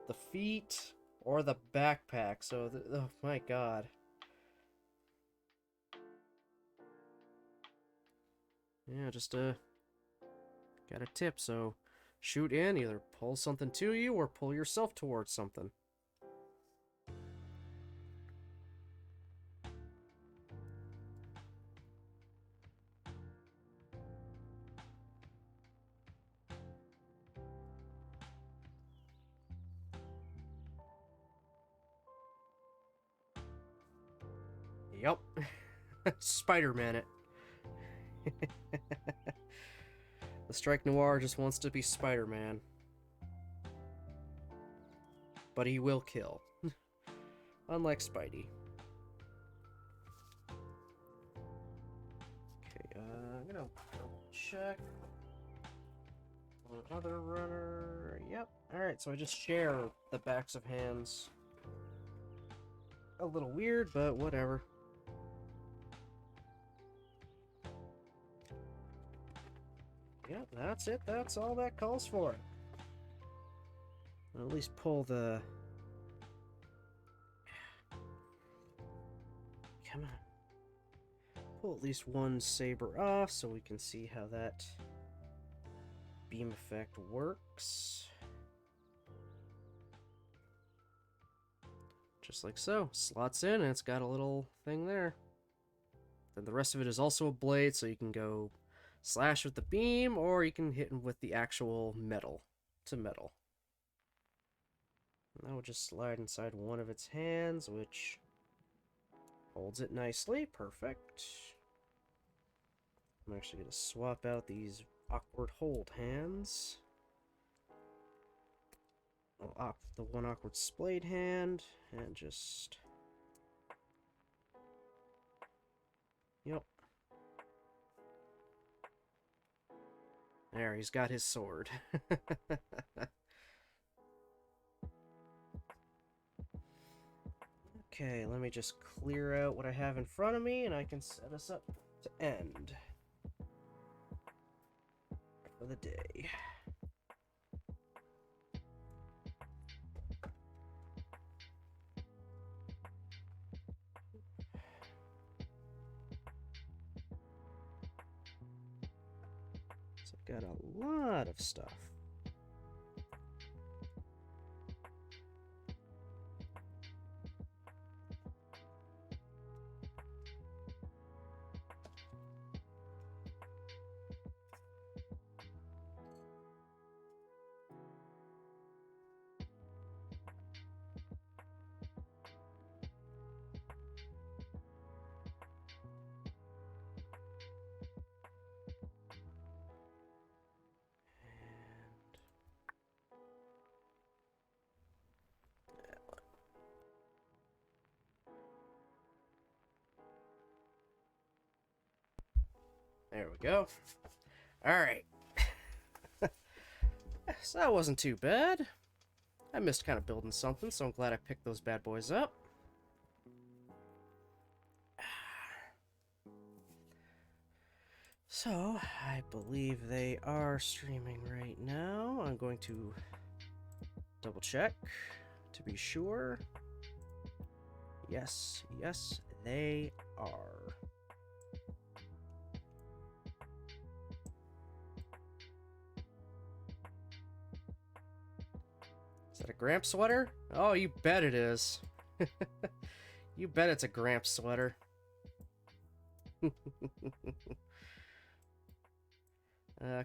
the feet, or the backpack. So, oh my god. Yeah, just got a tip. So, shoot in, either pull something to you or pull yourself towards something. Yep. Spider-Man it. The Strike Noir just wants to be Spider-Man. But he will kill. Unlike Spidey. Okay, I'm gonna double check. Another runner. Yep. Alright, so I just share the backs of hands. A little weird, but whatever. Yep, that's it. That's all that calls for. I'll at least pull the... Come on. Pull at least one saber off so we can see how that beam effect works. Just like so. Slots in and it's got a little thing there. Then the rest of it is also a blade, so you can go slash with the beam, or you can hit him with the actual metal to metal. And that will just slide inside one of its hands, which holds it nicely. Perfect. I'm actually going to swap out these awkward hold hands. The one awkward splayed hand, and just... Yep. There, he's got his sword. Okay, let me just clear out what I have in front of me, and I can set us up to end for the day. So I've got a lot of stuff. There we go. Alright. So that wasn't too bad. I missed kind of building something, so I'm glad I picked those bad boys up. So, I believe they are streaming right now. I'm going to double check to be sure. Yes, yes, they are. Is that a Gramp sweater? Oh, you bet it is. You bet it's a Gramp sweater.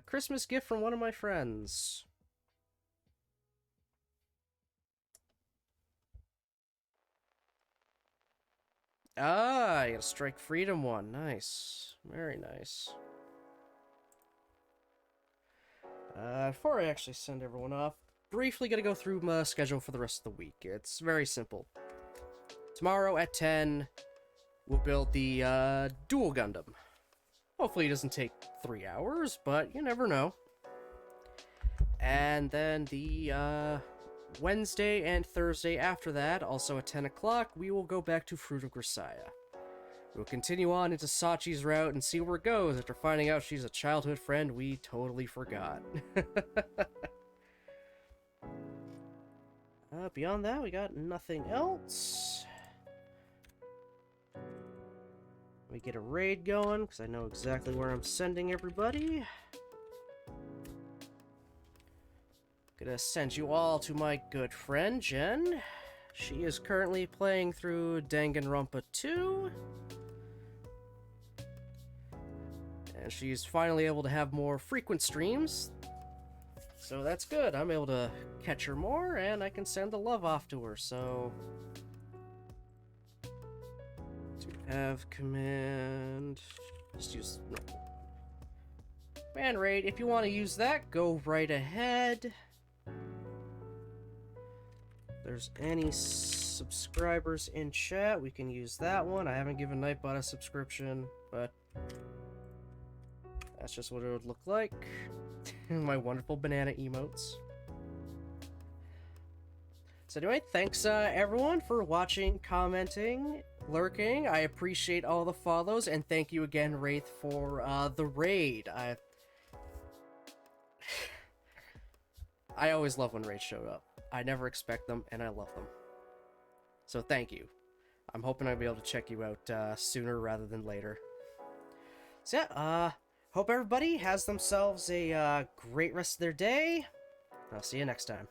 Christmas gift from one of my friends. Ah, you got a Strike Freedom one. Nice. Very nice. Before I actually send everyone off, briefly gonna go through my schedule for the rest of the week. It's very simple. Tomorrow at 10, we'll build the dual Gundam. Hopefully it doesn't take 3 hours, but you never know. And then the Wednesday and Thursday after that, also at 10 o'clock, we will go back to Fruit of Grisaya. We'll continue on into Sachi's route and see where it goes after finding out she's a childhood friend we totally forgot. Beyond that, we got nothing else. Let me get a raid going, because I know exactly where I'm sending everybody. Gonna send you all to my good friend, Jen. She is currently playing through Danganronpa 2. And she's finally able to have more frequent streams. So that's good. I'm able to catch her more, and I can send the love off to her, so... To have command... Just use... No. Man raid, if you want to use that, go right ahead. If there's any subscribers in chat, we can use that one. I haven't given Nightbot a subscription, but... That's just what it would look like. My wonderful banana emotes. So anyway, thanks everyone for watching, commenting, lurking. I appreciate all the follows, and thank you again, Wraith, for the raid. I always love when raids show up. I never expect them, and I love them. So thank you. I'm hoping I'll be able to check you out sooner rather than later. So yeah, hope everybody has themselves a great rest of their day. I'll see you next time.